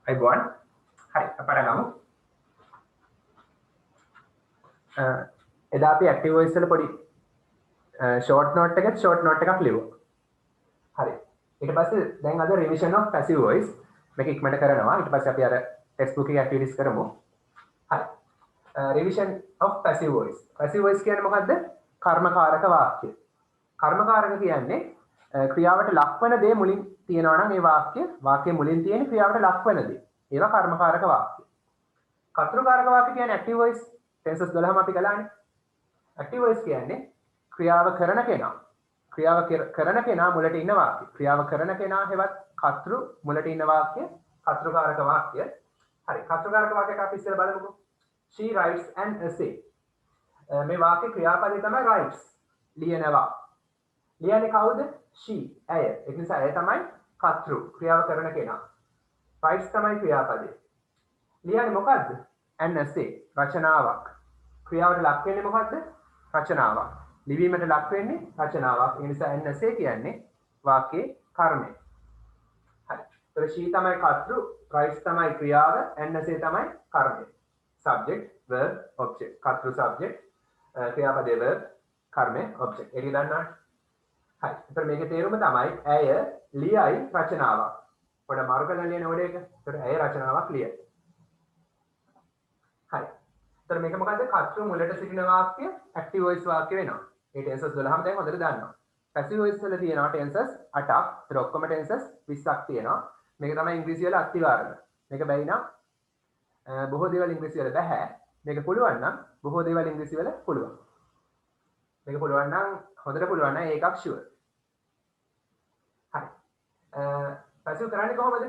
අයිබෝන් හරි පටන් ගමු. එදා අපි ඇක්ටිව් වොයිස් වල පොඩි ෂෝට් නෝට් එකක් ලියුවා. හරි. ඊට පස්සේ දැන් අද රිවිෂන් ඔෆ් පැසිව් වොයිස් මේක ඉක්මනට කරනවා. ඊට පස්සේ අපි අර ටෙක්ස්ට් බුක් එකේ ඇක්ටිවිටිස් කරමු. හරි. Revision of passive voice. Passive voice කියන්නේ මොකද්ද? කර්මකාරක වාක්‍ය. කර්මකාරක කියන්නේ ක්‍රියාවට ලක්වන දේ මුලින් තියෙනවා නම් ඒ වාක්‍ය මුලින් තියෙන ක්‍රියාවට ලක්වන දේ. ඒවා කර්මකාරක වාක්‍ය. කර්තෘකාරක වාක්‍ය කියන්නේ ඇක්ටිව් වොයිස්. ටෙන්සස් 12ම අපි කළානේ. ඇක්ටිව් වොයිස් කියන්නේ ක්‍රියාව කරන කෙනා මුලට ඉන්න වාක්‍ය. ක්‍රියාව කරන කෙනා හෙවත් කර්තෘ මුලට ඉන්න වාක්‍ය කර්තෘකාරක වාක්‍ය. හරි. කර්තෘකාරක වාක්‍යයක් අපි ඉස්සෙල්ලා බලමුකෝ. She writes an essay. මේ වාක්‍ය ක්‍රියාපදේ තමයි writes. ලියනවා. ලියන්නේ කවුද? she. ඇය. ඒ නිසා ඇය තමයි කර්තෘ ක්‍රියාව කරන කෙනා. writes තමයි ක්‍රියාපදේ. ලියන්නේ මොකද්ද? an essay. රචනාවක්. ක්‍රියාවට ලක් වෙන්නේ මොකද්ද? රචනාවක්. ලිවීමට ලක් වෙන්නේ රචනාවක්. ඒ නිසා an essay කියන්නේ වාක්‍යයේ කර්මය. හරි. ඒතර she තමයි කර්තෘ, writes තමයි ක්‍රියාව, an essay තමයි කර්මය. subject, verb, object. කර්තෘ subject, ක්‍රියාපදයේ verb, කර්මය object. ඒක දන්නවනේ. හරි. ඒතර මේකේ තේරුම තමයි ඇය ලියයි රචනාවක්. පොඩ මාරු කරලා ලියන ඕඩ එක. ඒතර ඇය රචනාවක් ලියයි. හරි. ඒතර මේක මොකද්ද? කර්තෘ මුලට සිටින වාක්‍ය ඇක්ටිව් වොයිස් වාක්‍ය වෙනවා. ඒ ටෙන්සස් 12ම දැන් හොඳට දන්නවා. පැසිව් වොයිස් වල තියෙනවා ටෙන්සස් 8ක්. ඒතර ඔක්කොම ටෙන්සස් 20ක් තියෙනවා. මේක තමයි ඉංග්‍රීසි වල අත්විවරණ. මේක බැයි නම් බොහෝ දේවල් ඉංග්‍රීසි වල බෑ. මේක පුළුවන් නම් බොහෝ දේවල් ඉංග්‍රීසි වල පුළුවන්. මේක පුළුවන් නම් හොඳට පුළුවන් නම් ඒකක් ෂුවර්. හරි. පැසිව් කරන්නේ කොහොමද?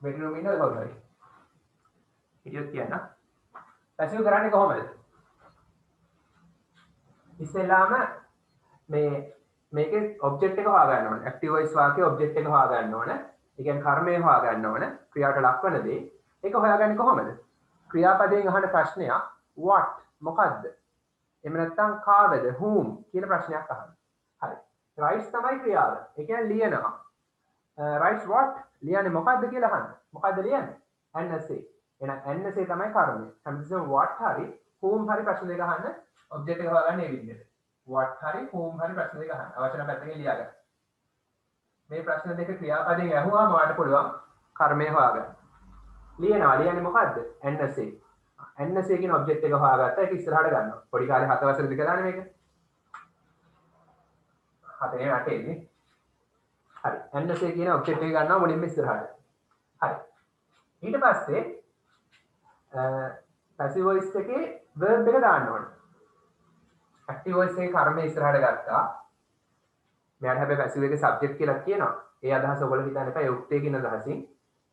මෙටි රූම් ඉන්නවද කවුරු හරි? ඉතින් කියන්න. පැසිව් කරන්නේ කොහොමද? ඉස්සෙල්ලාම මේකේ ඔබ්ජෙක්ට් එක හොයාගන්න ඕනේ. ඇක්ටිව් වොයිස් වාක්‍යයේ ඔබ්ජෙක්ට් එක හොයාගන්න ඕනේ. ඒ කියන්නේ කර්මය හොයාගන්න ඕනේ. ක්‍රියාවට ලක්වන දේ. ඒක හොයාගන්නේ කොහොමද? ක්‍රියාපදයෙන් අහන ප්‍රශ්නයක් what මොකද්ද? එහෙම නැත්නම් කාවද whom කියන ප්‍රශ්නයක් අහන්න. හරි. writes තමයි ක්‍රියාව. ඒ කියන්නේ ලියනවා. writes what ලියන්නේ මොකද්ද කියලා අහන්න. මොකද්ද ලියන්නේ? an essay. එහෙනම් an essay තමයි කර්මය. හැමතිස්සෙම what හරි whom හරි ප්‍රශ්න දෙක අහන්න. ඔබ්ජෙක්ට් එක හොයාගන්න ඒ විදිහට. what හරි whom හරි ප්‍රශ්න දෙක අහන්න. අවශ්‍ය නම් පැත්තකින් ලියා ගන්න. මේ ප්‍රශ්න දෙක ක්‍රියාපදයෙන් අහුවාම ඔයාලට පුළුවන් කර්මය හොයාගන්න. ලියනවා. ලියන්නේ මොකද්ද? an essay. an essay කියන ඔබ්ජෙක්ට් එක හොයාගත්තා. ඒක ඉස්සරහට ගන්නවා. පොඩි කාලේ 7 වසරේදී කළානේ මේක. 7 8 නේ. හරි. an essay කියන ඔබ්ජෙක්ට් එක ගන්නවා මුලින්ම ඉස්සරහට. හරි. ඊට පස්සේ පැසිව් වොයිස් එකේ verb එක දාන්න ඕනේ. ඇක්ටිව් වොයිස් එකේ කර්මය ඉස්සරහට ගත්තා. මෙයාට හැබැයි පැසිව් එකේ සබ්ජෙක්ට් කියලා කියනවා. ඒ අදහස ඔයගොල්ලෝ හිතන්න එපා. ඒ උක්තේ කියන අදහසින්.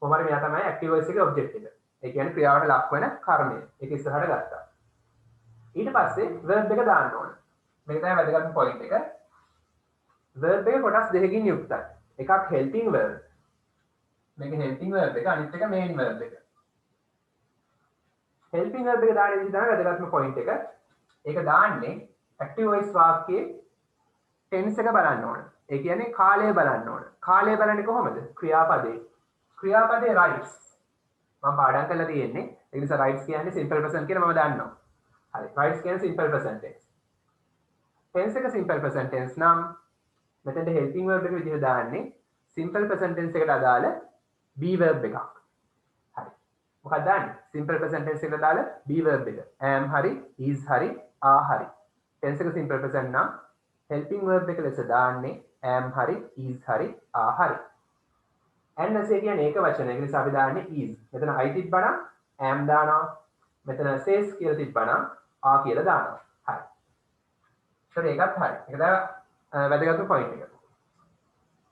කොහොම හරි මෙයා තමයි ඇක්ටිව් වොයිස් එකේ ඔබ්ජෙක්ට් එක. ඒ කියන්නේ ක්‍රියාවට ලක්වන කර්මය. ඒක ඉස්සරහට ගත්තා. ඊට පස්සේ verb එක දාන්න ඕනේ. මේක තමයි වැදගත්ම පොයින්ට් එක. verb එක කොටස් දෙකකින් යුක්තයි. එකක් helping verb. මේක helping verb එක අනිත් එක main verb එක. helping verb එක දාන විදිහ තමයි වැදගත්ම පොයින්ට් එක. ඒක දාන්නේ ඇක්ටිව් වොයිස් වාක්‍යයේ ටෙන්ස් එක බලන්න ඕන. ඒ කියන්නේ කාලය බලන්න ඕන. කාලය බලන්නේ කොහොමද? ක්‍රියාපදේ. ක්‍රියාපදේ writes. මම පාඩම් කරලා තියෙන්නේ. ඒ නිසා writes කියන්නේ simple present කියලා මම දන්නවා. හරි. writes කියන්නේ simple present tense. tense එක simple present tense නම් මෙතෙන්ට helping verb එක විදිහට දාන්නේ simple present tense එකට අදාළ be verb එකක්. හරි. මොකක්ද දාන්නේ? simple present tense එකට අදාළ be verb එක. am හරි, is හරි, are හරි. tense එක simple present නම් helping verb එක ලෙස දාන්නේ am හරි, is හරි, are හරි. an essay කියන්නේ ඒක වචන. ඒ නිසා අපි දාන්නේ is. මෙතන I තිබ්බනම් am දානවා. මෙතන says කියලා තිබ්බනම් are කියලා දානවා. හරි. ඒතර ඒකත් හරි. ඒක තමයි වැදගත්ම පොයින්ට් එක.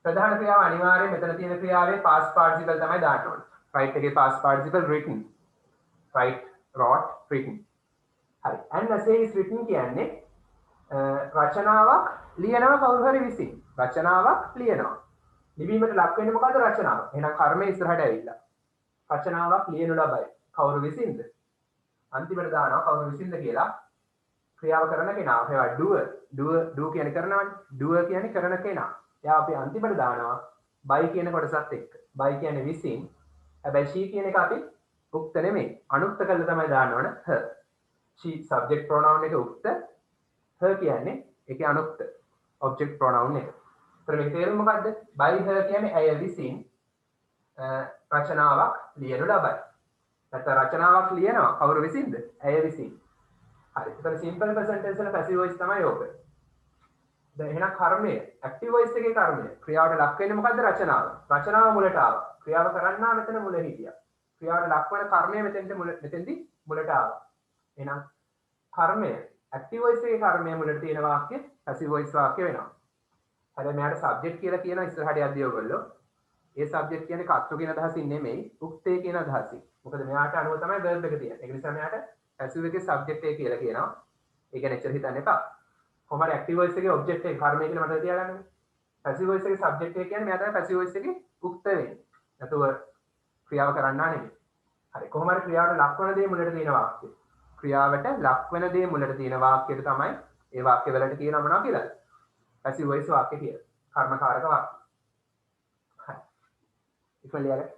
ප්‍රධාන ක්‍රියාව අනිවාර්යයෙන් මෙතන තියෙන ක්‍රියාවේ past participle තමයි දාන්න ඕනේ. write එකේ past participle written. write, wrote, written. හරි. an essay is written කියන්නේ රචනාවක් ලියනවා කවුරු හරි විසින්. රචනාවක් ලියනවා. ලිවීමට ලක් වෙන්නේ මොකද්ද? රචනාව. එහෙනම් කර්මය ඉස්සරහට ඇවිල්ලා. රචනාවක් ලියනු ලබයි. කවුරු විසින්ද? අන්තිමට දානවා කවුරු විසින්ද කියලා. ක්‍රියාව කරන කෙනා. ඒවා do කියන්නේ කරනවනේ. do කියන්නේ කරන කෙනා. එයා අපි අන්තිමට දානවා by කියන කොටසත් එක්ක. by කියන්නේ විසින්. හැබැයි she කියන එක අපි උක්ත නෙමෙයි. අනුක්ත කරලා තමයි දාන්න ඕන her. she subject pronoun එක උක්ත. her කියන්නේ ඒකේ අනුක්ත object pronoun එක. ඒතර මේක තේරුම මොකද්ද? by her කියන්නේ ඇය විසින් රචනාවක් ලියනු ලබයි. නැත්නම් රචනාවක් ලියනවා කවුරු විසින්ද? ඇය විසින්. හරි. ඒතර simple present tense වල passive voice තමයි ඕක. දැන් එහෙනම් කර්මය active voice එකේ කර්මය ක්‍රියාවට ලක් වෙන්නේ මොකද්ද? රචනාව. රචනාව මුලට ආවා. ක්‍රියාව කරන්නා මෙතන මුල හිටියා. ක්‍රියාවට ලක් වෙන කර්මය මෙතෙන්දී මුලට ආවා. එහෙනම් කර්මය active voice එකේ කර්මය මුලට තියෙන වාක්‍ය passive voice වාක්‍ය වෙනවා. හැබැයි මෙයාට subject කියලා කියන ඉස්සරහට යද්දී ඔයගොල්ලෝ ඒ subject කියන්නේ කර්තෘ කියන අදහසින් නෙමෙයි උක්තේ කියන අදහසින්. මොකද මෙයාට අනුව තමයි verb එක තියෙන්නේ. ඒක නිසා මෙයාට passive එකේ subject එක කියලා කියනවා. ඒක ගැන එච්චර හිතන්න එපා. කොහොමද active voice එකේ object එක කර්මය කියලා මතක තියාගන්න. passive voice එකේ subject එක කියන්නේ මෙයා තමයි passive voice එකේ උක්ත වෙන්නේ. නැතුව ක්‍රියාව කරන්නා නෙමෙයි. හරි. කොහොම හරි ක්‍රියාවට ලක් වෙන දේ මුලට තියෙන වාක්‍යය. ක්‍රියාවට ලක් වෙන දේ මුලට තියෙන වාක්‍යයට තමයි ඒ වාක්‍ය වලට කියනවා මොනවා කියලාද? passive voice වාක්‍ය කියලා. කර්මකාරක වාක්‍ය. හරි. ඉක්මනට ලියලා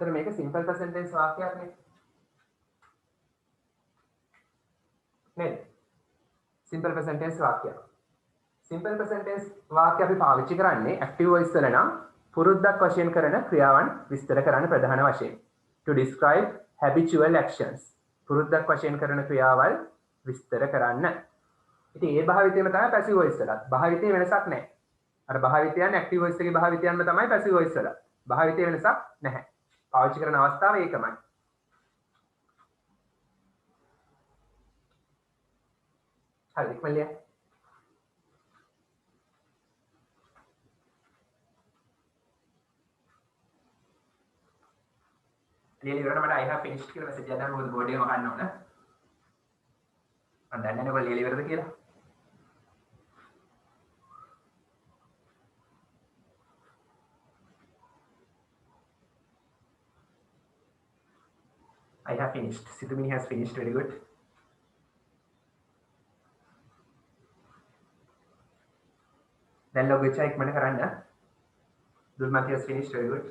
එතන මේක simple present tense වාක්‍යයක් නේ. නේද? simple present tense වාක්‍යයක්. simple present tense වාක්‍ය අපි පාවිච්චි කරන්නේ active voice වල නම් පුරුද්දක් වශයෙන් කරන ක්‍රියාවන් විස්තර කරන්න ප්‍රධාන වශයෙන්. to describe habitual actions. පුරුද්දක් වශයෙන් කරන ක්‍රියාවල් විස්තර කරන්න. ඉතින් ඒ භාවිතයම තමයි passive voice වලත්. භාවිතයේ වෙනසක් නැහැ. අර භාවිතයන් active voice එකේ භාවිතයන්ම තමයි passive voice වල. භාවිතයේ වෙනසක් නැහැ. පාවිච්චි කරන අවස්ථාව ඒකමයි. හරි ඉක්මනට ලියන්න. ලියලා ඉවරන මට I have finished කියලා මැසේජ් එකක් දාන්න මොකද බෝඩ් එකම කන්න ඕන. මම දන්නේ නැහැ ඔයගොල්ලෝ ලියලා ඉවරද කියලා. I have finished. Sidhumini has finished. Very good. Then log වෙච්ච ඉක්මනට කරන්න. Dulmati has finished. Very good.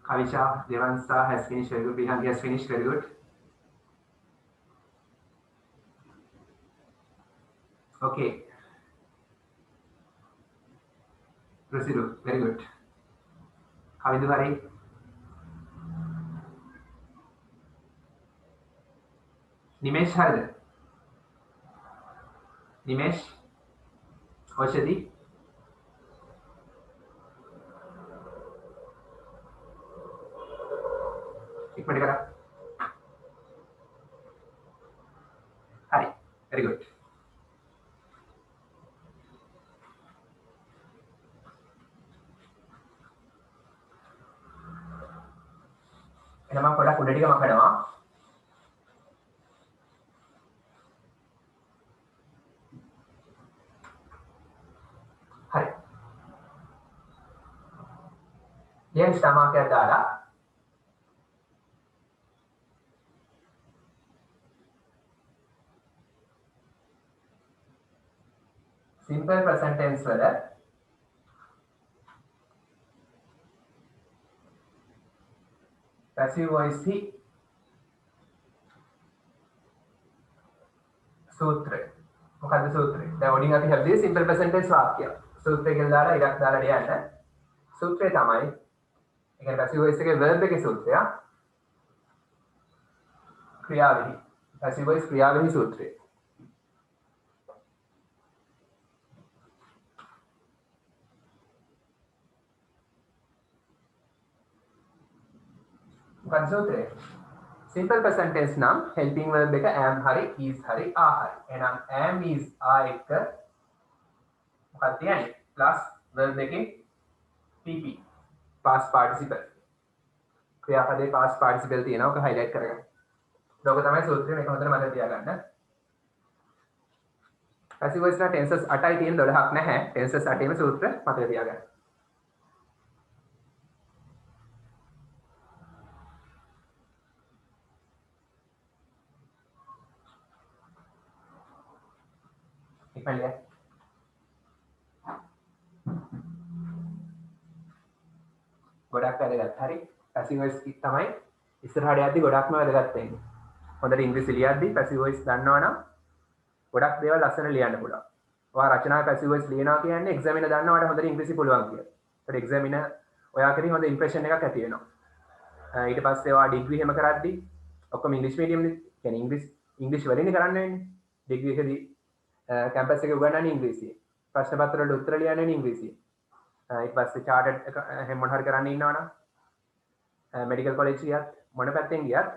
Kavisha Devansa has finished. Very good. Bihangi has finished. Very good. Okay. Proceed. Very good. Kavidu Hari. Nimesh Harda. Nimesh. Oshadi. ඉක්මනට කරා. හරි. Very good. එහෙනම් මම පොඩක් උඩ ටික මකනවා. හරි. ලියන්න සමාකයක් දාලා simple present tense වල passive voice ही सूत्र මොකද්ද සූත්‍රය? දැන් ඔඩින් අපි හැබ්බේ simple present tense වාක්‍ය. සූත්‍රය කියලා දාලා ඉරක් දාලා ලියන්න. සූත්‍රය තමයි ඒ කියන්නේ passive voice එකේ verb එකේ සූත්‍රය. ක්‍රියාවෙහි passive voice ක්‍රියාවෙහි සූත්‍රය. මොකක්ද සූත්‍රය? simple present tense නම් helping verb එක am hari is hari are hari. එහෙනම් am is are එක මොකක්ද කියන්නේ plus verb එකේ pp past participle ක්‍රියාපදයේ past participle තියෙනවා. ඔක highlight කරගන්න. ලෝක තමයි සූත්‍රය මේක හොඳට මතක තියාගන්න. passive voice ලා tenses 8යි තියෙන 12ක් නැහැ. tenses 8ේම සූත්‍ර මතක තියාගන්න. ඉක්මනට ගොඩක් වැදගත්. හරි. passive voice තමයි ඉස්සරහට යද්දි ගොඩක්ම වැදගත් වෙන්නේ. හොඳට ඉංග්‍රීසි ලියද්දි passive voice දන්නවනම් ගොඩක් දේවල් ලස්සන ලියන්න පුළුවන්. ඔයා රචනා passive voice ලියනවා කියන්නේ එක්සැමිනර් දන්නවට හොඳට ඉංග්‍රීසි පුළුවන් කියලා. ඒකට එක්සැමිනර් ඔයා කෙරෙහි හොඳ ඉම්ප්‍රෙෂන් එකක් ඇති වෙනවා. ඊට පස්සේ ඔයා ඩිග්‍රී එහෙම කරද්දි ඔක්කොම ඉංග්‍රීසි මීඩියම් නේ. කියන්නේ ඉංග්‍රීසි වලින් කරන්න වෙන්නේ. ඩිග්‍රී එකේදී කැම්පස් එකේ උගන්වන්නේ ඉංග්‍රීසියෙන්. ප්‍රශ්න පත්‍ර වලට උත්තර ලියන්නේ ඉංග්‍රීසියෙන්. ඊට පස්සේ චාර්ටර්ඩ් එහෙම මොන හරි කරන්න ඉන්නවනම් මෙඩිකල් කොලෙජ් ගියත් මොන පැත්තෙන් ගියත්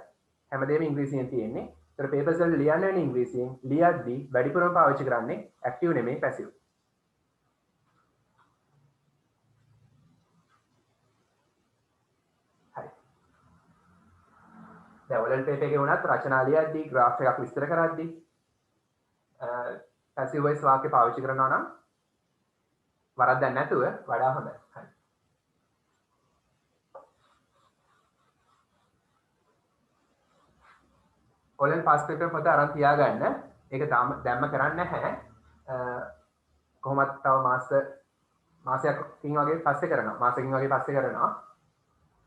හැමදේම ඉංග්‍රීසියෙන් තියෙන්නේ. ඒතර පේපර්ස් වල ලියන්නේ ඉංග්‍රීසියෙන්. ලියද්දී වැඩිපුරම පාවිච්චි කරන්නේ ඇක්ටිව් නෙමෙයි පැසිව්. හරි. දැන් ඔලල් පේපර් එකේ වුණත් රචනා ලියද්දී graph එකක් විස්තර කරද්දී පැසිව් වොයිස් වාක්‍ය පාවිච්චි කරනවා නම් වරද්දක් නැතුව වඩා හොඳයි. හරි. ඔලෙන් පාස් පේපර් පොත අරන් තියාගන්න. ඒක දැම්ම කරන්නේ නැහැ. කොහොමත් තව මාසයකින් වගේ පස්සේ කරනවා. මාසෙකින් වගේ පස්සේ කරනවා.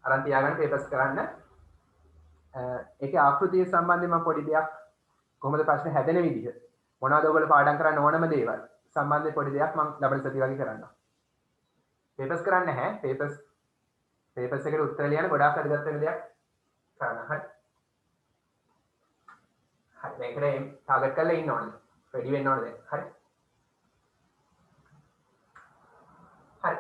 අරන් තියාගන්න පේපර්ස් කරන්න. ඒකේ ආකෘතිය සම්බන්ධයෙන් මම පොඩි දෙයක් කොහොමද ප්‍රශ්න හැදෙන විදිහ මොනවද ඔයගොල්ලෝ පාඩම් කරන්න ඕනම දේවල් සම්බන්ධයෙන් පොඩි දෙයක් මම ලබන සතිය වගේ කරන්නම්. පේපර්ස් කරන්නේ නැහැ. පේපර්ස් එකට උත්තර ලියන්න ගොඩාක් වැදගත් වෙන දෙයක් කරන්න. හරි. හරි. මේකට ටාගට් කරලා ඉන්න ඕනේ. රෙඩි වෙන්න ඕනේ දැන්. හරි. හරි.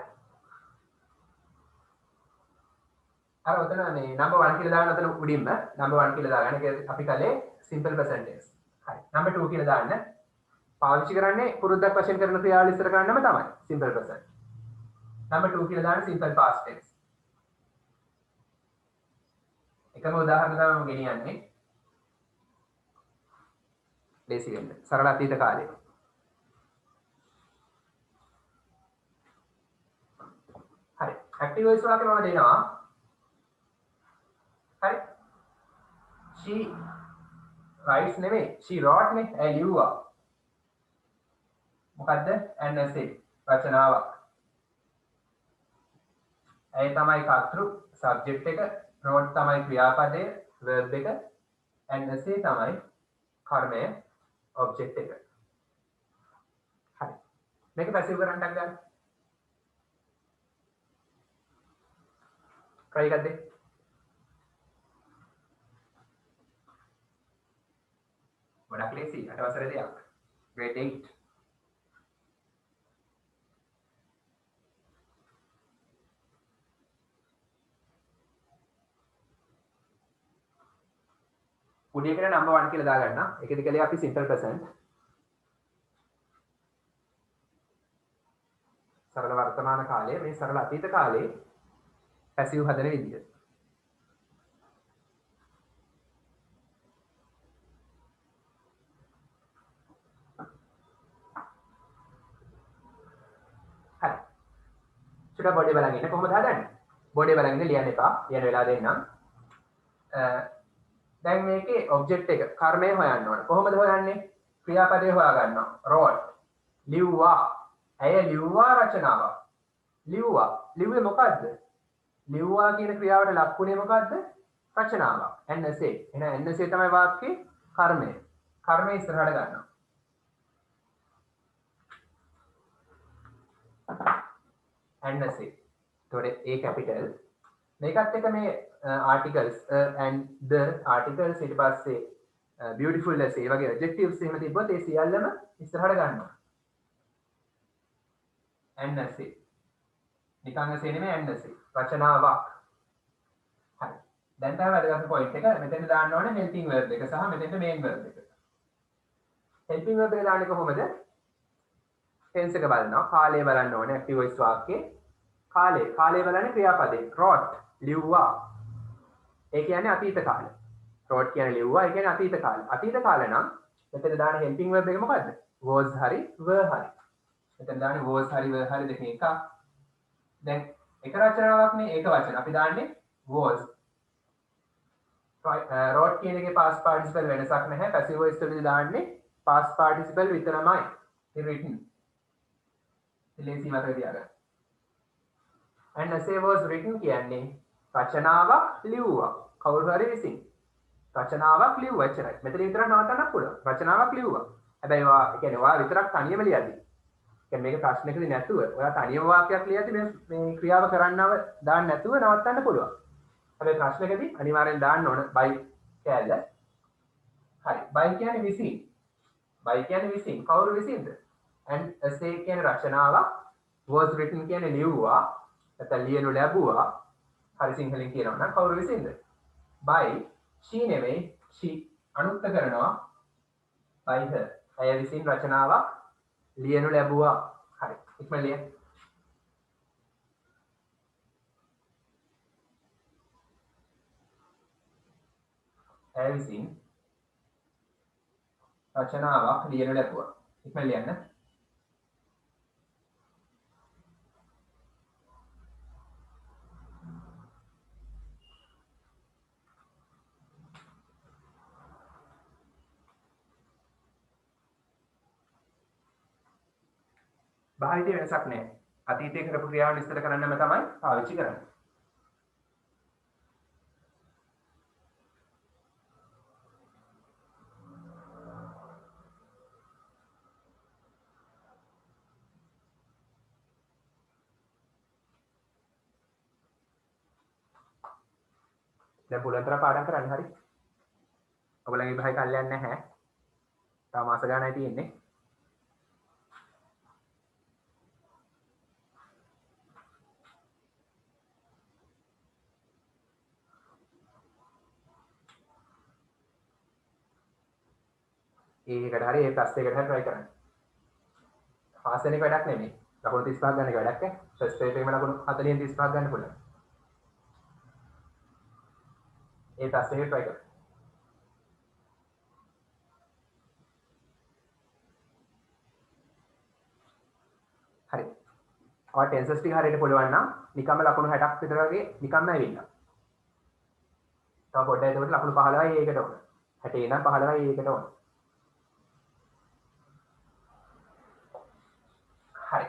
අර ඔතන මේ number 1 කියලා දාන්න ඔතන උඩින්ම number 1 කියලා දාගන්න. ඒක අපි කලේ simple present tense. හරි. number 2 කියලා දාන්න. පාවිච්චි කරන්නේ පුරුද්දක් වශයෙන් කරන ක්‍රියාවල ඉස්සර කරන්නම තමයි. simple present. number 2 කියලා දාන්න simple past tense. එකම උදාහරණ තමයි මම ගෙනියන්නේ. ලේසි වෙන්න. සරල අතීත කාලේ. හරි. active voice වාක්‍ය මම දෙනවා. හරි. she writes නෙමෙයි. she wrote නේ. ඇයි ලිව්වා? මොකද්ද? an essay. රචනාවක්. ඇයි තමයි කර්තෘ subject එක, wrote තමයි ක්‍රියාපදය, verb එක, an essay තමයි කර්මය, object එක. හරි. මේක passive කරන්නක් ගන්න. try එකක් දෙන්න. ගොඩක් ලේසි. 8 වසරේ දෙයක්. grade 8. උඩ එකට number 1 කියලා දාගන්න. ඒකෙදි කලේ අපි simple present. සරල වර්තමාන කාලය, මේ සරල අතීත කාලේ passive හදන විදිය. හරි. චුට්ටක් බොඩේ බලන් ඉන්න කොහොමද හදන්නේ? බොඩේ බලන් ඉන්න ලියන්න එපා. ලියන වෙලාව දෙන්නම්. දැන් මේකේ ඔබ්ජෙක්ට් එක කර්මය හොයන්න ඕන. කොහොමද හොයන්නේ? ක්‍රියාපදේ හොයා ගන්නවා. wrote ලිව්වා. ඇය ලිව්වා රචනාවක්. ලිව්වා. ලිව්වේ මොකද්ද? ලිව්වා කියන ක්‍රියාවට ලක්ුණේ මොකද්ද? රචනාවක්. an essay. එහෙනම් an essay තමයි වාක්‍යයේ කර්මය. කර්මය ඉස්සරහට ගන්නවා. an essay. එතකොට a capital. මේකත් එක මේ articles and the articles ඊට පස්සේ beautiful essay වගේ adjectives එහෙම තිබ්බොත් ඒ සියල්ලම ඉස්සරහට ගන්නවා. an essay. නිකන් essay නෙමෙයි an essay. රචනාවක්. හරි. දැන් තමයි වැදගත් point එක. මෙතන දාන්න ඕනේ helping verb එක සහ මෙතෙන්ට main verb එක. helping verb එක දාන්නේ කොහොමද? ටෙන්ස් එක බලනවා. කාලය බලන්න ඕනේ ඇක්ටිව් වොයිස් වාක්‍යයේ. කාලය බලන්නේ ක්‍රියාපදේ. wrote ලිව්වා. ඒ කියන්නේ අතීත කාලය. wrote කියන්නේ ලිව්වා. ඒ කියන්නේ අතීත කාලය. අතීත කාලය නම් මෙතන දාන helping verb එක මොකද්ද? was හරි were හරි. මෙතන දාන්නේ was හරි were හරි දෙකෙන් එකක්. දැන් එක රචනාවක්නේ ඒක වචන. අපි දාන්නේ was. wrote කියන එකේ past participle වෙනසක් නැහැ. passive voice වලදී දාන්නේ past participle විතරමයි. written. ඉලෙසි මතක තියාගන්න. and essay was written කියන්නේ රචනාවක් ලිව්වා. කවුරු හරි විසින්. රචනාවක් ලිව්වා එච්චරයි. මෙතන විතරක් නවත්තන්නත් පුළුවන්. රචනාවක් ලිව්වා. හැබැයි ඔයා කියන්නේ ඔයා විතරක් තනියම ලියද්දි. කියන්නේ මේක ප්‍රශ්නකදී නැතුව ඔයා තනියම වාක්‍යයක් ලියද්දි මේ ක්‍රියාව කරන්නව දාන්න නැතුව නවත්තන්න පුළුවන්. හැබැයි ප්‍රශ්නකදී අනිවාර්යෙන් දාන්න ඕන by කෑල්ල. හරි. by කියන්නේ විසින්. by කියන්නේ විසින්. කවුරු විසින්ද? and essay කියන්නේ රචනාවක්. was written කියන්නේ ලිව්වා. නැත්නම් ලියනු ලැබුවා. හරි සිංහලෙන් කියනවා නම් කවුරු විසින්ද? by she නෙමෙයි she අනුත්ත කරනවා by her. ඇය විසින් රචනාවක් ලියනු ලැබුවා. හරි. ඉක්මන ලියන්න. ඇය විසින් රචනාවක් ලියනු ලැබුවා. ඉක්මන ලියන්න. භාවිතය වෙනසක් නැහැ. අතීතයේ කරපු ක්‍රියාව විස්තර කරන්නම තමයි පාවිච්චි කරන්නේ. දැන් පුලන්තර පාඩම් කරන්න හරි. ඔයගොල්ලන්ගේ භායි කල්යන්නේ නැහැ. තව මාස ගානයි තියෙන්නේ. ඒකට හරි ඒ ප්ලස් එකකට හරි try කරන්න. පාස් වෙන එක වැඩක් නෙමෙයි. ලකුණු 35ක් ගන්න එක වැඩක් ඈ. ෆස්ට් පේපර් එකේම ලකුණු 40න් 35ක් ගන්න පුළුවන්. ඒ ප්ලස් එකේ try කරන්න. හරි. ඔය ටෙන්සස් ටික හරියට පුළුවන් නම් නිකම්ම ලකුණු 60ක් විතර වගේ නිකම්ම ඇවිල්ලා. තව පොඩ්ඩක් එතකොට ලකුණු 15යි ඒකට ඕන. 60 නම් 15යි ඒකට ඕන. හරි.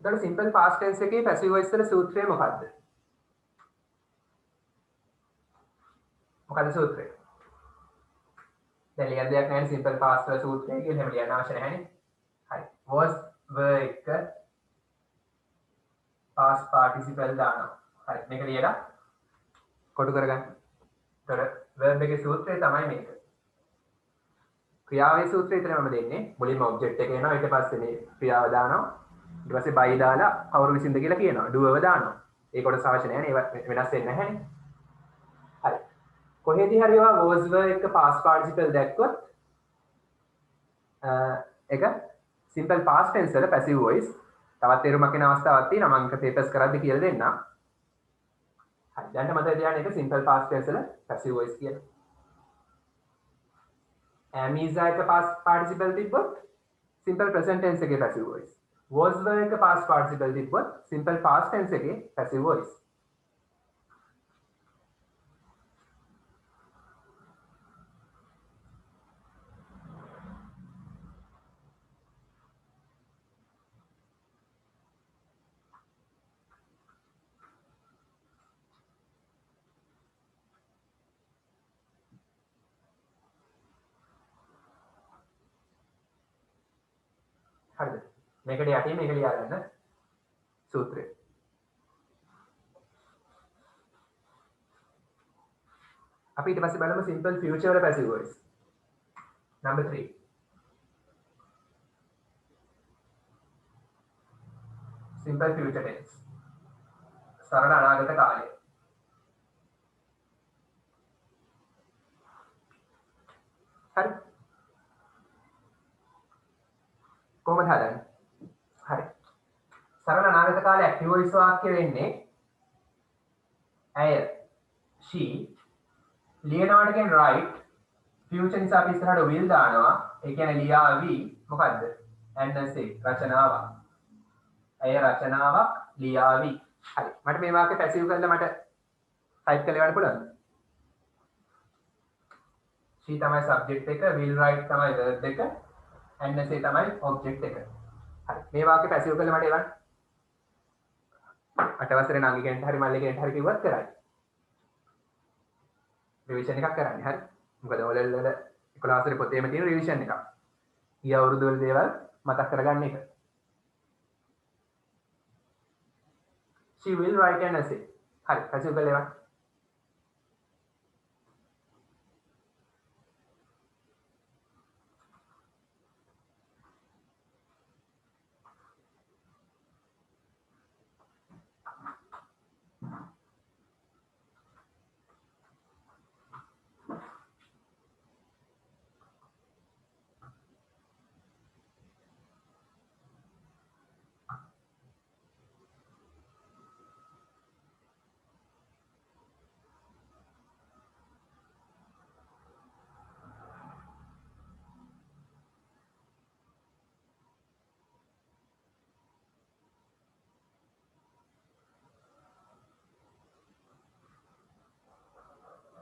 එතකොට සිම්පල් පාස්ට් ටෙන්ස් එකේ පැසිව් වොයිස් වල සූත්‍රය මොකක්ද? මොකද සූත්‍රය? දැන් ලියන්න දෙයක් නැහැ සිම්පල් පාස්ට් වල සූත්‍රය කියලා එහෙම ලියන්න අවශ්‍ය නැහැනේ. හරි. was were එක past participle දානවා. හරි. මේක ලියලා කොටු කරගන්න. එතකොට verb එකේ සූත්‍රය තමයි මේක. ක්‍රියාවේ සූත්‍රය විතරයි මම දෙන්නේ. මුලින්ම ඔබ්ජෙක්ට් එක එනවා ඊට පස්සේ මේ ක්‍රියාව දානවා. ඊට පස්සේ by දාලා කවුරු විසින්ද කියලා කියනවා. doer දානවා. ඒ කොටස අවශ්‍ය නැහැ නේ. ඒවා වෙනස් වෙන්නේ නැහැ නේ. හරි. කොහෙදී හරි ඔයා was were එක past participle දැක්කොත් ඒක simple past tense වල passive voice තවත් තේරුමක් වෙන අවස්ථාවක් තියෙනවා. මම ඒක papers කරද්දි කියලා දෙන්නම්. හරි. දැන් මතක තියාගන්න එක simple past tense වල passive voice කියලා. am is එක past participle තිබ්බොත් simple present tense එකේ passive voice. was were එක past participle තිබ්බොත් simple past tense එකේ passive voice. හරිද? මේකට යටින් මේක ලියා ගන්න සූත්‍රය. අපි ඊට පස්සේ බලමු simple future වල passive voice. number 3. simple future tense. සරල අනාගත කාලය. හරි. කොහොමද හදන්නේ? ඇක්ටිව් වොයිස් වාක්‍ය වෙන්නේ ඇය she ලියනවට කියන්නේ write future නිසා අපි ඉස්සරහට will දානවා ඒ කියන්නේ ලියාවි මොකද්ද ඇන්නසේ රචනාවක් ඇය රචනාවක් ලියාවි හරි මට මේ වාක්‍ය පැසිව් කරලා මට ටයිප් කරලා එවන්න පුළුවන්ද she තමයි subject එක will write තමයි verb එක ඇන්නසේ තමයි object එක හරි මේ වාක්‍ය පැසිව් කරලා මට එවන්න අටවසරේ නාගි කෙනෙක්ට හරි මල්ලි කෙනෙක්ට හරි කිව්වත් කරයි රිවිෂන් එකක් කරන්නේ හරි මොකද ඔලෙල් වල 11 වසරේ පොතේම තියෙන රිවිෂන් එකක් ඊය අවුරුදු වල දේවල් මතක් කරගන්න එක she will write an essay හරි පැසිව් කරලා එවන්න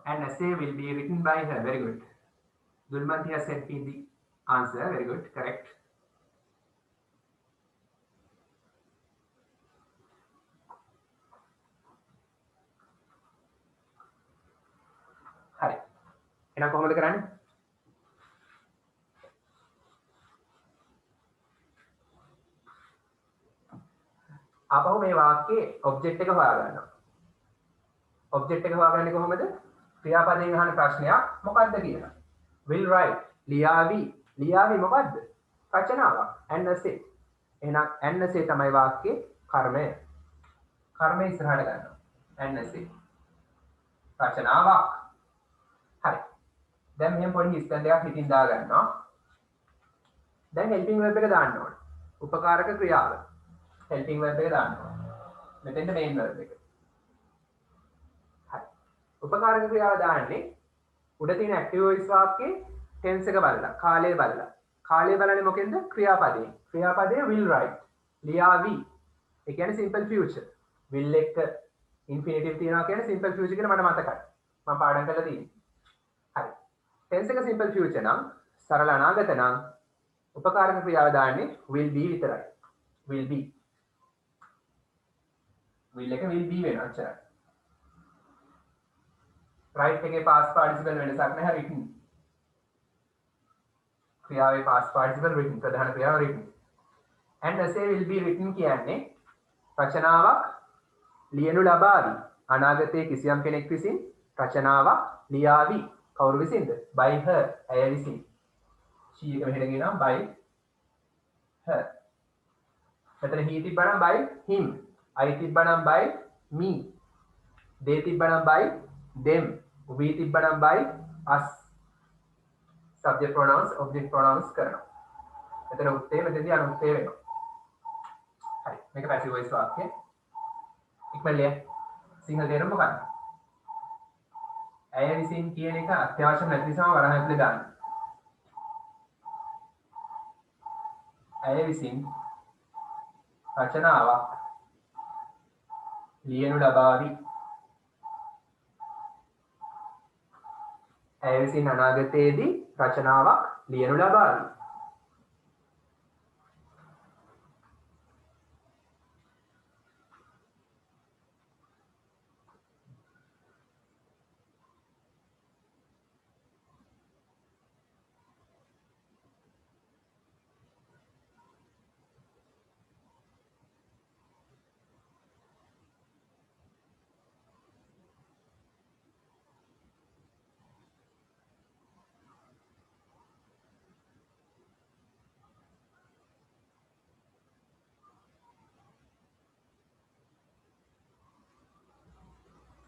An essay will be written by her. Very good. Dulmanthi has sent me the answer. Very good. Correct. Hi. එහෙනම් කොහොමද කරන්නේ? අපහු මේ වාක්‍යයේ ඔබ්ජෙක්ට් එක හොයාගන්නවා. ඔබ්ජෙක්ට් එක හොයාගන්නේ කොහොමද? ක්‍රියාපදයෙන් අහන ප්‍රශ්නයක් මොකක්ද කියලා. will write ලියාවි. ලියාවි මොකද්ද? රචනාවක්. an essay. එහෙනම් an essay තමයි වාක්‍යයේ කර්මය. කර්මය ඉස්සරහට ගන්නවා. an essay. රචනාවක්. හරි. දැන් මෙහෙම පොඩි හිස්තැන් දෙකක් හිතින් දා ගන්නවා. දැන් helping verb එක දාන්න ඕනේ. උපකාරක ක්‍රියාව. helping verb එක දාන්න ඕනේ. මෙතෙන්ද main verb එක. උපකාරක ක්‍රියාව දාන්නේ උඩ තියෙන ඇක්ටිව් වොයිස් වාක්‍යයේ ටෙන්ස් එක බලලා කාලය බලලා කාලය බලන්නේ මොකෙන්ද ක්‍රියාපදයෙන් ක්‍රියාපදයේ will write ලියාවි ඒ කියන්නේ simple future will එක infinitive තියනවා කියන්නේ simple future කියලා මට මතකයි මම පාඩම් කරලා තියෙන්නේ හරි ටෙන්ස් එක simple future නම් සරල අනාගත නම් උපකාරක ක්‍රියාව දාන්නේ will be විතරයි will be will එක will be වෙනවා අච්චරයි right එකේ past participle වෙනසක් නැහැ written ක්‍රියාවේ past participle written ප්‍රධාන ක්‍රියාව written and essay will be written කියන්නේ රචනාවක් ලියනු ලබාවි අනාගතයේ කිසියම් කෙනෙක් විසින් රචනාවක් ලියාවි කවුරු විසින්ද by her ඇය විසින් she එක මෙහෙට ගෙනවා by her මෙතන he තිබ්බනම් by him I තිබ්බනම් by me they තිබ්බනම් by them we තිබ්බනම් by us subject pronouns object pronouns කරනවා මෙතන උත්තේ මෙතනදී අනුත්තේ වෙනවා හරි මේක passive voice වාක්‍ය ඉක්මනට ලිය සිංහල තේරුම මොකක්ද ඇය විසින් කියන එක අත්‍යවශ්‍ය නැති නිසා වරහන් ඇතුලේ දාන්න ඇය විසින් රචනාවක් ලියනු ලබාවි ඇය විසින් අනාගතයේදී රචනාවක් ලියනු ලබාවි.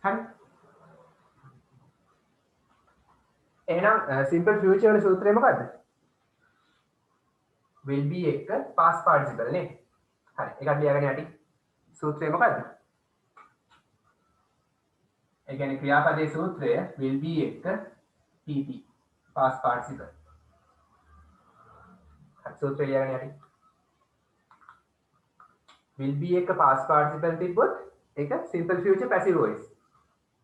හරි එහෙනම් simple future වල සූත්‍රය මොකද්ද will be එක past participle නේ හරි ඒකත් ලියාගෙන යටි සූත්‍රය මොකද්ද? ඒ කියන්නේ ක්‍රියාපදයේ සූත්‍රය will be එක PP past participle. සූත්‍රය ලියගෙන යන්න. will be එක past participle තිබ්බොත් ඒක simple future passive voice.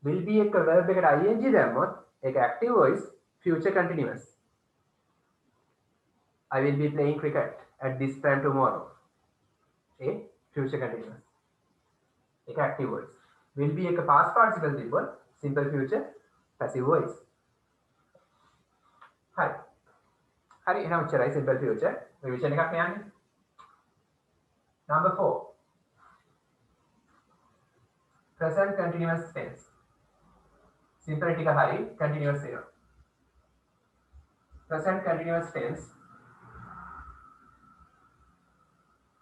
will be එක verb එකට ing දැම්මොත් ඒක active voice future continuous. I will be playing cricket at this time tomorrow. A future continuous. एक active voice. will be එක past participle තිබ්බොත් simple future passive voice. හරි. හරි එහෙනම් උච්චරයි simple future revision එකක් යන්නේ. Number 4. Present continuous tense. Simple ටික හරි continuous වෙනවා. Present continuous tense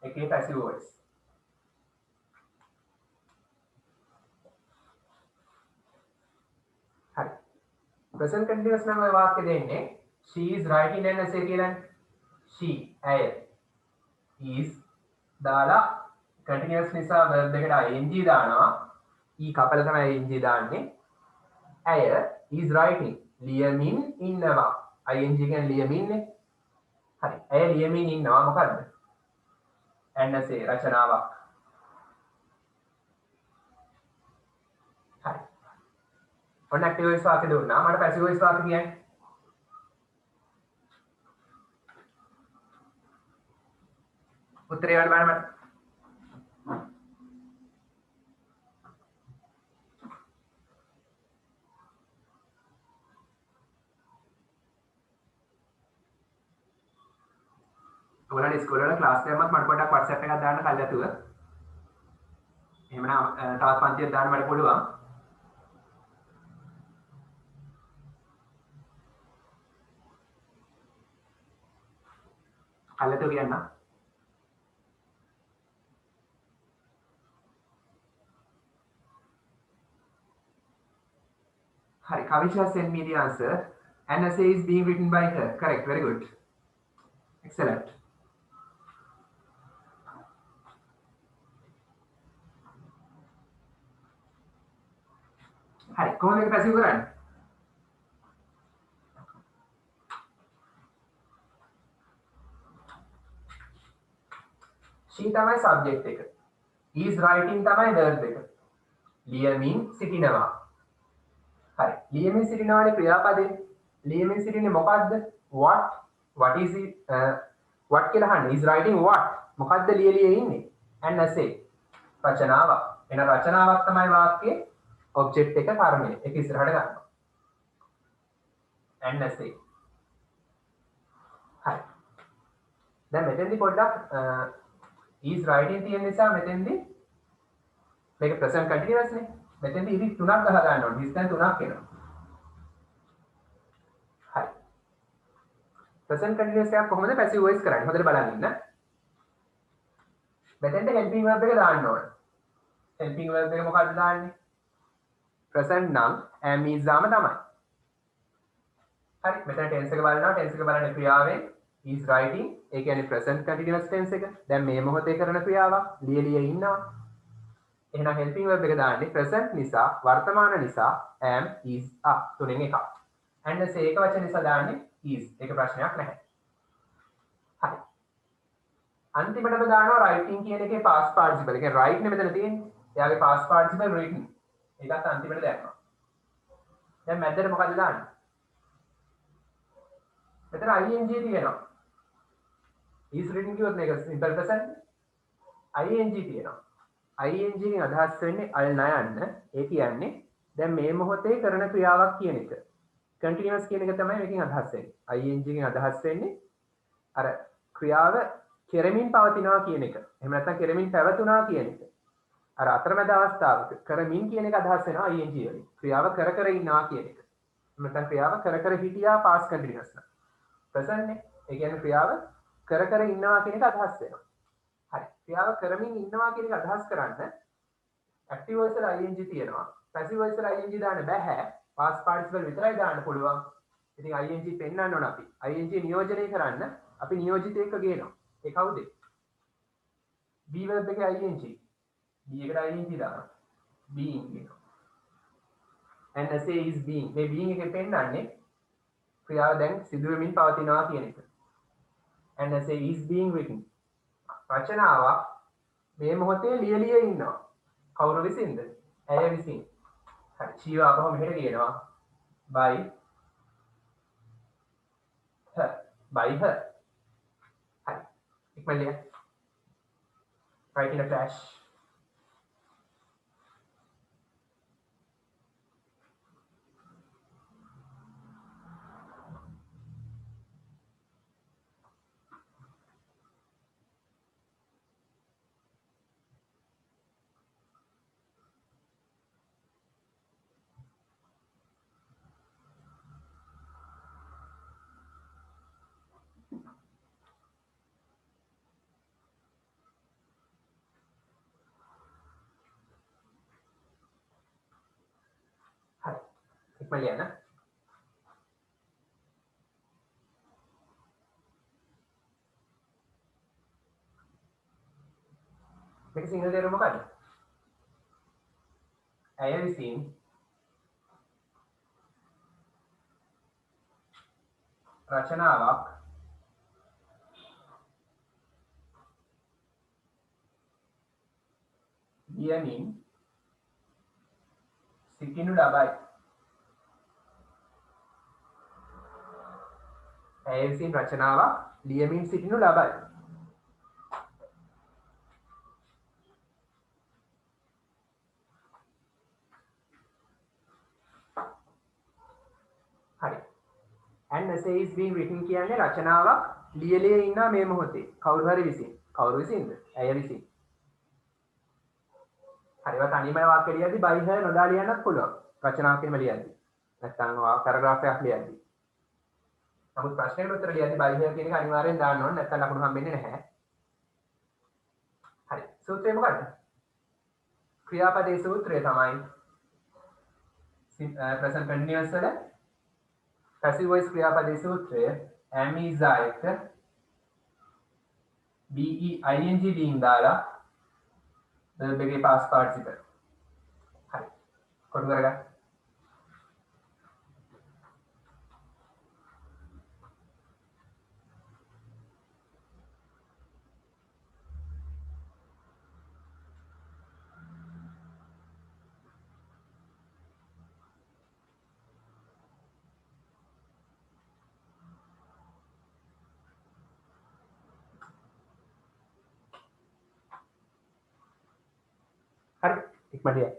එකේ passive voice. හරි. Present continuous නම් ඔය වාක්‍ය දෙන්නේ she is writing an essay කියලානේ. she ඇය is දාලා continuous නිසා verb එකට ing දානවා. ඊ කපල තමයි ing දාන්නේ. ඇය is writing ලියමින් ඉන්නවා. ing කියන්නේ ලියමින් නේ. හරි. ඇය ලියමින් ඉන්නවා මොකද්ද? an essay රචනාවක්. හරි. ඔන්න active voice වාක්‍ය දුන්නා. මට passive voice වාක්‍ය කියන්නේ උත්තරේ වල බලන්න මට. ඔයාලා ඉස්කෝලේ වල ක්ලාස් එකක් මට පොඩ්ඩක් WhatsApp එකක් දාන්න කල්ලාතුව. එහෙමනම් තවත් පන්තියක් දාන්න මට පුළුවන්. කල්ලාතුව කියන්න. Hari, Kavisha sent me the answer. An essay is being written by her. Correct, very good. Excellent. Hari, කොහොමද මේක පැසිව් කරන්නේ? she තමයි subject එක. is writing තමයි verb එක. ලියමින් සිටිනවා. හරි. ලියමින් සිටිනවානේ ක්‍රියාපදේ. ලියමින් සිටින්නේ මොකද්ද? what is it what කියලා අහන්නේ. is writing what? මොකද්ද ලියලියේ ඉන්නේ? an essay. රචනාවක්. එන රචනාවක් තමයි වාක්‍යයේ object එක කර්මය. ඒක ඉස්සරහට ගන්නවා. an essay. හරි. දැන් මෙතෙන්දි පොඩ්ඩක් is writing තියෙන නිසා මෙතෙන්දි මේක present continuous නේ. මෙතෙන්දි ඉරි තුනක් ගහ ගන්න ඕනේ. හිස් දැන් තුනක් එනවා. හරි. present continuous එකක් කොහොමද passive voice කරන්නේ? හොඳට බලන්න ඉන්න. මෙතෙන්ද helping verb එක දාන්න ඕනේ. helping verb එක මොකක්ද දාන්නේ? present නම් am is දාම තමයි. හරි. මෙතන tense එක බලනවා. tense එක බලන්නේ ක්‍රියාවෙන් is writing. ඒ කියන්නේ present continuous tense එක. දැන් මේ මොහොතේ කරන ක්‍රියාවක්. ලියලිය ඉන්නවා. එහෙනම් helping verb එක දාන්නේ present නිසා වර්තමාන නිසා am is are තුනෙන් එකක්. and say එක වචන නිසා දාන්නේ is. ඒක ප්‍රශ්නයක් නැහැ. හරි. අන්තිමටම දානවා writing කියන එකේ past participle. ඒ කියන්නේ write නේ මෙතන තියෙන්නේ. එයාගේ past participle written. ඒකත් අන්තිමට දානවා. දැන් මැදට මොකද දාන්නේ? මෙතන ing තියෙනවා. is written කියොත් මේක simple present. ing තියෙනවා. ing එකෙන් අදහස් වෙන්නේ අල් නයන්න. ඒ කියන්නේ දැන් මේ මොහොතේ කරන ක්‍රියාවක් කියන එක. continuous කියන එක තමයි මේකෙන් අදහස් වෙන්නේ. ing එකෙන් අදහස් වෙන්නේ අර ක්‍රියාව කෙරමින් පවතිනවා කියන එක. එහෙම නැත්නම් කෙරමින් පැවතුනා කියන එක. අර අතරමැද අවස්ථාවක කරමින් කියන එක අදහස් වෙනවා ing වලින්. ක්‍රියාව කර ඉන්නවා කියන එක. නැත්නම් ක්‍රියාව කර හිටියා past continuous නම්. present නේ. ඒ කියන්නේ ක්‍රියාව කර ඉන්නවා කියන එක අදහස් වෙනවා. හරි. ක්‍රියාව කරමින් ඉන්නවා කියන එක අදහස් කරන්න active voice වල ing තියෙනවා. passive voice වල ing දාන්න බෑ. past participle විතරයි දාන්න පුළුවන්. ඉතින් ing පෙන්නන්න ඕන අපි. ing නියෝජනය කරන්න අපි නියෝජිතයෙක්ව ගේනවා. ඒ කවුද? be verb එකේ ing. B එකට ing දානවා. being කියනවා. NSA is being. මේ being එකෙන් පෙන්නන්නේ ක්‍රියාව දැන් සිදු වෙමින් පවතිනවා කියන එක. NSA is being written. රචනාවක් මේ මොහොතේ ලියලිය ඉන්නවා. කවුරු විසින්ද? ඇය විසින්. හරි. she ආපහු මෙහෙට කියනවා. by her. by her. හරි. ඉක්මනට ලියන්න. write in a flash. හරි. ඉක්මනට ලියන්න. මේක සිංහල තේරුම මොකක්ද? ඇය විසින් රචනාවක් ලියමින් සිටිනු ලබයි. ඇය විසින් රචනාවක් ලියමින් සිටිනු ලබයි. හරි. and essay is being written කියන්නේ රචනාවක් ලියලිය ඉන්නා මේ මොහොතේ. කවුරු හරි විසින්. කවුරු විසින්ද? ඇය විසින්. හරිව තනියම වාක්‍ය ලියද්දි by her නොදා ලියන්නත් පුළුවන්. රචනාවක් එහෙම ලියද්දි. නැත්නම් පැරග්‍රාෆ් එකක් ලියද්දි. නමුත් ප්‍රශ්නෙකට උත්තර ලියද්දි by her කියන එක අනිවාර්යෙන් දාන්න ඕනේ. නැත්නම් ලකුණු හම්බෙන්නේ නැහැ. හරි. සූත්‍රය මොකක්ද? ක්‍රියාපදයේ සූත්‍රය තමයි present continuous වල passive voice ක්‍රියාපදයේ සූත්‍රය am is එක be ing being දාලා verb එකේ past participle. හරි. කොටු කරගන්න. හරි. ඉක්මනට යන්න.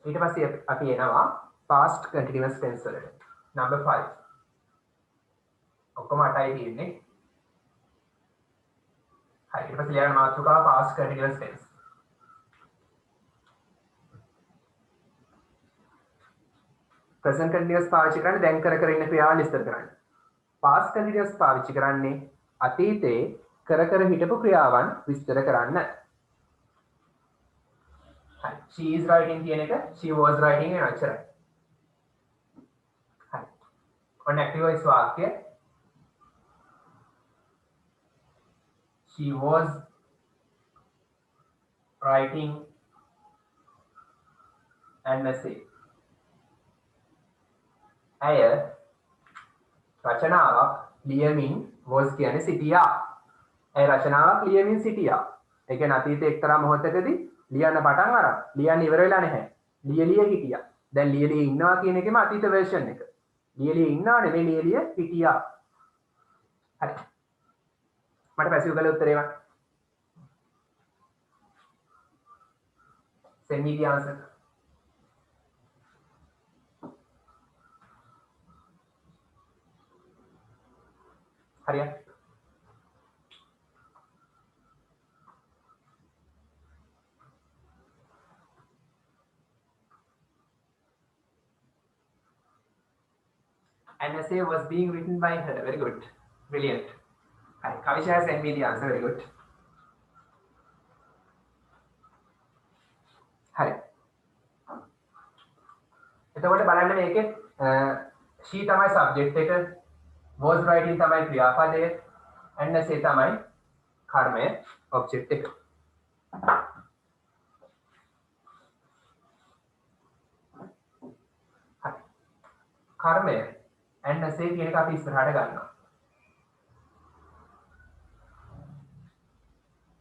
ඊට පස්සේ අපි එනවා past continuous tense වලට. number 5. ඔක්කොම 8යි තියෙන්නේ. හරි. ඊට පස්සේ ලියන මාතෘකාව past continuous tense. present continuous පාවිච්චි කරන්නේ දැන් කර ඉන්න ක්‍රියාවල් විස්තර කරන්න. past continuous පාවිච්චි කරන්නේ අතීතේ කර හිටපු ක්‍රියාවන් විස්තර කරන්න. හරි. she is writing කියන එක she was writing වෙන අච්චරයි. හරි. ඔන්න active voice වාක්‍ය she was writing an essay. ඇය රචනාවක් ලියමින් was කියන්නේ සිටියා. ඇය රචනාවක් ලියමින් සිටියා. ඒ කියන්නේ අතීතයේ එක්තරා මොහොතකදී ලියන්න පටන් අරන් ලියන්න ඉවර වෙලා නැහැ. ලියලිය හිටියා. දැන් ලියලිය ඉන්නවා කියන එකේම අතීත version එක. ලියලිය ඉන්නවා නෙමෙයි ලියලිය හිටියා. හරි. මට පැසිව් කළ උත්තරේ වා. send me the answer. හරියට. An essay was being written by her. Very good. Brilliant. Hi. Kavisha has sent me the answer. Very good. හරි. එතකොට බලන්න මේකේ she තමයි subject එක, was writing තමයි ක්‍රියාපදය, and say තමයි කර්මය object එක. හරි. කර්මය and say කියන එක අපි ඉස්සරහට ගන්නවා.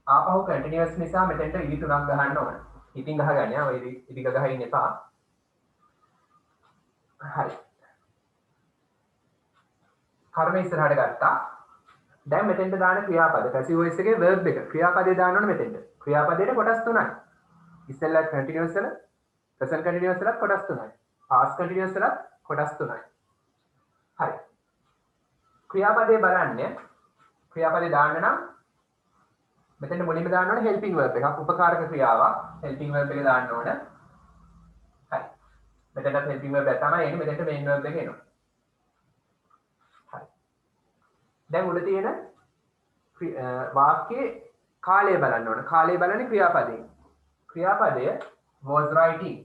ආපහු continuous නිසා මෙතෙන්ට ඉදි තුනක් ගහන්න ඕන. ඉතින් ගහගන්න ඔය ඉදි ගහගෙන එපා. හරි. කර්ම ඉස්සරහට ගත්තා. දැන් මෙතෙන්ට දාන ක්‍රියාපද passive voice එකේ verb එක. ක්‍රියාපදේ දාන්න ඕනේ මෙතෙන්ට. ක්‍රියාපදේට කොටස් තුනයි. ඉස්සෙල්ලා continuous වල, present continuous වලත් කොටස් තුනයි. past continuous වලත් කොටස් තුනයි. හරි. ක්‍රියාපදේ බලන්න. ක්‍රියාපදේ දාන්න නම් මෙතෙන්ට මුලින්ම දාන්න ඕනේ helping verb එකක්. උපකාරක ක්‍රියාවක්. helping verb එක දාන්න ඕනේ. හරි. මෙතනත් helping verb එක තමයි එන්නේ. මෙතෙන්ට main verb එක එනවා. දැන් උඩ තියෙන වාක්‍යයේ කාලය බලන්න ඕන. කාලය බලන්නේ ක්‍රියාපදයෙන්. ක්‍රියාපදය was writing.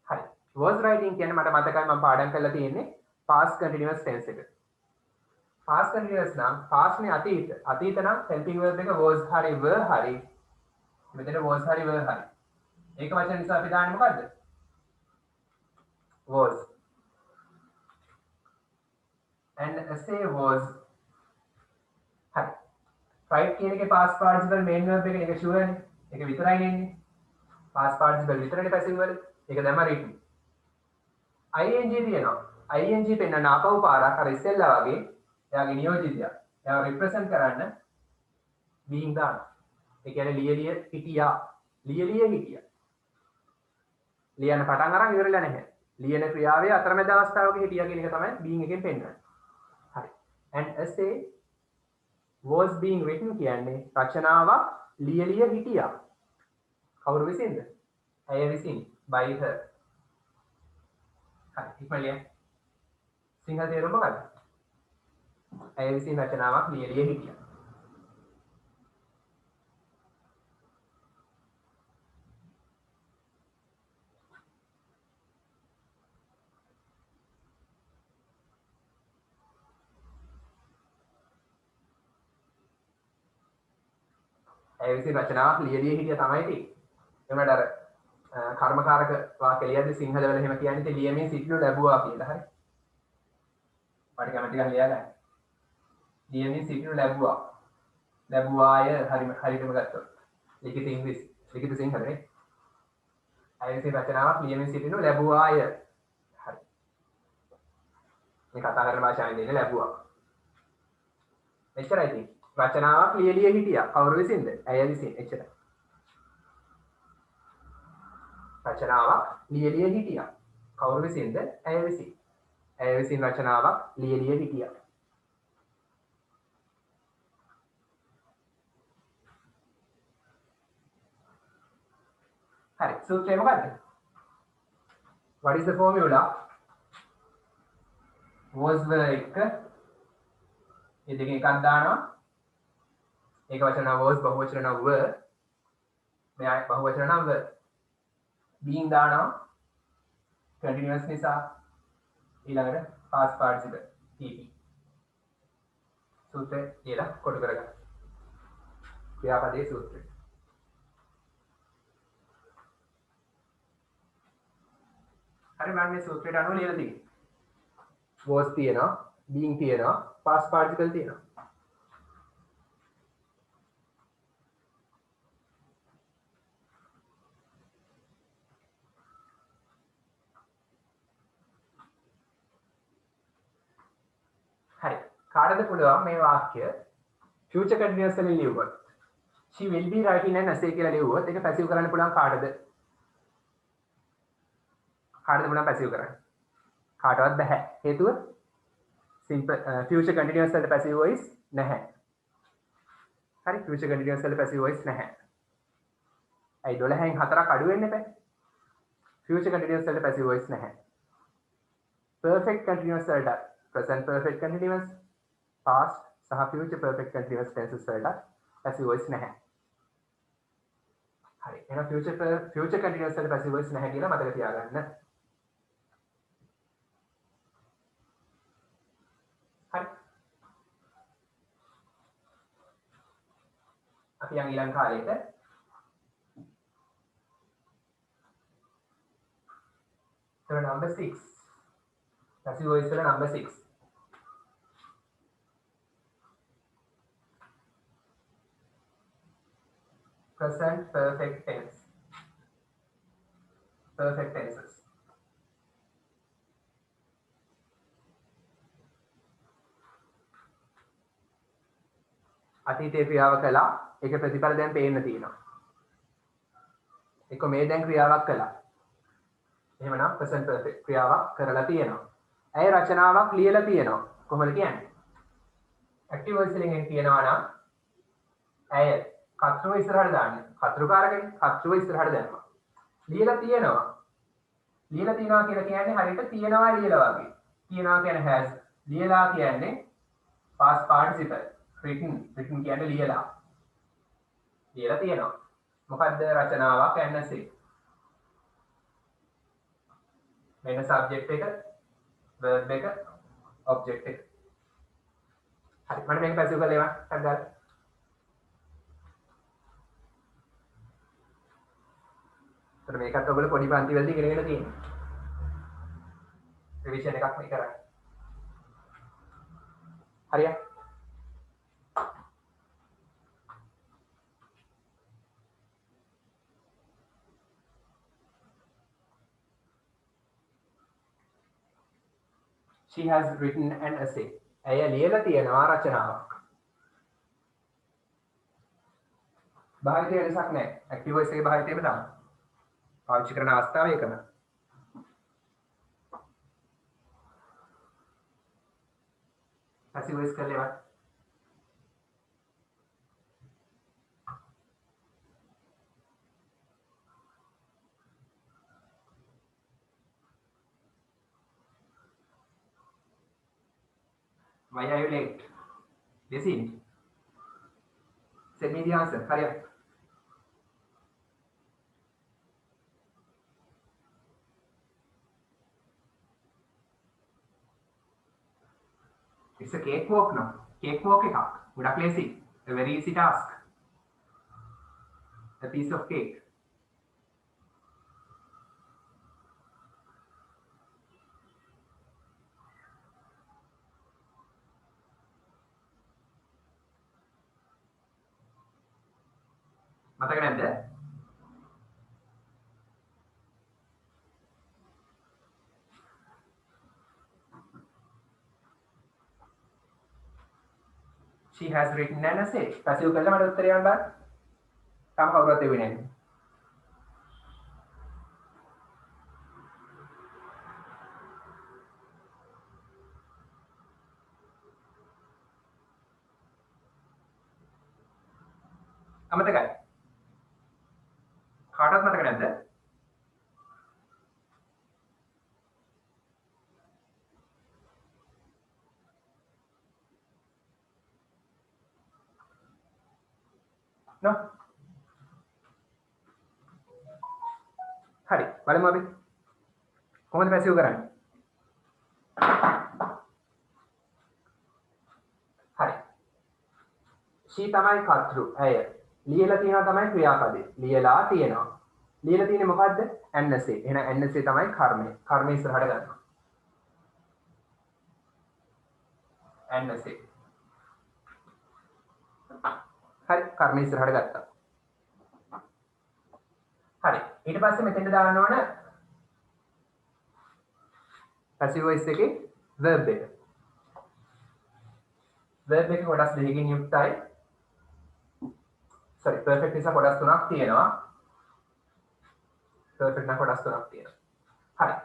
හරි. was writing කියන්නේ මට මතකයි මම පාඩම් කරලා තියෙන්නේ past continuous tense එක. past continuous නම් past නේ අතීත. අතීත නම් helping verb එක was හරි were හරි. මෙතන was හරි were හරි. ඒක වචන නිසා අපි දාන්නේ මොකද්ද? was. and say was. හරි. right කියන එකේ past participle main verb එක ඒක sure නේ. ඒක විතරයි එන්නේ. past participle විතරනේ passive වල. ඒක දැම්ම written. ing තියෙනවා. ing පෙන්නන ආපහු පාරක් අර ඉස්සෙල්ලා වගේ එයාගේ නියෝජිතය. එයාව represent කරන්න being දාන. ඒ කියන්නේ ලියලිය හිටියා. ලියලිය හිටියා. ලියන්න පටන් අරන් ඉවරලා නැහැ. ලියන ක්‍රියාවේ අතරමැද අවස්ථාවක හිටියා කියන එක තමයි being එකෙන් පෙන්නන්නේ. හරි. and say was being written කියන්නේ රචනාවක් ලියලිය හිටියා. කවුරු විසින්ද? ඇය විසින්. by her. හරි. ඉක්මනිය. සිංහල තේරුම මොකක්ද? ඇය විසින් රචනාවක් ලියලිය හිටියා. ඇය විසින් රචනාවක් ලියලිය හිටියා තමයි තියෙන්නේ. එවනට අර කර්මකාරක වාක්‍ය ලියද්දි සිංහල වල එහෙම කියන්නේ ඉතින් ලියමින් සිටිනු ලැබුවා කියලා. හරි. පාඩි කැමති ගන්න ලියා ගන්න. ලියමින් සිටිනු ලැබුවා. ලැබුවාය හරියටම ගත්තොත්. ලිඛිත ඉංග්‍රීසි, ලිඛිත සිංහල නේ. ඇය විසින් රචනාවක් ලියමින් සිටිනු ලැබුවාය. හරි. මේ කතා කරන භාෂාවෙන් දෙන්නේ ලැබුවා. එච්චරයි තියෙන්නේ. රචනාවක් ලියලිය හිටියා. කවුරු විසින්ද? ඇය විසින්. එච්චරයි. රචනාවක් ලියලිය හිටියා. කවුරු විසින්ද? ඇය විසින්. ඇය විසින් රචනාවක් ලියලිය හිටියා. හරි. සූත්‍රය මොකද්ද? What is the formula? was were එක මේ දෙකෙන් එකක් දානවා. ඒක වචන නම් was, බහුවචන නම් were. මේ ආය බහුවචන නම් were. being දානවා. continuous නිසා ඊළඟට past participle pp. සූත්‍රය කියලා කොටු කරගන්න. ක්‍රියාපදයේ සූත්‍රය. හරි මම මේ සූත්‍රයට අනුව ලියලා තියෙන්නේ. was තියෙනවා, being තියෙනවා, past participle තියෙනවා. හරි. කාටද පුළුවන් මේ වාක්‍ය future continuous වලින් ලියුවොත් she will be writing an essay කියලා ලියුවොත් ඒක passive කරන්න පුළුවන් කාටද? කාටද පුළුවන් passive කරන්න? කාටවත් බෑ. හේතුව simple future continuous වලට passive voice නැහැ. හරි future continuous වලට passive voice නැහැ. ඇයි 12න් 4ක් අඩු වෙන්නේ නැහැ? future continuous වලට passive voice නැහැ. perfect continuous වලට present perfect continuous, past සහ future perfect continuous tenses වලට passive voice නැහැ. හරි. එහෙනම් future continuous වලට passive voice නැහැ කියලා මතක තියාගන්න. අපි යන් ඊළඟ කාලේට so number 6 passive voice වල number 6 present perfect tense perfect tenses අතීතයේ ක්‍රියාව කළා ඒක ප්‍රතිඵල දැන් පේන්න තියෙනවා ඒක මේ දැන් ක්‍රියාවක් කළා එහෙමනම් present perfect ක්‍රියාවක් කරලා තියෙනවා ඇය රචනාවක් ලියලා තියෙනවා කොහොමද කියන්නේ active voice එකෙන් කියනවා නම් ඇය කර්තෘව ඉස්සරහට දාන්න කර්තෘකාරකනේ කර්තෘව ඉස්සරහට දානවා ලියලා තියෙනවා කියලා කියන්නේ හරියට තියෙනවා ලියලා වගේ තියෙනවා කියන්නේ has ලියලා කියන්නේ past participle written කියන්නේ ලියලා තියෙනවා මොකද්ද රචනාවක් NSA මෙන්න subject එක verb එක object එක හරි මම මේක පැසිව් කරලා ඒවා ටක් ගාලා तर මේකත් ඔයගොල්ලෝ පොඩි පන්ති වලදී ඉගෙනගෙන තියෙනවා රිවිෂන් එකක් මේ කරන්නේ හරියට she has written an essay ඇය ලියලා තියෙනවා රචනාවක් භාවිතය වෙනසක් නැහැ active voice එකේ භාවිතයම තමයි පාවිච්චි කරන අවස්ථාව ඒකම passive voice කරලා ඉවත් why are you late listen send me the answer hurry up it's a cakewalk now cakewalk එකක් ගොඩක් lazy a very easy task a piece of cake මතක නැද්ද she has written an essay passive කරලා මට උත්තරය ගන්න බෑ තාම කවුරුත් එන්නේ නැහැ අමතකයි කාටවත් මතක නැද්ද no හරි බලමු අපි කොහොමද පැසිව් කරන්නේ හරි she තමයි කර්තෘ ඇය ලියලා තියෙනවා තමයි ක්‍රියාපදේ ලියලා තියෙන්නේ මොකද්ද NSA එහෙනම් NSA තමයි කර්මය ඉස්සරහට ගන්නවා NSA හරි කර්මය ඉස්සරහට ගත්තා හරි ඊට පස්සේ මෙතෙන්ට දාන්න ඕන passive voice එකේ verb එක කොටස් දෙකකින් යුක්තයි sorry perfect නිසා කොටස් තුනක් තියෙනවා perfect නම් කොටස් තුනක් තියෙනවා හරි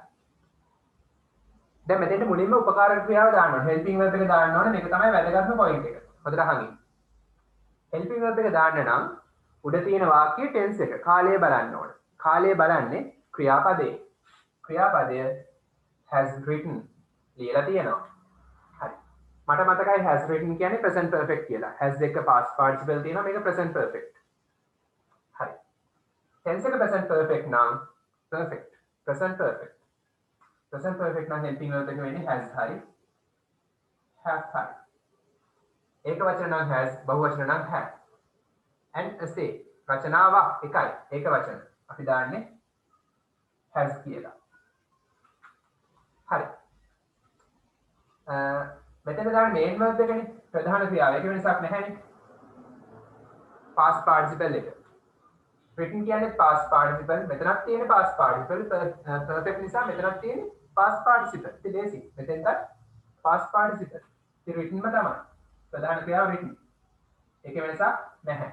දැන් මෙතෙන්ට මුලින්ම උපකාරක ක්‍රියාව දාන්න ඕනේ helping verb එක දාන්න ඕනේ මේක තමයි වැදගත්ම point එක හොඳට අහගන්න helping verb එක දාන්න නම් උඩ තියෙන වාක්‍යයේ tense එක කාලය බලන්න ඕනේ කාලය බලන්නේ ක්‍රියාපදය has written ලියලා තියෙනවා හරි මට මතකයි has written කියන්නේ present perfect කියලා has එක past participle තියෙනවා මේක present perfect හරි tense එක present perfect නම් present perfect නම් helping verb එක වෙන්නේ has හරි have හරි ඒක වචන නම් has බහුවචන නම් have and a say රචනාවක් එකයි ඒක වචන අපි දාන්නේ has කියලා හරි මෙතන දාන්න main verb එකනේ ප්‍රධාන ක්‍රියාව ඒක වෙනසක් නැහැනේ past participle එක written කියන්නේ past participle මෙතනක් තියෙන past participle perfect නිසා මෙතනක් තියෙන past participle ඉතින් ලේසි මෙතෙන්ට past participle ඉතින් written ම තමයි ප්‍රධාන ක්‍රියාව written ඒකේ වෙනසක් නැහැ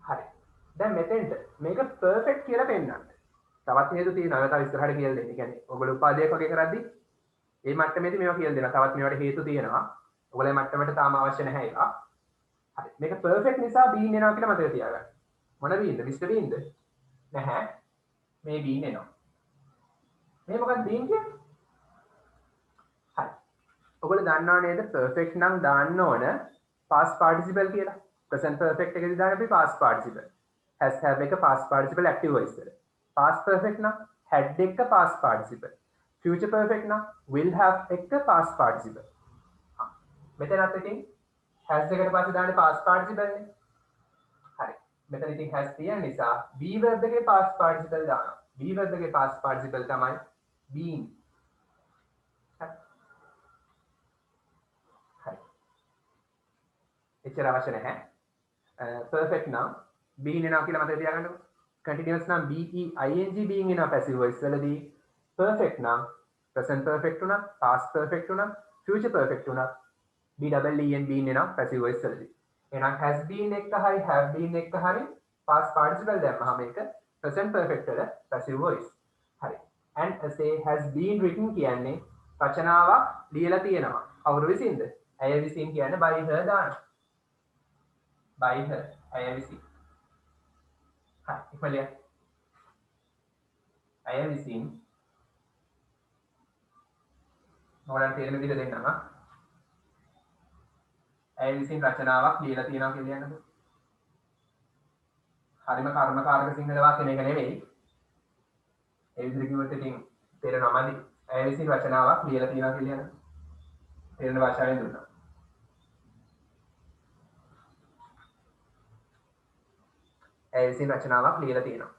හරි දැන් මෙතෙන්ට මේක perfect කියලා පෙන්නන්න තවත් හේතු තියෙනවා තව ඉස්සරහට කියලා දෙන්න. කියන්නේ ඔයගොල්ලෝ උපාධියක් වගේ කරද්දි මේ මට්ටමේදී මේවා කියලා දෙනවා. තවත් මේවට හේතු තියෙනවා. ඔයගොල්ලෝ මට්ටමට තාම අවශ්‍ය නැහැ ඒවා. හරි. මේක perfect නිසා bean එනවා කියලා මතක තියාගන්න. මොන beanද? Mr. beanද? නැහැ. මේ bean එනවා. මේ මොකක්ද bean කියන්නේ? හරි. ඔයගොල්ලෝ දන්නවා නේද perfect නම් දාන්න ඕන past participle කියලා. present perfect එකේදී දාන්න අපි past participle. has have එක past participle active voice වල. past perfect na had එක past participle future perfect na will have එක past participle මෙතනත් ඉතින් has එකට පස්සේ දාන්නේ past participle නේ හරි මෙතන ඉතින් has තියෙන නිසා be verb එකේ past participle දානවා be verb එකේ past participle තමයි been හරි එච්චර අවශ්‍ය නැහැ perfect නම් been එනවා කියලා මතක තියාගන්නකෝ continuous නම් be ing being in a passive voice වලදී perfect නම් present perfect උනා past perfect උනා future perfect උනා be double e and been in a passive voice වලදී එහෙනම් has been එක හරි have been එක හරි past participle දැම්මහම ඒක present perfect වල passive voice හරි and say has been written කියන්නේ රචනාවක් ලියලා තියෙනවා කවුරු විසින්ද ඇය විසින් කියන්නේ by her දාන by her ඇය විසින් ඉක්මලිය අය විසින් මොකක්ද තේරෙන විදිහට දෙන්නම් අය විසින් රචනාවක් ලියලා තියෙනවා කියලා කියන්නකෝ හරිම කර්මකාරක සිංහල වාක්‍ය මේක නෙවෙයි ඒ විදිහට කිව්වොත් ඉතින් තේරෙනවමදි අය විසින් රචනාවක් ලියලා තියෙනවා කියලා කියන්නකෝ තේරෙන භාෂාවෙන් දුන්නා අය විසින් රචනාවක් ලියලා තියෙනවා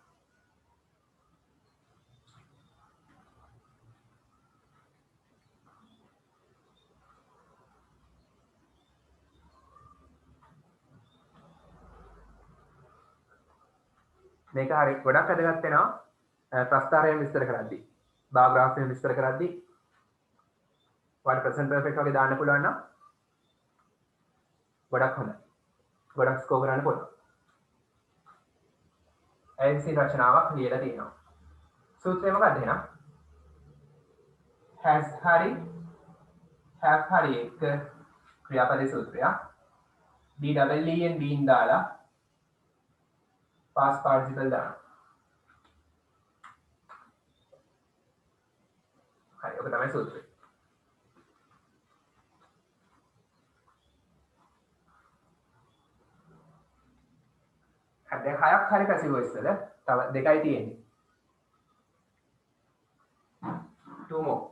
මේක හරි ගොඩක් වැදගත් වෙනවා ප්‍රස්තාරයෙන් විස්තර කරද්දී බාර් ග්‍රාෆ්යෙන් විස්තර කරද්දී ඔයාලට ප්‍රසන්ට් පර්ෆෙක්ට් වගේ දාන්න පුළුවන් නම් ගොඩක් හොඳයි ගොඩක් ස්කෝර් කරන්න පුළුවන් ඇයිසි රචනාවක් ලියලා තියෙනවා සූත්‍රය මොකක්ද එහෙනම් has හරි have හරි එක ක්‍රියාපදයේ සූත්‍රය be double e and been දාලා past participle දාන්න හරි ඔක තමයි සූත්‍රය දැන් හයක් හරි පැසිව් වොයිස් වල තව දෙකයි තියෙන්නේ two more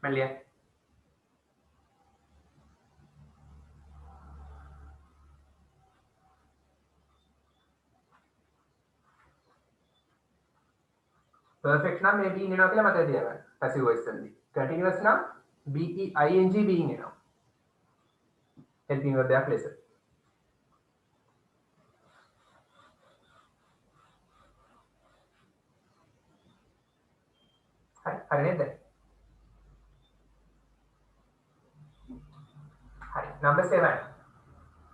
මල්ලිය perfect නම් මේ being එනවා කියලා මතක තියාගන්න passive voice වලදී continuous නම් be ing being එනවා helping verb එකක් ලෙස හරි නේද හරි number 7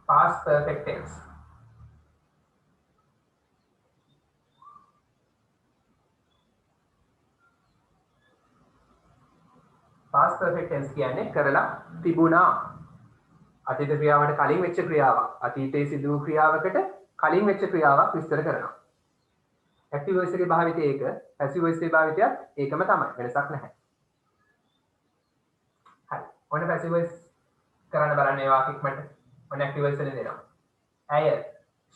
past perfect tense past perfect tense කියන්නේ කරලා තිබුණා අතීත ක්‍රියාවට කලින් වෙච්ච ක්‍රියාවක් අතීතයේ සිදු වූ ක්‍රියාවකට කලින් වෙච්ච ක්‍රියාවක් විස්තර කරනවා active voice එකේ භාවිතය ඒක passive voice එකේ භාවිතයත් ඒකම තමයි වෙනසක් නැහැ හරි ඔන්න passive voice කරන්න බලන්න ඒ වාක්‍ය ඉක්මනට ඔන්න active voice එකේ දෙනවා ඇය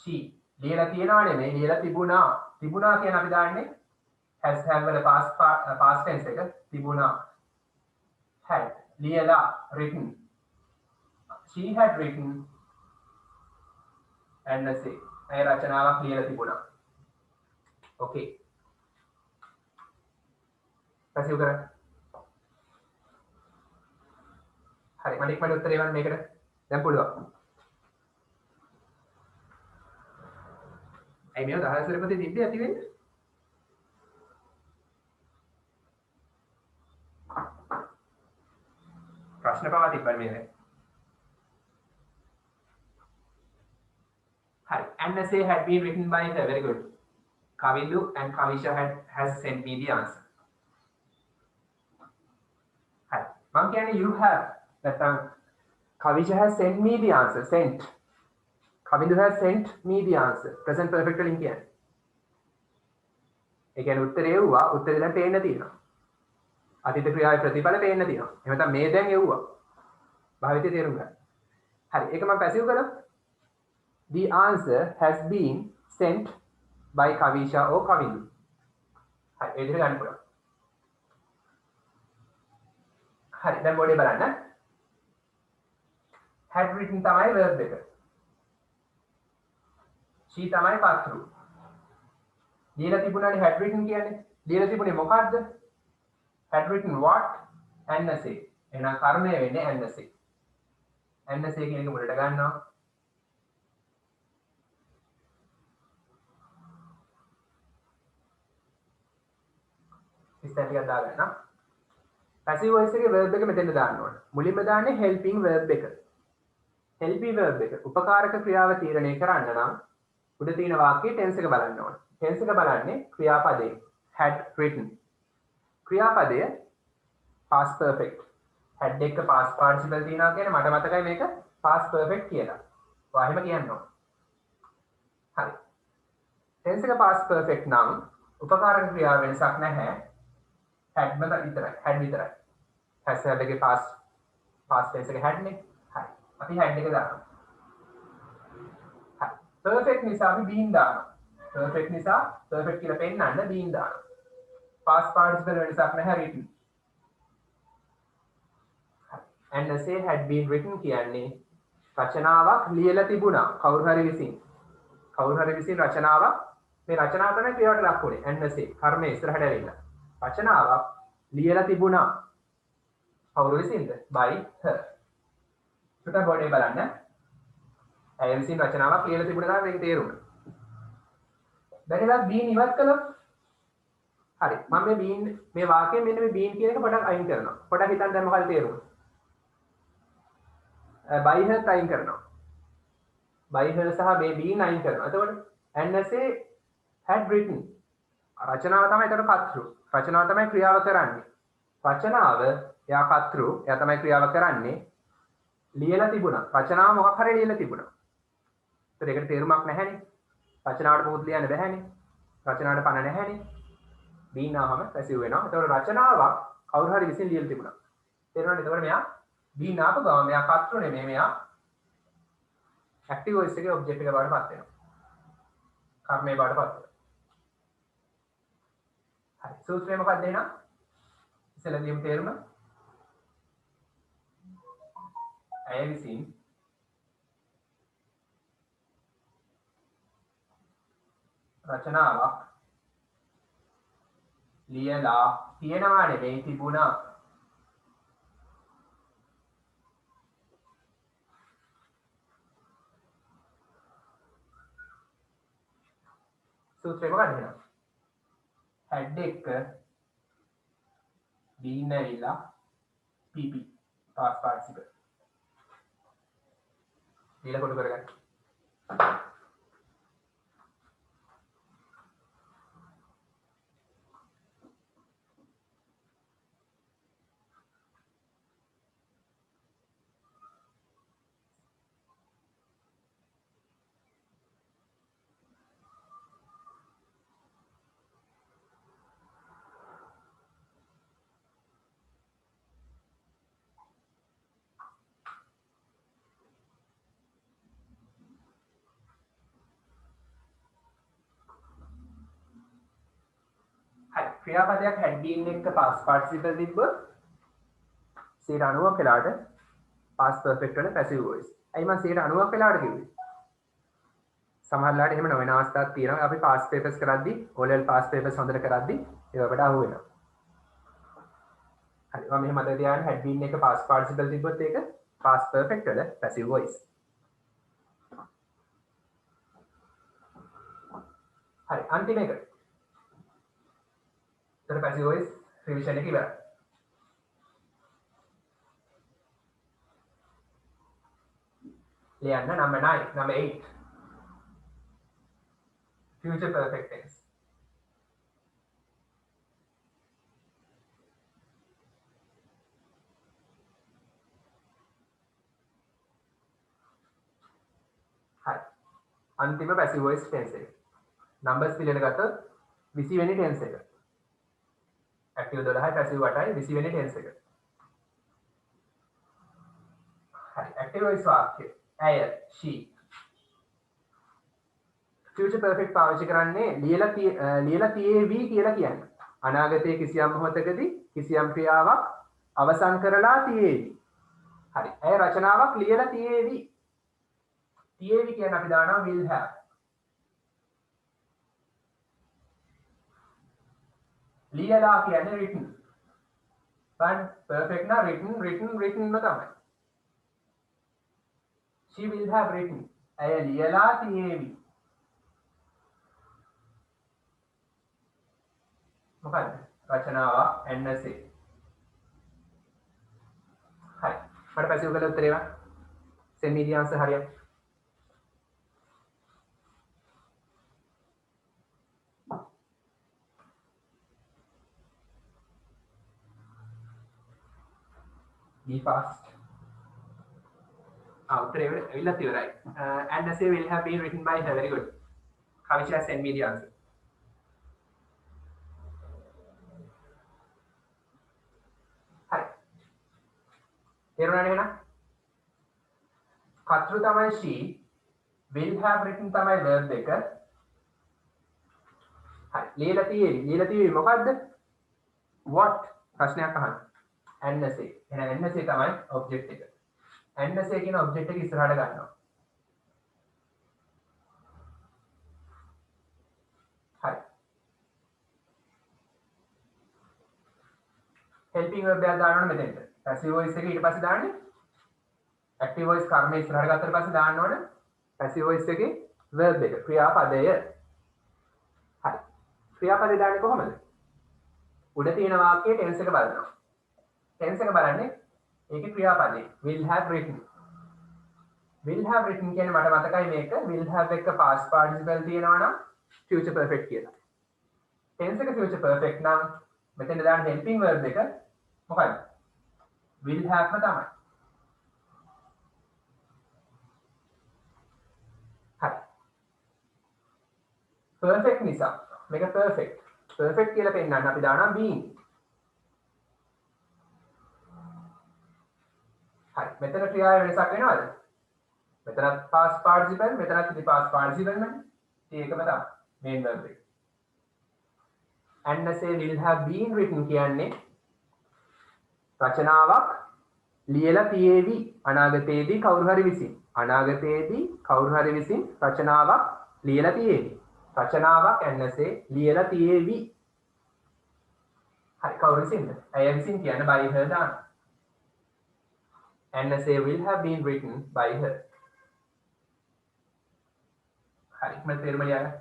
she ලියලා තියෙනවා නෙමෙයි ලියලා තිබුණා කියන අපි දාන්නේ has have වල past tense එක තිබුණා had ලියලා written she had written and say ඒ රචනාවක් ලියලා තිබුණා okay පැසිව් කරන්න හරි මම ඉක්මනට උත්තරේ ගන්න මේකට දැන් පුළුවන් ඇයි මේව 10 ඉස්සරපතේ තිබ්බේ ඇති වෙන්නේ ප්‍රශ්න පවා තිබ්බනේ මේක හරි and say had been written by her very good Kavindu and Kavisha has sent me the answer hi mom කියන්නේ you have නැත්නම් Kavisha has sent me the answer sent Kavindu has sent me the answer present perfect වලින් කියන්නේ ඒ කියන්නේ උත්තරේ එව්වා උත්තරේ දැන් පේන්න තියෙනවා අතීත ක්‍රියාවේ ප්‍රතිඵල පේන්න තියෙනවා එහෙම නැත්නම් මේ දැන් එව්වා භාවිතය තේරුම් ගන්න හරි ඒක මම පැසිව් කළා the answer has been sent by Kavisha or Kavindu හරි ඒ විදිහට ගන්න පුළුවන් හරි දැන් බෝඩේ බලන්න had written තමයි verb එක she තමයි pass through ලියලා තිබුණානේ had written කියන්නේ ලියලා තිබුණේ මොකද්ද had written what and say එහෙනම් කර්මය වෙන්නේ and say කියන එක මුලට ගන්නවා ඉස්සෙල්ලා ටිකක් දාගන්න passive voice එකේ verb එක මෙතෙන්ට දාන්න ඕන මුලින්ම දාන්නේ helping verb එක helping verb එක උපකාරක ක්‍රියාව තීරණය කරන්න නම් උඩ තියෙන වාක්‍යයේ tense එක බලන්න ඕන tense එක බලන්නේ ක්‍රියාපදේ had written ක්‍රියාපදය past perfect had එක past participle තියෙනවා කියන්නේ මට මතකයි මේක past perfect කියලා. ඔයා එහෙම කියන්න ඕන. හරි. tense එක past perfect නම් උපකාරක ක්‍රියාව වෙනසක් නැහැ. had මත විතරයි. had විතරයි. has have එකේ past tense එක had නේ. හරි. අපි had එක දානවා. හරි. perfect නිසා අපි been දානවා. perfect නිසා perfect කියලා පෙන්නන්න been දානවා. past participle වෙනසක් නැහැ written. and say had been written කියන්නේ රචනාවක් ලියලා තිබුණා කවුරු හරි විසින් රචනාවක් මේ රචනාව තමයි ක්‍රියාවට ලක් වුනේ and say කර්මය ඉස්සරහට ඇවිල්ලා රචනාවක් ලියලා තිබුණා කවුරු විසින්ද by her සුටා බෝඩේ බලන්න ඇය විසින් රචනාවක් ලියලා තිබුණා මේක තේරුම දැන් බීන් ඉවත් කළොත් හරි මම මේ බීන් මේ වාක්‍යයෙන් මෙන්න මේ බීන් කියන එක පොඩක් අයින් කරනවා පොඩක් හිතන්න දැන් මොකද තේරුම by her අයින් කරනවා by her සහ මේ been අයින් කරනවා එතකොට and say had written රචනාව තමයි එතකොට කර්තෘ රචනාව තමයි ක්‍රියාව කරන්නේ රචනාව එයා කර්තෘ එයා තමයි ක්‍රියාව කරන්නේ ලියලා තිබුණා රචනාව මොකක් හරි ලියලා තිබුණා ඒතර ඒකට තේරුමක් නැහැනේ රචනාවට මොකද ලියන්න බැහැනේ රචනාවට පණ නැහැනේ been ආවම පැසිව් වෙනවා එතකොට රචනාවක් කවුරු හරි විසින් ලියලා තිබුණා තේරෙනවද එතකොට මෙයා been ආපු ගම මෙයා කර්තෘ නෙමෙයි මෙයා active voice එකේ object එක බවට පත් වෙනවා කර්මයේ බවට පත් වෙනවා හරි සූත්‍රය මොකක්ද එහෙනම් ඉස්සෙල්ලා දියුම් තේරුම ඇය විසින් රචනාවක් ලියලා තියෙනවා නෙමෙයි තිබුණා සූත්‍රය මොකක්ද එහෙනම් had එක been ඇවිල්ලා pp past participle දීලා කොටු කරගන්න ක්‍රියාපදයක් had been එක past participle තිබ්බොත් 90ක් වෙලාට past perfect වල passive voice. ඇයි මම 90ක් වෙලාට කිව්වේ? සමහරවිට එහෙම නොවන අවස්ථාවක් තියෙනවා. අපි past papers කරද්දී, O level past papers හොඳට කරද්දී ඒව අපිට අහු වෙනවා. හරි. මම මෙහෙම මතක තියාගන්න had been එක past participle තිබ්බොත් ඒක past perfect වල passive voice. හරි. අන්තිම එක. तर passive voice revision එක ඉවරයි. ලියන්න number 9, number 8. Future perfect tense. හරි. අන්තිම passive voice tense එක. numbers පිළිවෙල ගත්තොත් 20 වෙනි tense එක. active 12යි passive 8යි 20 වෙනි tense එක. හරි. active voice වාක්‍ය ඇය she. future perfect පාවිච්චි කරන්නේ ලියලා තියේවි කියලා කියන්නේ. අනාගතයේ කිසියම් මොහොතකදී කිසියම් ක්‍රියාවක් අවසන් කරලා තියේවි. හරි. ඇය රචනාවක් ලියලා තියේවි. තියේවි කියන්නේ අපි දානවා will have. ලියලා කියන්නේ written. but perfect නා written ම තමයි. she will have written. ඇය ලියලා තියේවි. මොකක්ද? රචනාවක් NSA. හරි. මට පැසිව් කළ උත්තරේ වා. send me the answer හරියට. be fast. උත්තරේ ඇවිල්ලා ඉවරයි. NSA will have been written by her. Very good. Kavisha, send me the answer. තේරුණානේ එහෙනම්? කතෘ තමයි she, will have written තමයි verb එක. හරි. ලියලා තියෙවි මොකද්ද? what ප්‍රශ්නයක් අහන්න. NSA. එහෙනම් NSA තමයි object එක. NSA කියන object එක ඉස්සරහට ගන්නවා. හරි. helping verb එකක් දාන්න ඕනේ මෙතෙන්ට. passive voice එක ඊට පස්සේ දාන්නේ active voice කර්ම ඉස්සරහට ගත්තට පස්සේ දාන්න ඕනේ passive voice එකේ verb එක ක්‍රියාපදය. හරි. ක්‍රියාපදේ දාන්නේ කොහොමද? උඩ තියෙන වාක්‍යයේ tense එක බලනවා. tense එක බලන්නේ ඒකේ ක්‍රියාපදේ will have written. will have written කියන්නේ මට මතකයි මේක will have එක past participle තියෙනවා නම් future perfect කියලා. tense එක future perfect නම් මෙතන දාන්න helping verb එක මොකක්ද? will have ම තමයි. හරි. perfect නිසා මේක perfect කියලා පෙන්නන්න අපි දානවා being. හරි. මෙතන ක්‍රියාවේ වෙනසක් වෙනවද? මෙතනත් past participle මෙතනත් past participle නේ. ඒකම තමයි main verb එක. NSA will have been written කියන්නේ රචනාවක් ලියලා තියේවි අනාගතයේදී කවුරු හරි විසින් රචනාවක් ලියලා තියේවි. රචනාවක් NSA ලියලා තියේවි. හරි. කවුරු විසින්ද? ඇය විසින් කියන by her දාන්න. NSA will have been written by her. හරි. මම තේරුම ලියන්න.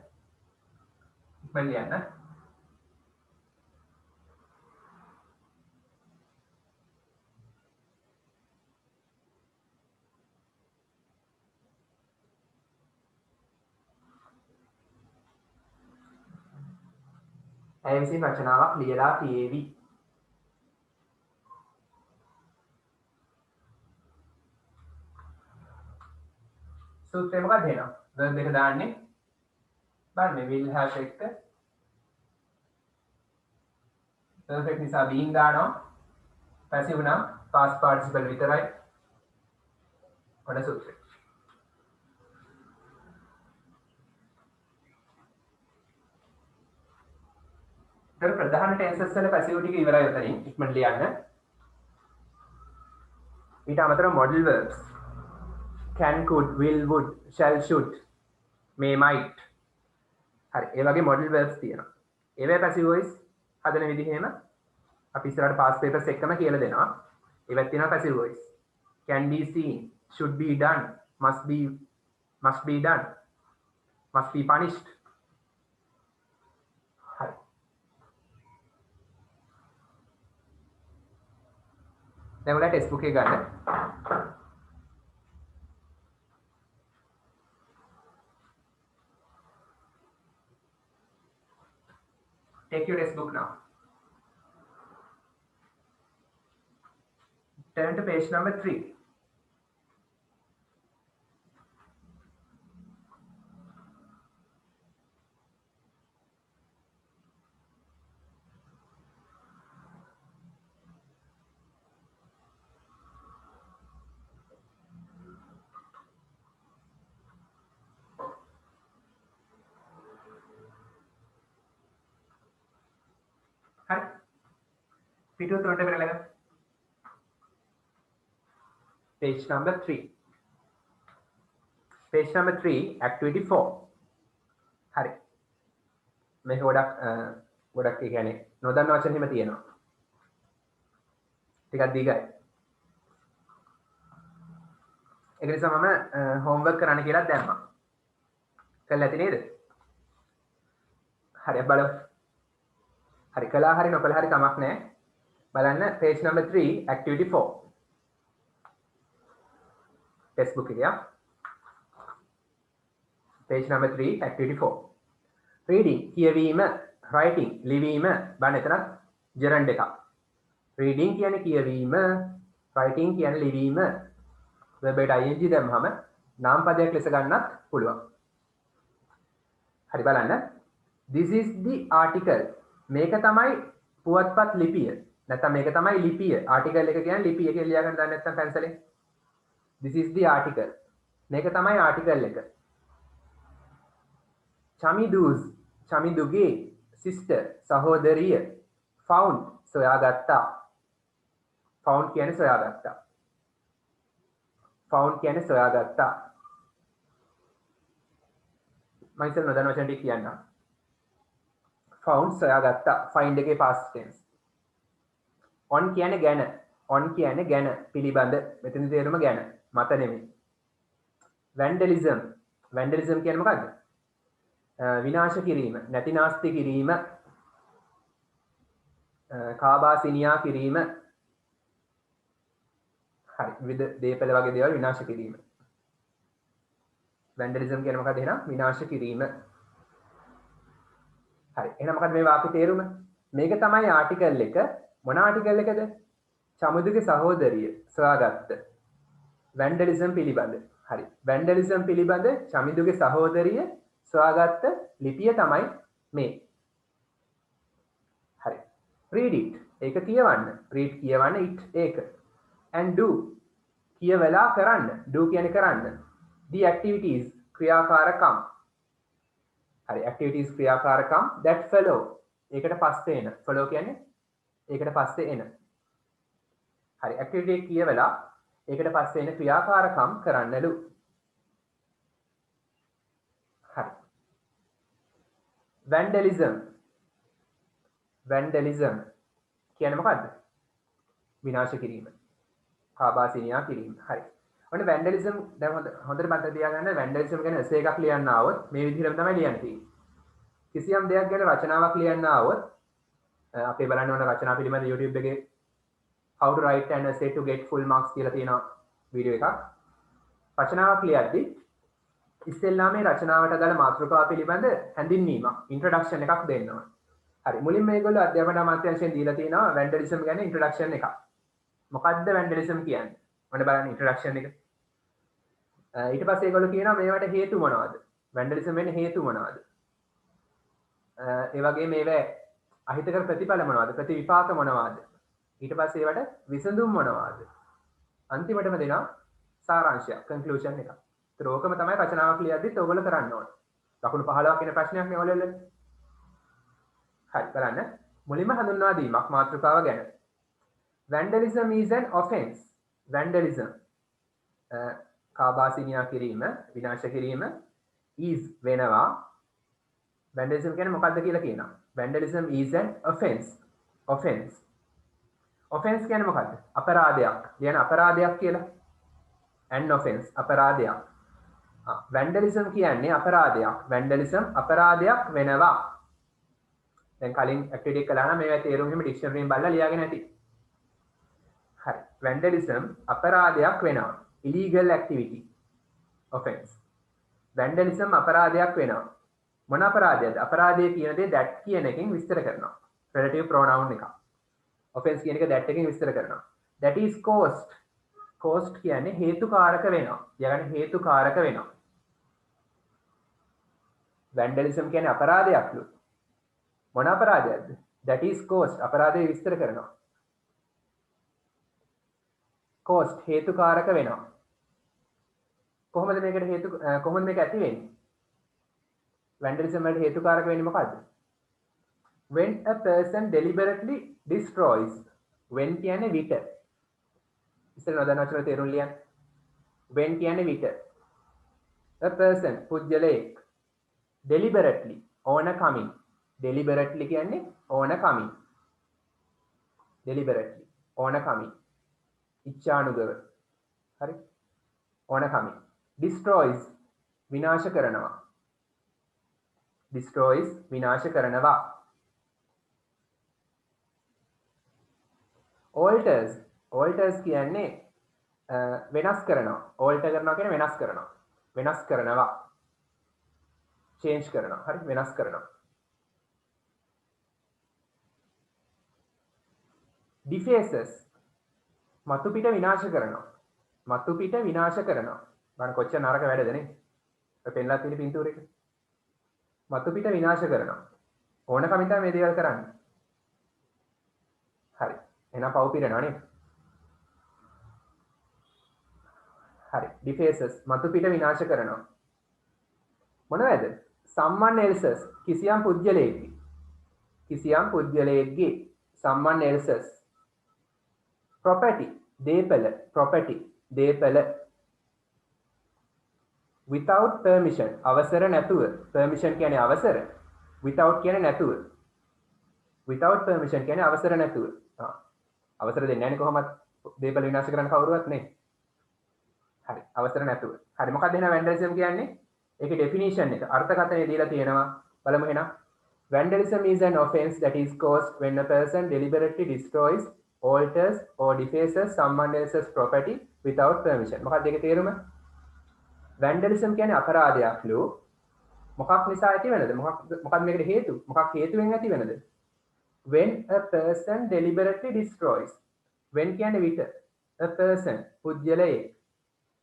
ඇය විසින් රචනාවක් ලියලා තියේවි. සූත්‍රය මොකක්ද එහෙනම්? verb එක දාන්නේ බලන්න will have එක්ක perfect නිසා being දානවා. passive නම් past participle විතරයි. ඔන්න සූත්‍රය. ඒතර ප්‍රධාන ටෙන්සස් වල පැසිව් ටික ඉවරයි උතනින් ඉක්මනට ලියන්න. ඊට අමතරව model verbs can, could, will, would, shall, should, may, might. හරි ඒ වගේ මොඩල් verbs තියෙනවා. ඒවැ පැසිව් වොයිස් හදන විදිහෙම අපි ඉස්සරහට past papers එක්කම කියලා දෙනවා. ඒවත් තියෙනවා passive voice. can be seen, should be done, must be done, must be punished. හරි. දැන් ඔයාලා ටෙක්ස්ට් බුක් එක ගන්න. Take your textbook now. Turn to page number 3. Hi. Video third page number 3. Page number 3, activity 4. හරි. මේක ගොඩක් ඒ කියන්නේ නොදන්න වචන හිම තියෙනවා. ටිකක් දීගයි. ඒක නිසා මම homework කරන්න කියලා දැම්මා. කළා ඇති නේද? හරි බලමු. හරි කළා හරි නොකළා හරි කමක් නැහැ. බලන්න page number 3, activity 4. textbook එක. page number 3, activity 4. reading කියවීම, writing ලිවීම බලන්න එතනත් gerund එකක්. reading කියන්නේ කියවීම, writing කියන්නේ ලිවීම. verb එකට ing දැම්මම නාම පදයක් ලෙස ගන්නත් පුළුවන්. හරි බලන්න. this is the article. මේක තමයි පුවත්පත් ලිපිය. නැත්නම් මේක තමයි ලිපිය. article එක කියන්නේ ලිපිය කියලා ලියා ගන්න දන්නේ නැත්නම් පැන්සලෙන්. this is the article. මේක තමයි article එක. චමිදුගේ sister සහෝදරිය found සොයාගත්තා. found කියන්නේ සොයාගත්තා. found කියන්නේ සොයාගත්තා. මම ඉතින් නොදන්න වචන ටික කියන්නම්. found සොයාගත්තා. find එකේ past tense. on කියන්නේ ගැන. on කියන්නේ ගැන පිළිබඳ. මෙතන තේරුම ගැන. මත නෙමෙයි. vandalism කියන්නේ මොකක්ද? විනාශ කිරීම, නැතිනාස්ති කිරීම, කාබාසිනියා කිරීම. හරි විවිධ දේපල වගේ දේවල් විනාශ කිරීම. vandalism කියන්නේ මොකක්ද එහෙනම්? විනාශ කිරීම. හරි එහෙනම් මොකක්ද මේ වාක්‍ය තේරුම? මේක තමයි ආටිකල් එක. මොන ආටිකල් එකද? චමුදුගේ සහෝදරිය සොයාගත්ත. vandalism පිළිබඳ. හරි vandalism පිළිබඳ චමිදුගේ සහෝදරිය සොයාගත්ත ලිපිය තමයි මේ. හරි read it ඒක කියවන්න. read කියවන්න it ඒක. and do කියවලා කරන්න. do කියන්නේ කරන්න. the activities ක්‍රියාකාරකම්. හරි activities ක්‍රියාකාරකම් that follow ඒකට පස්සේ එන. follow කියන්නේ ඒකට පස්සේ එන. හරි activity කියවලා ඒකට පස්සේ එන ක්‍රියාකාරකම් කරන්නලු. හරි vandalism කියන්නේ මොකද්ද? විනාශ කිරීම, කාබාසිනියා කිරීම. හරි ඔන්න vandalism දැන් හොඳට මතක තියාගන්න. vandalism ගැන essay එකක් ලියන්න ආවොත් මේ විදිහටම තමයි ලියන්න තියෙන්නේ. කිසියම් දෙයක් ගැන රචනාවක් ලියන්න ආවොත් අපේ බලන්න ඕන රචනා පිළිබඳ YouTube එකේ how to write an essay to get full marks කියලා තියෙන වීඩියෝ එකක්. රචනාවක් ලියද්දී ඉස්සෙල්ලා මේ රචනාවට අදාළ මාතෘකාව පිළිබඳ හැඳින්වීමක් introduction එකක් දෙන්න ඕන. හරි මුලින්ම මේගොල්ලෝ අධ්‍යාපන අමාත්‍යාංශයෙන් දීලා තියෙනවා vandalism ගැන introduction එකක්. මොකද්ද vandalism කියන්නේ? මොන බලන්න introduction එක. ඊට පස්සේ ඒගොල්ලෝ කියනවා මේවට හේතු මොනවද? vandalism වෙන්න හේතු මොනවද? ඒ වගේ මේවා අහිතකර ප්‍රතිඵල මොනවද? ප්‍රතිවිපාක මොනවද? ඊට පස්සේ ඒවට විසඳුම් මොනවද? අන්තිමටම දෙනවා සාරාංශය conclusion එක. ඒතර ඕකම තමයි රචනාවක් ලියද්දිත් ඔයගොල්ලෝ කරන්න ඕන. ලකුණු 15ක් එන ප්‍රශ්නයක් නේ ඔයගොල්ලෝ. හරි බලන්න. මුලින්ම හඳුන්වා දීමක් මාතෘකාව ගැන. Vandalism is an offense. Vandalism කාබාසිනියා කිරීම, විනාශ කිරීම is වෙනවා. Vandalism කියන්නේ මොකක්ද කියලා කියනවා. Vandalism is an offense. Offense. Offense කියන්නේ මොකක්ද? අපරාධයක්. කියන අපරාධයක් කියලා. An offense අපරාධයක්. Vandalism කියන්නේ අපරාධයක්. Vandalism අපරාධයක් වෙනවා. දැන් කලින් ඇක්ටිවිටි එක කළා නම් මේවා තේරුම් එහෙම ඩික්ෂනරි එකෙන් බලලා ලියාගෙන ඇති. හරි. Vandalism අපරාධයක් වෙනවා. Illegal activity. Offense. Vandalism අපරාධයක් වෙනවා. මොන අපරාධයක්ද? අපරාධය කියන දේ that කියන එකෙන් විස්තර කරනවා. relative pronoun එක. offense කියන එක that එකෙන් විස්තර කරනවා. that is caused. caused කියන්නේ හේතුකාරක වෙනවා. යගන්නේ හේතුකාරක වෙනවා. vandalism කියන්නේ අපරාධයක්ලු. මොන අපරාධයක්ද? that is caused. අපරාධය විස්තර කරනවා. caused හේතුකාරක වෙනවා. කොහොමද මේකට හේතු කොහොමද මේක ඇති වෙන්නේ? vandalism වලට හේතුකාරක වෙන්නේ මොකද්ද? when a person deliberately destroys. when කියන්නේ විට. ඉතින් නොදන්න වචන තේරුම් ලියන්න. when කියන්නේ විට. a person පුජ්‍යලයක් deliberately ඕන කමින්. deliberately කියන්නේ ඕන කමින්. deliberately ඕන කමින්. ඉච්ඡානුගව. හරි? ඕන කමින්. destroys විනාශ කරනවා. destroys විනාශ කරනවා. alters. alters කියන්නේ වෙනස් කරනවා. alter කරනවා කියන්නේ වෙනස් කරනවා. වෙනස් කරනවා. change කරනවා. හරි? වෙනස් කරනවා. defaces මතු පිට විනාශ කරනවා. මතු පිට විනාශ කරනවා. බලන්න කොච්චර නරක වැඩද නේ? ඔය පෙන්ලා තියෙන පින්තූරෙක. මතු පිට විනාශ කරනවා. ඕන කමින් තමයි මේ දේවල් කරන්නේ. හරි. එහෙනම් පව් පිරෙනවා නේද? හරි. defaces මතු පිට විනාශ කරනවා. මොනවද? someone else's කිසියම් පුජ්‍යලයේගේ. කිසියම් පුජ්‍යලයේගේ someone else's property දේපල property දේපල without permission අවසර නැතුව. permission කියන්නේ අවසර. without කියන්නේ නැතුව. without permission කියන්නේ අවසර නැතුව. අවසර දෙන්නේ නැන්නේ කොහොමද? දේපල විනාශ කරන්න කවුරුවත් නේ. හරි. අවසර නැතුව. හරි. මොකක්ද එහෙනම් vandalism කියන්නේ? ඒකේ definition එක අර්ථකථනය දීලා තියෙනවා. බලමු එහෙනම්. vandalism is an offense that is caused when a person deliberately destroys, alters or defaces someone else's property without permission. මොකක්ද ඒකේ තේරුම? vandalism කියන්නේ අපරාධයක්ලු. මොකක් නිසා ඇති වෙනද? මොකක්ද මේකට හේතු? මොකක් හේතුවෙන් ඇති වෙනද? when a person deliberately destroys. when කියන්නේ විට. a person පුජ්‍යලයේ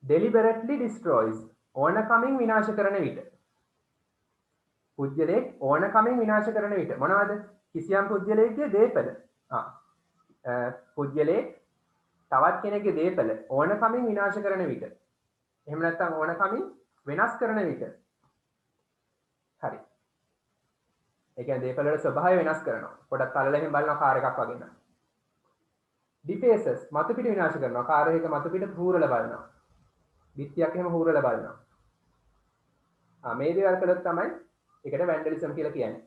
deliberately destroys ඕන කමින් විනාශ කරන විට. පුජ්‍යලයේ ඕන කමින් විනාශ කරන විට. මොනවද? කිසියම් පුජ්‍යලයේගේ දේපල. පුජ්‍යලයේ තවත් කෙනෙක්ගේ දේපල ඕන කමින් විනාශ කරන විට. එහෙම නැත්නම් ඕන කමින් වෙනස් කරන විට. හරි. ඒ කියන්නේ දේපල වල ස්වභාවය වෙනස් කරනවා. පොඩක් තලලෙන් බලනවා කාර් එකක් වගේ නේද? defaces මතු පිට විනාශ කරනවා. කාර් එකක මතු පිට හූරලා බලනවා. බිත්තියක් එහෙම හූරලා බලනවා. මේ දේවල් කළොත් තමයි ඒකට vandalism කියලා කියන්නේ.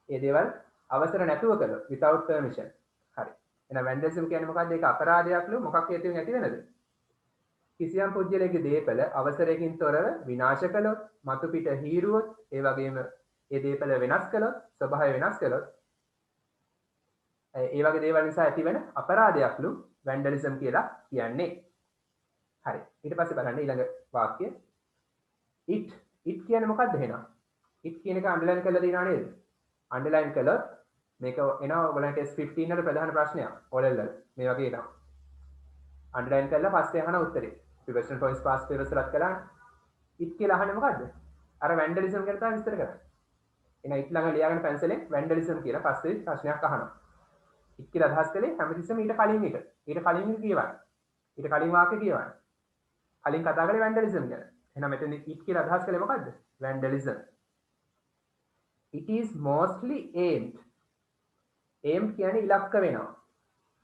ඒ දේවල් අවසර නැතුව කළොත් without permission. හරි. එහෙනම් vandalism කියන්නේ මොකක්ද? ඒක අපරාධයක්ලු. මොකක් හේතුවෙන් ඇති වෙනද? කිසියම් පුජ්‍යලයක දේපල අවසරයකින් තොරව විනාශ කළොත්, මතු පිට හීරුවොත්, ඒ වගේම ඒ දේපල වෙනස් කළොත්, ස්වභාවය වෙනස් කළොත්, ඒ වගේ දේවල් නිසා ඇතිවන අපරාධයක්ලු vandalism කියලා කියන්නේ. හරි. ඊට පස්සේ බලන්න ඊළඟ වාක්‍යය. it කියන්නේ මොකක්ද එහෙනම්? it කියන එක අන්ඩර්ලයින් කරලා තියෙනවා නේද? අන්ඩර්ලයින් කළොත් මේක එනවා ඔයගලන්ට S15 වල ප්‍රධාන ප්‍රශ්නයක්. OLL මේ වගේ එනවා. අන්ඩර්ලයින් කරලා පස්සේ අහන උත්තරේ. question points past papers වලත් කළා. it කියලා අහන්නේ මොකද්ද? අර vandalism ගැන තමයි විස්තර කරන්නේ. එහෙනම් it ළඟ ලියාගෙන පැන්සලෙන් vandalism කියලා පස්සේ ප්‍රශ්නයක් අහනවා. it කියලා අදහස් කළේ හැමතිස්සෙම ඊට කලින් එක. ඊට කලින් එක කියවන්න. ඊට කලින් වාක්‍ය කියවන්න. කලින් කතා කරේ vandalism ගැන. එහෙනම් මෙතන it කියලා අදහස් කළේ මොකද්ද? vandalism. It is mostly aimed. aim කියන්නේ ඉලක්ක වෙනවා.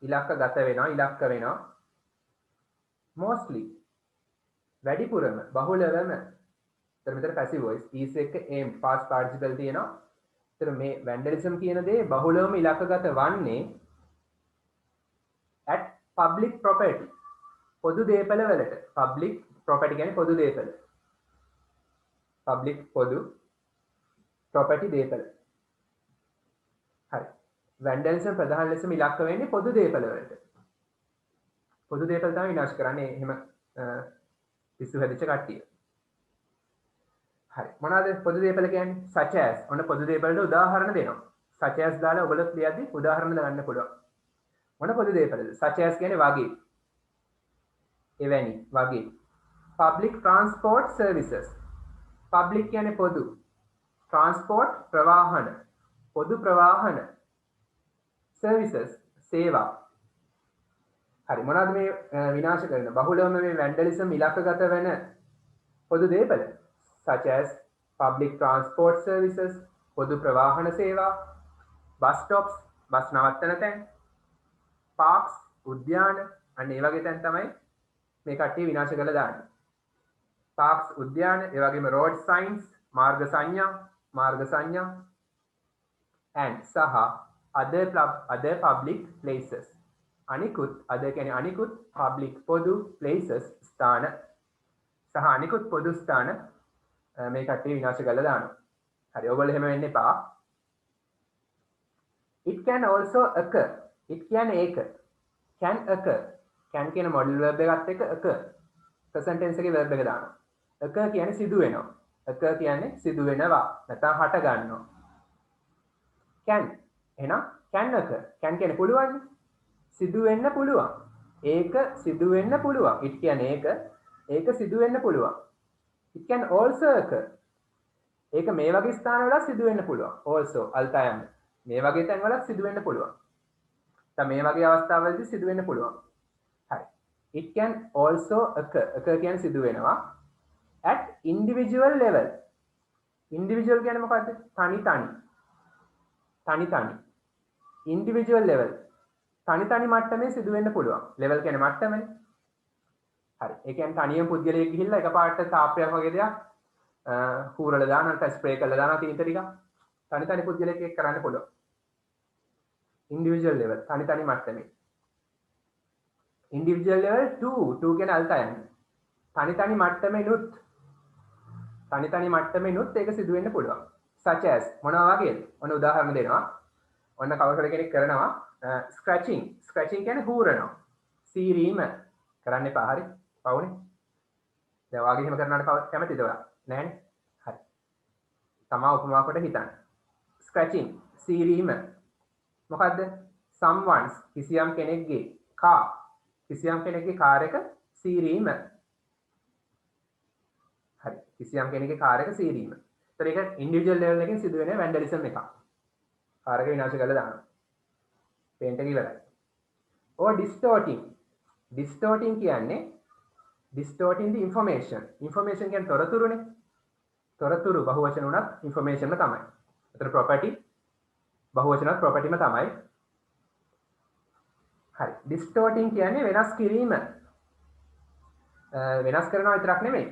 ඉලක්කගත වෙනවා, ඉලක්ක වෙනවා. mostly වැඩිපුරම බහුලවම. එතන මෙතන passive voice is එක aim past participle තියෙනවා. එතන මේ vandalism කියන දේ බහුලවම ඉලක්කගත වන්නේ at public property. පොදු දේපල වලට. public property කියන්නේ පොදු දේපල. public පොදු property දේපල. හරි. vandalism ප්‍රධාන ලෙසම ඉලක්ක වෙන්නේ පොදු දේපල වලට. පොදු දේපල තමයි විනාශ කරන්නේ. එහෙම පිස්සු හැදිච්ච කට්ටිය. හරි. මොනවාද පොදු දේපල කියන්නේ? such as. ඔන්න පොදු දේපලට උදාහරණ දෙනවා. such as දාලා ඔයගොල්ලෝ ලියද්දි උදාහරණ දාන්න පුළුවන්. මොන පොදු දේපලද? such as කියන්නේ වගේ. එවැනි වගේ. public transport services. public කියන්නේ පොදු. transport ප්‍රවාහන. පොදු ප්‍රවාහන. services සේවා. හරි. මොනවාද මේ විනාශ කරන බහුලවම මේ vandalism ඉලක්කගත වෙන පොදු දේපල? such as public transport services, පොදු ප්‍රවාහන සේවා, bus stops, බස් නවත්තන තැන්, parks, උද්‍යාන, අන්න ඒ වගේ තැන් තමයි මේ කට්ටිය විනාශ කරලා දාන්නේ. parks, උද්‍යාන, ඒ වගේම road signs, මාර්ග සංඥා and සහ other public places. අනිකුත් කියන්නේ අනිකුත් public පොදු places ස්ථාන සහ අනිකුත් පොදු ස්ථාන මේ කට්ටිය විනාශ කරලා දානවා. හරි. ඔයගොල්ලෝ එහෙම වෙන්න එපා. it can also occur. it කියන්නේ ඒක. can occur. can කියන modal verb එකත් එක්ක occur. present tense එකේ verb එක දානවා. occur කියන්නේ සිදු වෙනවා. occur කියන්නේ සිදු වෙනවා. නැත්නම් හට ගන්නවා. can එහෙනම් can occur. can කියන්නේ පුළුවන්. සිදු වෙන්න පුළුවන්. ඒක සිදු වෙන්න පුළුවන්. it කියන්නේ ඒක සිදු වෙන්න පුළුවන්. it can also occur. ඒක මේ වගේ ස්ථානවල සිදු වෙන්න පුළුවන්. also අල්තයන් මේ වගේ තැන්වල සිදු වෙන්න පුළුවන්. දැන් මේ වගේ අවස්ථාවලදී සිදු වෙන්න පුළුවන්. හරි. it can also occur. occur කියන්නේ සිදු වෙනවා at individual level. individual කියන්නේ මොකද්ද? තනි. individual level. තනි මට්ටමේ සිදු වෙන්න පුළුවන්. level කියන්නේ මට්ටමනේ. හරි. ඒ කියන්නේ තනියම පුද්ගලයෙක් ගිහිල්ලා එකපාරට තාප්පයක් වගේ දෙයක් හූරලා දානවා නැත්නම් ස්ප්‍රේ කරලා දානවා තීන්ත ටික. තනි පුද්ගලයෙක් එක්ක කරන්න පුළුවන්. individual level තනි මට්ටමේ. individual level 2 කියන අල්තයන්. තනි මට්ටමේනුත් ඒක සිදු වෙන්න පුළුවන්. such as මොනවා වගේද? ඔන්න උදාහරණ දෙනවා. ඔන්න කවුරු කෙනෙක් කරනවා scratching කියන්නේ හූරනවා. සීරීම කරන්න එපා. හරි. පවුනේ. දැන් වාගේ එහෙම කරනවට කැමතිද ඔයා? නැහැනේ. හරි. තමා උපමා කොට හිතන්න. scratching සීරීම මොකද්ද? someone's කිසියම් කෙනෙක්ගේ car කිසියම් කෙනෙක්ගේ කාර් එක සීරීම. හරි. කිසියම් කෙනෙක්ගේ කාර් එක සීරීම. ඒතර ඒක ඉන්ඩිවිජුවල් ලෙවල් එකකින් සිදු වෙන වැන්ඩලිසම් එකක්. කාර් එක විනාශ කරලා දානවා. පේන්ට් එක ඉවරයි. or distorting කියන්නේ distorting the information. information කියන්නේ තොරතුරුනේ. තොරතුරු බහුවචන උනත් information ම තමයි. ඒතර property බහුවචනත් property ම තමයි. හරි. distorting කියන්නේ වෙනස් කිරීම. වෙනස් කරනවා විතරක් නෙමෙයි.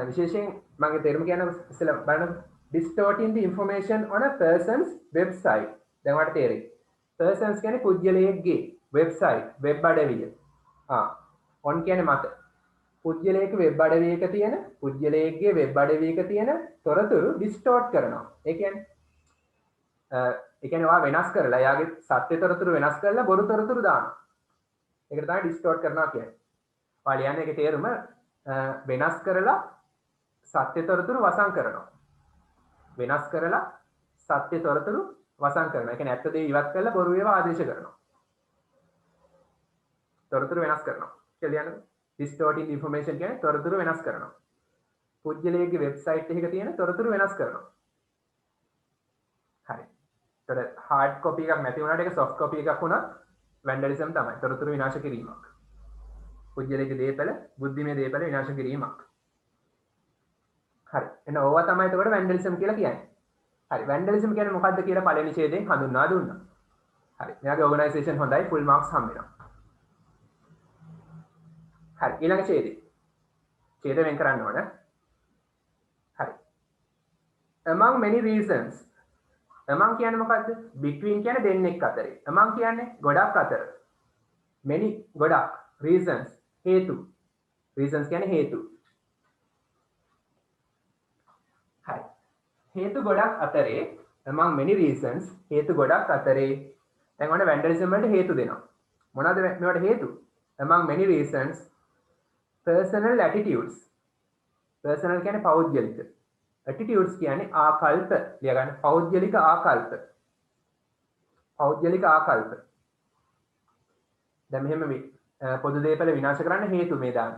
විශේෂයෙන් මගේ තේරුම කියන ඉස්සෙල්ලා බලන්න distorting the information on a person's website. දැන් ඔයාලට තේරෙයි. persons කියන්නේ පුද්ගලයෙක්ගේ website web අඩවිය. on කියන්නේ මත. පුද්ගලයෙක් වෙබ් අඩවියක තියෙන පුද්ගලයෙක්ගේ වෙබ් අඩවියක තියෙන තොරතුරු ඩිස්ටෝට් කරනවා. ඒ කියන්නේ ඔයා වෙනස් කරලා එයාගේ සත්‍ය තොරතුරු වෙනස් කරලා බොරු තොරතුරු දානවා. ඒකට තමයි ඩිස්ටෝට් කරනවා කියන්නේ. ඔයා ලියන්නේ ඒකේ තේරුම වෙනස් කරලා සත්‍ය තොරතුරු වසන් කරනවා. වෙනස් කරලා සත්‍ය තොරතුරු වසන් කරනවා. ඒ කියන්නේ ඇත්ත දේ ඉවත් කරලා බොරු ඒවා ආදේශ කරනවා. තොරතුරු වෙනස් කරනවා. කියලා යන්නේ distorting information කියන්නේ තොරතුරු වෙනස් කරනවා. පුද්ගලයෙක්ගේ වෙබ්සයිට් එකක තියෙන තොරතුරු වෙනස් කරනවා. හරි. ඒතර hard copy එකක් නැති වුණාට ඒක soft copy එකක් වුණා vandalism තමයි. තොරතුරු විනාශ කිරීමක්. පුද්ගලයෙක්ගේ දේපල, බුද්ධිමය දේපල විනාශ කිරීමක්. හරි. එහෙනම් ඕවා තමයි එතකොට vandalism කියලා කියන්නේ. හරි. vandalism කියන්නේ මොකක්ද කියලා පළවෙනි ඡේදයෙන් හඳුන්වා දුන්නා. හරි. මෙයාගේ ඕගනයිසේෂන් හොඳයි ෆුල් මාක්ස් හම්බ වෙනවා. හරි. ඊළඟ ඡේදය. ඡේද වෙන් කරන්න ඕන. හරි. among many reasons. among කියන්නේ මොකද්ද? between කියන්නේ දෙන්නෙක් අතරේ. among කියන්නේ ගොඩක් අතර. many ගොඩක්. reasons හේතු. reasons කියන්නේ හේතු. හරි. හේතු ගොඩක් අතරේ among many reasons හේතු ගොඩක් අතරේ දැන් ඔන්න vandalism වලට හේතු දෙනවා. මොනවද මේවට හේතු? among many reasons personal attitudes. personal කියන්නේ පෞද්ගලික. attitudes කියන්නේ ආකල්ප. ලියා ගන්න පෞද්ගලික ආකල්ප. පෞද්ගලික ආකල්ප. දැන් මෙහෙම මේ පොදු දේපල විනාශ කරන්න හේතු මේ දාන්න.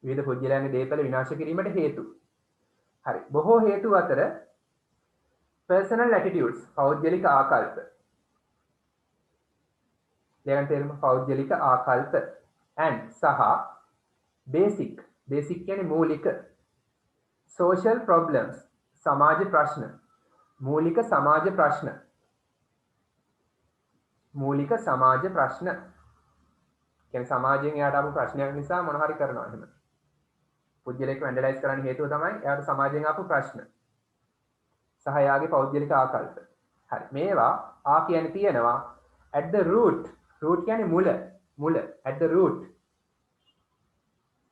විවිධ පුද්ගලයන්ගේ දේපල විනාශ කිරීමට හේතු. හරි. බොහෝ හේතු අතර personal attitudes පෞද්ගලික ආකල්ප. ලියා ගන්න තේරුම පෞද්ගලික ආකල්ප and සහ basic. basic කියන්නේ මූලික. social problems සමාජ ප්‍රශ්න. මූලික සමාජ ප්‍රශ්න. මූලික සමාජ ප්‍රශ්න. කියන්නේ සමාජයෙන් එයාට ආපු ප්‍රශ්නයක් නිසා මොන හරි කරනවා එහෙම. පුද්ගලයෙක් වැන්ඩලයිස් කරන්න හේතුව තමයි එයාට සමාජයෙන් ආපු ප්‍රශ්න. සහ එයාගේ පෞද්ගලික ආකල්ප. හරි. මේවා ආ කියන්නේ තියෙනවා at the root. root කියන්නේ මුල. මුල at the root.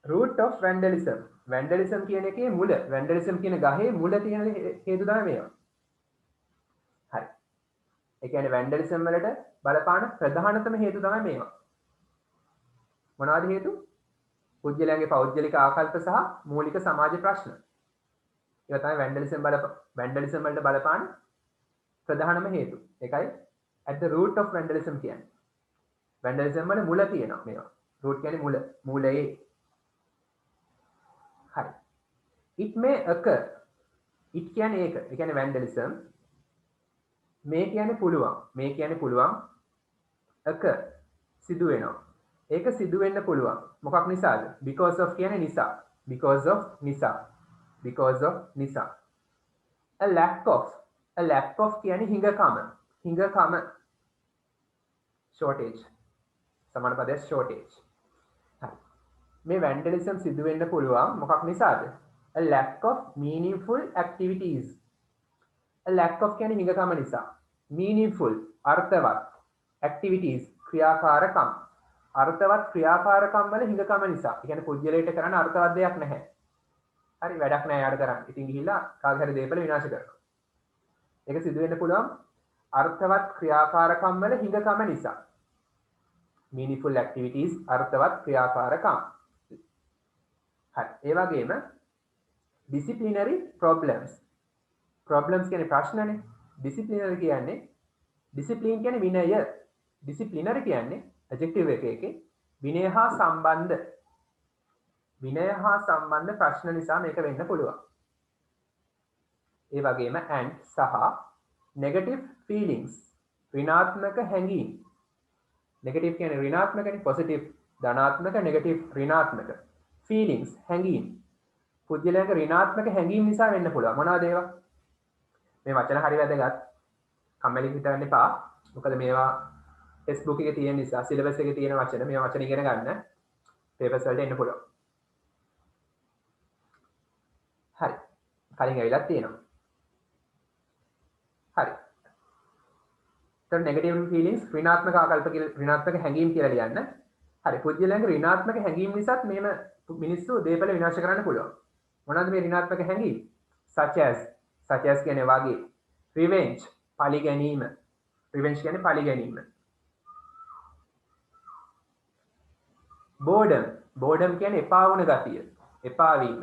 root of vandalism. vandalism කියන එකේ මුල. vandalism කියන ගහේ මුල තියෙන හේතු තමයි මේවා. හරි. ඒ කියන්නේ vandalism වලට බලපාන ප්‍රධානතම හේතු තමයි මේවා. මොනවාද හේතු? පුද්ගලයන්ගේ පෞද්ගලික ආකල්ප සහ මූලික සමාජ ප්‍රශ්න. ඒක තමයි vandalism වලට බලපාන ප්‍රධානම හේතු. ඒකයි at the root of vandalism කියන්නේ. vandalism වල මුල තියෙනවා මේවා. root කියන්නේ මුල. මූලයේ. හරි. it may occur. it කියන්නේ ඒක. ඒ කියන්නේ vandalism. මේ කියන්නේ පුළුවන්. මේ කියන්නේ පුළුවන්. occur සිදු වෙනවා. ඒක සිදු වෙන්න පුළුවන්. මොකක් නිසාද? because of කියන්නේ නිසා. because of නිසා. because of නිසා. a lack of කියන්නේ හිඟකම. හිඟකම. shortage. සමාන පදයක් shortage. හරි. මේ vandalism සිදු වෙන්න පුළුවන් මොකක් නිසාද? a lack of meaningful activities. a lack of කියන්නේ හිඟකම නිසා. meaningful අර්ථවත් activities ක්‍රියාකාරකම්. අර්ථවත් ක්‍රියාකාරකම් වල හිඟකම නිසා. ඒ කියන්නේ පුද්ගලයාට කරන්න අර්ථවත් දෙයක් නැහැ. හරි වැඩක් නැහැ යාට කරන්න. ඉතින් ගිහිල්ලා කාගේ හරි දේපල විනාශ කරනවා. ඒක සිදු වෙන්න පුළුවන් අර්ථවත් ක්‍රියාකාරකම් වල හිඟකම නිසා. meaningful activities අර්ථවත් ක්‍රියාකාරකම්. හරි. ඒ වගේම disciplinary problems. problems කියන්නේ ප්‍රශ්නනේ. disciplinary කියන්නේ discipline කියන්නේ විනය. disciplinary කියන්නේ adjective එකේ විනය හා සම්බන්ධ. විනය හා සම්බන්ධ ප්‍රශ්න නිසා මේක වෙන්න පුළුවන්. ඒ වගේම and සහ negative feelings ඍණාත්මක හැඟීම්. negative කියන්නේ ඍණාත්මකනේ. positive ධනාත්මක, negative ඍණාත්මක. feelings හැඟීම්. පුද්ගලයාගේ ඍණාත්මක හැඟීම් නිසා වෙන්න පුළුවන්. මොනවද ඒවා? මේ වචන හරි වැදගත්. කම්මැලි හිතන්න එපා. මොකද මේවා ටෙක්ස්ට් බුක් එකේ තියෙන නිසා සිලබස් එකේ තියෙන වචන මේ වචන ඉගෙන ගන්න පේපර්ස් වලට එන්න පුළුවන්. හරි. කලින් ඇවිල්ලා තියෙනවා. හරි. එතකොට නෙගටිව් ෆීලිංග්ස් ඍණාත්මක ආකල්ප කියලා ඍණාත්මක හැඟීම් කියලා ලියන්න. හරි. පුද්ගලයන්ගේ ඍණාත්මක හැඟීම් නිසාත් මේම මිනිස්සු දේපල විනාශ කරන්න පුළුවන්. මොනවද මේ ඍණාත්මක හැඟීම්? such as කියන්නේ වගේ. revenge පලි ගැනීම. revenge කියන්නේ පලි ගැනීම. boredom කියන්නේ එපා වුණ ගතිය. එපා වීම.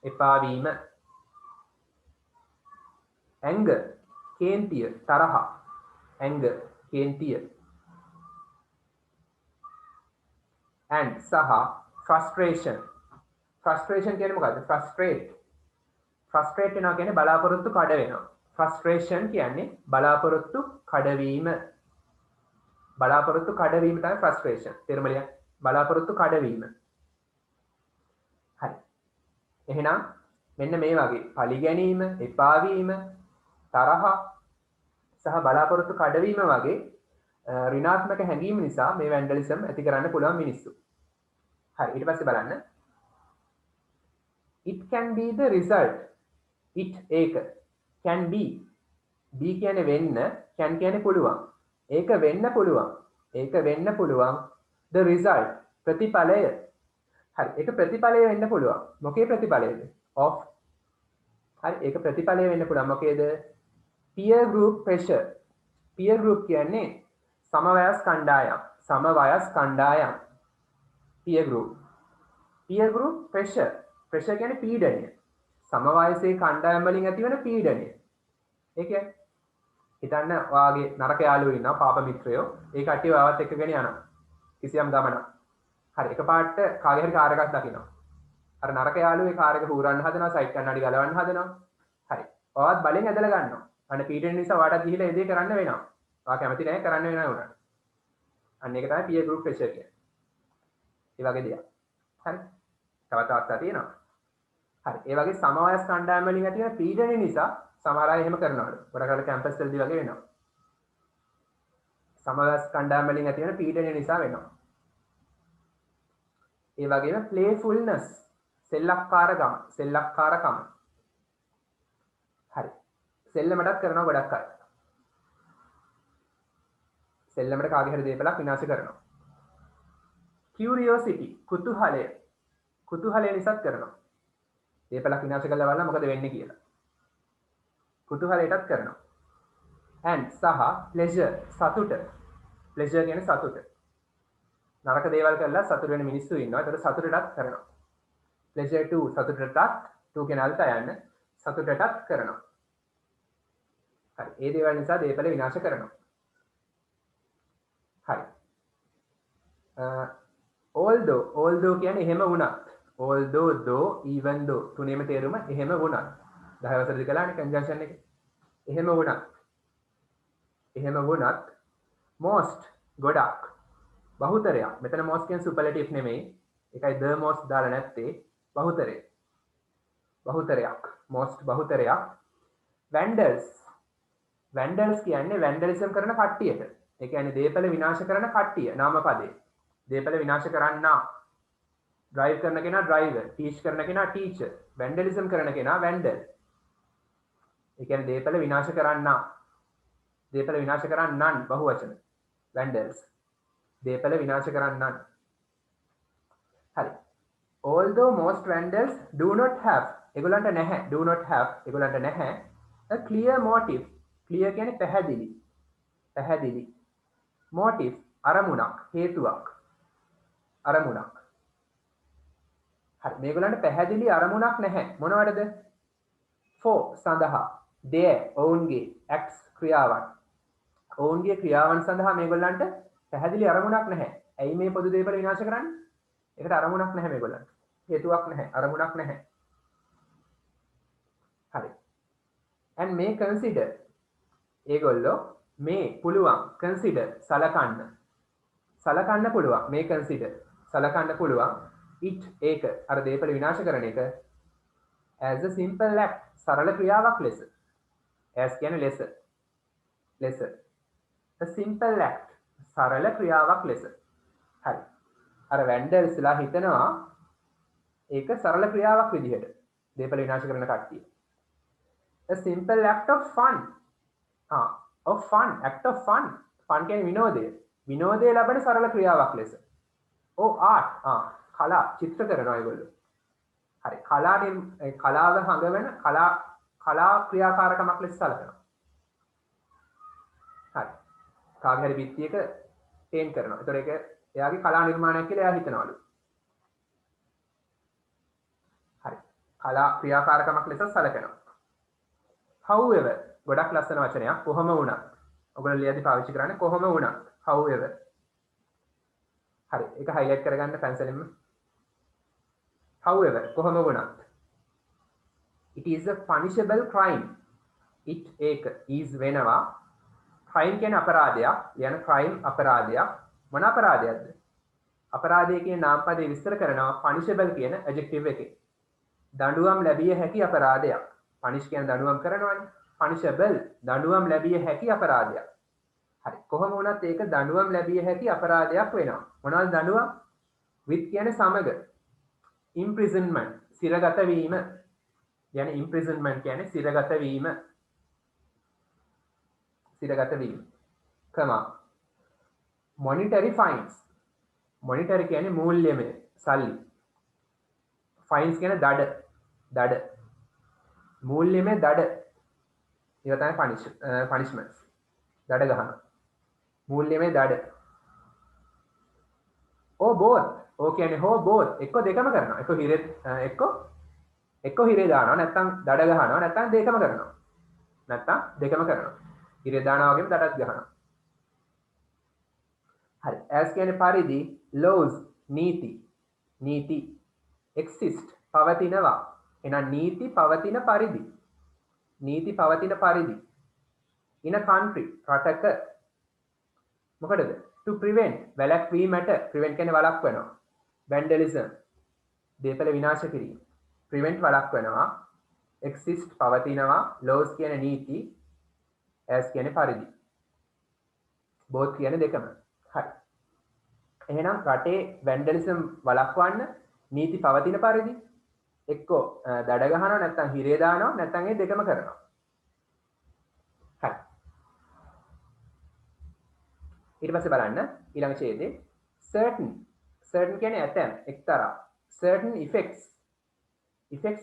එපා වීම. anger කේන්තිය, තරහ. anger කේන්තිය. and සහ frustration. frustration කියන්නේ මොකද්ද? frustrate වෙනවා කියන්නේ බලාපොරොත්තු කඩ වෙනවා. frustration කියන්නේ බලාපොරොත්තු කඩවීම. බලාපොරොත්තු කඩවීම තමයි frustration. තේරුම ලියන්න. බලාපොරොත්තු කඩවීම. හරි. එහෙනම් මෙන්න මේ වගේ පලි ගැනීම, එපා වීම, තරහ සහ බලාපොරොත්තු කඩවීම වගේ ඍණාත්මක හැඟීම නිසා මේ වැන්ඩලිසම් ඇති කරන්න පුළුවන් මිනිස්සු. හරි ඊට පස්සේ බලන්න it can be the result it ඒක can be be කියන්නේ වෙන්න can කියන්නේ පුළුවන් ඒක වෙන්න පුළුවන් the result ප්‍රතිඵලය හරි ඒක ප්‍රතිඵලය වෙන්න පුළුවන් මොකේ ප්‍රතිඵලයද of හරි ඒක ප්‍රතිඵලය වෙන්න පුළුවන් මොකේද peer group pressure peer group කියන්නේ समवयस කණ්ඩායම් peer group pressure කියන්නේ පීඩනය समवयසේ කණ්ඩායම් වලින් ඇතිවන පීඩනය ඒ කියන්නේ හිතන්න ඔයාගේ නරක යාළුවෝ ඉන්නවා පාප මිත්‍රයෝ ඒ කට්ටිය ඔයාවත් එක්කගෙන යනවා කිසියම් ගමනක් හරි එකපාරට කාගේ හරි කාර් එකක් දකිනවා අර නරක යාළුවේ කාර් එක හූරන්න හදනවා සයිඩ් කන්නඩි ගලවන්න හදනවා හරි ඔයාත් බලෙන් ඇදලා ගන්නවා අන්න පීඩන නිසා ඔයාට ගිහිලා ඒ දේ කරන්න වෙනවා ඔයා කැමති නැහැ කරන්න වෙනවා උනට අන්න ඒක තමයි peer group pressure කියන්නේ ඒ වගේ දෙයක් හරි තවත් අවස්ථා තියෙනවා හරි ඒ වගේ සමවයස් කණ්ඩායම් වලින් ඇති වෙන පීඩනය නිසා සමහර අය එහෙම කරනවලු ගොඩකට කැම්පස් වලදී වගේ වෙනවා සමවයස් කණ්ඩායම් වලින් ඇති වෙන පීඩනය නිසා වෙනවා ඒ වගේම playfulness සෙල්ලක්කාරකම හරි සෙල්ලමටත් කරනවා ගොඩක් අය සෙල්ලමට කාගේ හරි දේපලක් විනාශ කරනවා curiosity කුතුහලය නිසාත් කරනවා දේපලක් විනාශ කරලා බලන්න මොකද වෙන්නේ කියලා කුතුහලයටත් කරනවා and සහ pleasure කියන්නේ සතුට නරක දේවල් කරලා සතුට වෙන මිනිස්සු ඉන්නවා ඒකට සතුටටත් කරනවා pleasure to සතුටටත් to කියන අල්ත යන්න සතුටටත් කරනවා හරි ඒ දේවල් නිසා දේපල විනාශ කරනවා හරි although කියන්නේ එහෙම වුණත් though even though තුනේම තේරුම එහෙම වුණත් 10 වසරේදී කළානේ කන්ජන්ක්ෂන් එක එහෙම වුණත් most ගොඩක් බහුතරයක් මෙතන most කියන්නේ superlative නෙමෙයි ඒකයි the most දාලා නැත්තේ බහුතරයක් most බහුතරයක් vandals කියන්නේ vandalism කරන කට්ටියට ඒ කියන්නේ දේපල විනාශ කරන කට්ටිය නාමපදේ දේපල විනාශ කරන්නා drive කරන කෙනා driver teach කරන කෙනා teacher vandalism කරන කෙනා vandal ඒ කියන්නේ දේපල විනාශ කරන්නන් බහුවචන vandals දේපල විනාශ කරන්නන් හරි although most vandals do not have ඒගොල්ලන්ට නැහැ a clear motive clear කියන්නේ පැහැදිලි motive අරමුණක් හේතුවක් හරි මේගොල්ලන්ට පැහැදිලි අරමුණක් නැහැ මොනවටද for සඳහා their ඔවුන්ගේ acts ක්‍රියාවන් සඳහා මේගොල්ලන්ට පැහැදිලි අරමුණක් නැහැ ඇයි මේ පොදු දේපල විනාශ කරන්නේ ඒකට අරමුණක් නැහැ මේගොල්ලන්ට හේතුවක් නැහැ අරමුණක් නැහැ හරි and may consider ඒගොල්ලෝ මේ පුළුවන් consider සලකන්න පුළුවන් මේ consider සලකන්න පුළුවන් it ඒක අර දේපල විනාශ කරන එක as a simple act සරල ක්‍රියාවක් ලෙස as කියන්නේ ලෙස a simple act සරල ක්‍රියාවක් ලෙස හරි අර වැන්ඩල්ස්ලා හිතනවා ඒක සරල ක්‍රියාවක් විදිහට දේපල විනාශ කරන කට්ටිය a simple act of fun act of fun කියන්නේ විනෝදය ලබන සරල ක්‍රියාවක් ලෙස art කලා චිත්‍ර කරනවා ඒගොල්ලෝ හරි කලාව හඟවන කලා ක්‍රියාකාරකමක් ලෙස සලකනවා හරි කාගේ හරි බිත්තියක පේන්ට් කරනවා ඒතර ඒක එයාගේ කලා නිර්මාණයක් කියලා එයා හිතනවලු හරි කලා ක්‍රියාකාරකමක් ලෙස සලකනවා however ගොඩක් ලස්සන වචනයක් කොහොම වුණත් ඔයගොල්ලෝ ලියද්දි පාවිච්චි කරන්නේ කොහොම වුණත් however හරි ඒක highlight කරගන්න පැන්සලෙන්ම however කොහොම වුණත් it is a punishable crime it ඒක is වෙනවා crime කියන්නේ අපරාධයක් යන crime අපරාධයක් මොන අපරාධයක්ද අපරාධය කියන නාමපදේ විස්තර කරනවා punishable කියන adjective එකේ දඬුවම් ලැබිය හැකි අපරාධයක් punish කියන දඬුවම් කරනවනේ punishable දඬුවම් ලැබිය හැකි අපරාධයක් හරි කොහොම වුණත් ඒක දඬුවම් ලැබිය හැකි අපරාධයක් වෙනවා. මොනවද දඬුවම්? with කියන්නේ සමග imprisonment සිරගත වීම. කියන්නේ imprisonment කියන්නේ සිරගත වීම. සිරගත වීම. කමා monetary fines. monetary කියන්නේ මූල්‍යමය සල්ලි. fines කියන්නේ දඩ. මූල්‍යමය දඩ. ඒක තමයි punishments. දඩ ගහනවා. මූල්‍යමය දඩ. ඕ both. ඕ කියන්නේ හෝ both. එක්ක දෙකම කරනවා. එක්ක හිරේ දානවා නැත්නම් දඩ ගහනවා නැත්නම් දෙකම කරනවා. හිරේ දානවා වගේම දඩත් ගහනවා. හරි. as කියන්නේ පරිදි laws නීති exist පවතිනවා. එහෙනම් නීති පවතින පරිදි in a country රටක මොකටද to prevent වැළැක්වීමට prevent කියන්නේ වළක්වනවා vandalism දේපල විනාශ කිරීම prevent වළක්වනවා exist පවතිනවා laws කියන්නේ නීති as කියන්නේ පරිදි both කියන්නේ දෙකම හරි එහෙනම් රටේ vandalism වළක්වන්න නීති පවතින පරිදි එක්කෝ දඩ ගහනවා නැත්නම් හිරේ දානවා නැත්නම් ඒ දෙකම කරනවා හරි ඊට පස්සේ බලන්න ඊළඟ ඡේදේ certain කියන්නේ ඇතැම් එක්තරා certain effects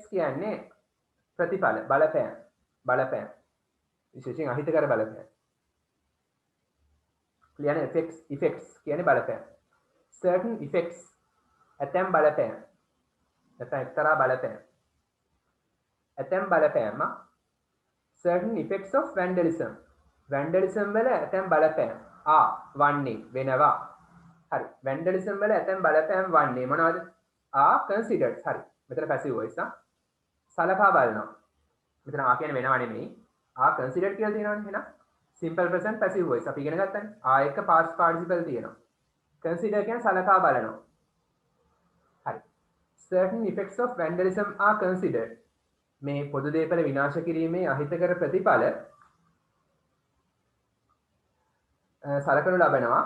කියන්නේ ප්‍රතිඵල බලපෑම් විශේෂයෙන් අහිතකර බලපෑම් කියන්නේ effects කියන්නේ බලපෑම් certain effects ඇතැම් බලපෑම් නැත්නම් එක්තරා බලපෑම් ඇතැම් බලපෑම certain effects of vandalism වල ඇතැම් බලපෑම් වන්නේ වෙනවා හරි vandalism වල ඇතැම් බලපෑම් වන්නේ මොනවද considered හරි මෙතන passive voice සලකා බලනවා මෙතන කියන්නේ වෙනව නෙමෙයි considered කියලා තියෙනවනේ එහෙනම් simple present passive voice අපි ඉගෙන ගත්තනේ එක past participle තියෙනවා consider කියන්නේ සලකා බලනවා හරි certain effects of vandalism are considered මේ පොදු දේපල විනාශ කිරීමේ අහිතකර ප්‍රතිඵල සලකනු ලබනවා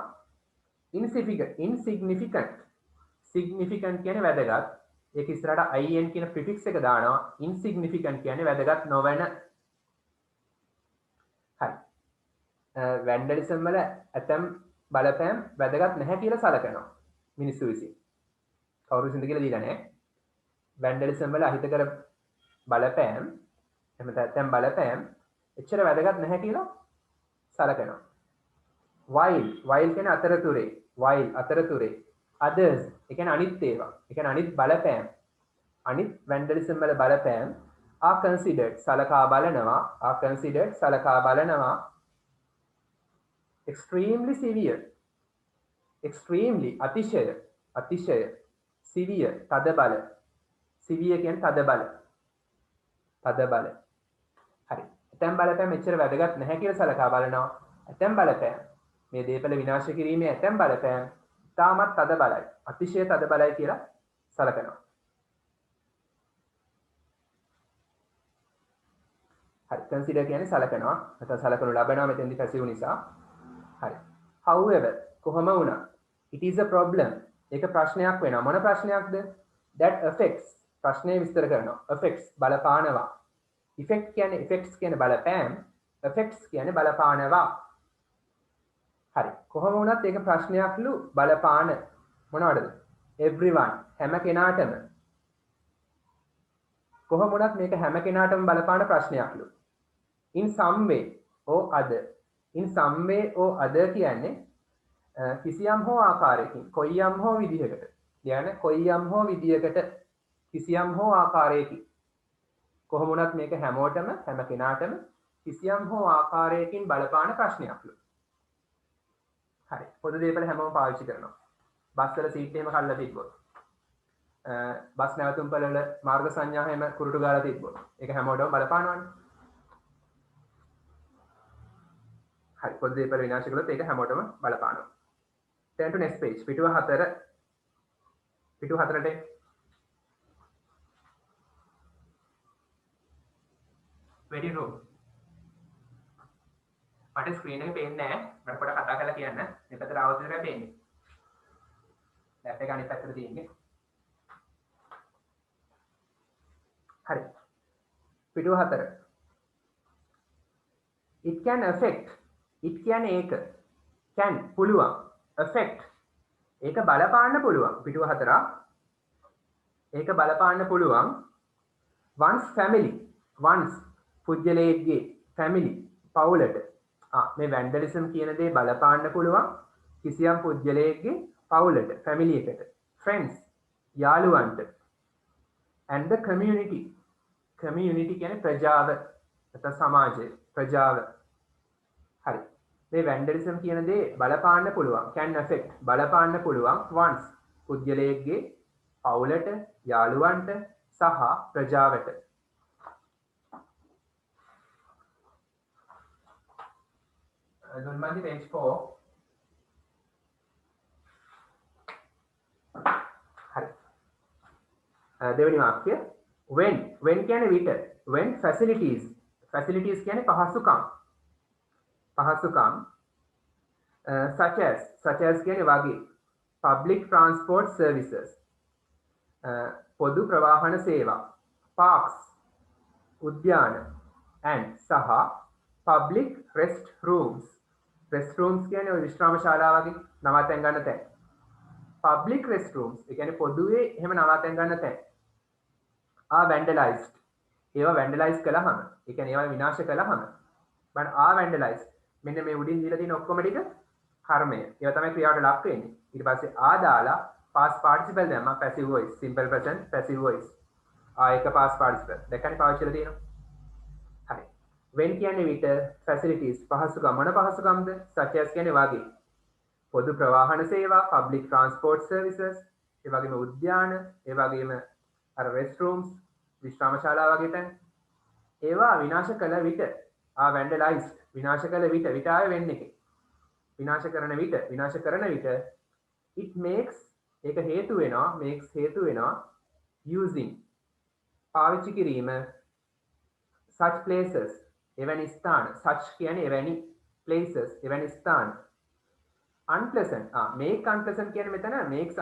insignificant කියන්නේ වැදගත් ඒක ඉස්සරහට in කියන prefix එක දානවා insignificant කියන්නේ වැදගත් නොවන හරි vandalism වල ඇතම් බලපෑම් වැදගත් නැහැ කියලා සලකනවා මිනිස්සු විසින් කවුරු විසින්ද කියලා දීලා නැහැ vandalism වල අහිතකර බලපෑම් එහෙම නැත්නම් බලපෑම් එච්චර වැදගත් නැහැ කියලා සලකනවා while කියන්නේ අතරතුරේ others ඒ කියන්නේ අනිත් ඒවා ඒ කියන්නේ අනිත් බලපෑම් අනිත් vandalism වල බලපෑම් are considered සලකා බලනවා extremely severe අතිශය severe තදබල severe කියන්නේ තදබල හරි ඇතැම් බලපෑම් මෙච්චර වැදගත් නැහැ කියලා සලකා බලනවා ඇතැම් බලපෑම් මේ දේපල විනාශ කිරීමේ ඇතැම් බලපෑම් තාමත් තදබලයි අතිශය තදබලයි කියලා සලකනවා හරි consider කියන්නේ සලකනවා නැත්නම් සලකනු ලබනවා මෙතෙන්දි passive නිසා හරි however කොහොම වුණා it is a problem ඒක ප්‍රශ්නයක් වෙනවා මොන ප්‍රශ්නයක්ද that affects ප්‍රශ්නේ විස්තර කරනවා affects බලපානවා effects කියන්නේ බලපෑම් affects කියන්නේ බලපානවා හරි කොහොම වුණත් ඒක ප්‍රශ්නයක්ලු බලපාන මොනවටද everyone හැම කෙනාටම කොහොම වුණත් මේක හැම කෙනාටම බලපාන ප්‍රශ්නයක්ලු in some way or other කියන්නේ කිසියම් හෝ ආකාරයකින් කොයියම් හෝ විදිහකට කියන්නේ කොයියම් හෝ විදිහකට කිසියම් හෝ ආකාරයකින් කොහොම වුණත් මේක හැමෝටම හැම කෙනාටම කිසියම් හෝ ආකාරයකින් බලපාන ප්‍රශ්නයක්ලු හරි පොදු දේපල හැමෝම පාවිච්චි කරනවා බස් වල සීට් එහෙම කල්ලා තිබ්බොත් බස් නැවතුම් පළ වල මාර්ග සංඥා හැම කුරුටු ගාලා තිබ්බොත් ඒක හැමෝටම බලපානවනේ හරි පොදු දේපල විනාශ කළොත් ඒක හැමෝටම බලපානවා turn to next page පිටුව 4ට very wrong මට ස්ක්‍රීන් එක පේන්නේ නැහැ. මට පොඩ්ඩක් කතා කරලා කියන්න. මේ පැත්තට ආවොත් විතරයි පේන්නේ. ලැප් එක අනිත් පැත්තට තියෙන්නේ. හරි. පිටුව 4. It can affect. It කියන්නේ ඒක. can පුළුවන්. affect ඒක බලපාන්න පුළුවන්. පිටුව 4. ඒක බලපාන්න පුළුවන්. once family. once පුජ්‍යලයේගේ family පවුලට. මේ vandalism කියන දේ බලපාන්න පුළුවන් කිසියම් පුජ්‍යලයේගේ පවුලට family එකට. friends යාළුවන්ට. and the community. community කියන්නේ ප්‍රජාව නැත්නම් සමාජය ප්‍රජාව. හරි. මේ vandalism කියන දේ බලපාන්න පුළුවන් can affect බලපාන්න පුළුවන් once පුද්ගලයෙක්ගේ පවුලට යාළුවන්ට සහ ප්‍රජාවට. දුන්නාදී page 4. හරි. දෙවෙනි වාක්‍යය when කියන්නේ විට when facilities කියන්නේ පහසුකම් such as කියන්නේ වගේ public transport services පොදු ප්‍රවාහන සේවා parks උද්‍යාන and සහ public restrooms කියන්නේ විශ්‍රාම ශාලා වගේ නවාතැන් ගන්න තැන් public restrooms ඒ කියන්නේ පොදුවේ එහෙම නවාතැන් ගන්න තැන් vandalized ඒවා vandalize කළාම ඒ කියන්නේ ඒවා විනාශ කළාම but vandalized මෙන්න මේ උඩින් දීලා තියෙන ඔක්කොම ටික කර්මය ඒවා තමයි ක්‍රියාවට ලක් වෙන්නේ ඊට පස්සේ දාලා past participle දැම්මා passive voice simple present passive voice එක past participle දෙකනේ පාවිච්චි කරලා තියෙනවා හරි when කියන්නේ විට facilities පහසුකම් මොන පහසුකම්ද such as කියන්නේ වගේ පොදු ප්‍රවාහන සේවා public transport services ඒ වගේම උද්‍යාන ඒ වගේම අර restrooms විශ්‍රාම ශාලා වගේ තැන් ඒවා විනාශ කළ විට vandalized විනාශ කළ විට ආය වෙන්නේ එකේ විනාශ කරන විට it makes ඒක හේතු වෙනවා using පාවිච්චි කිරීම such places එවැනි ස්ථාන such කියන්නේ එවැනි places එවැනි ස්ථාන unpleasant make unpleasant කියන්නේ මෙතන makes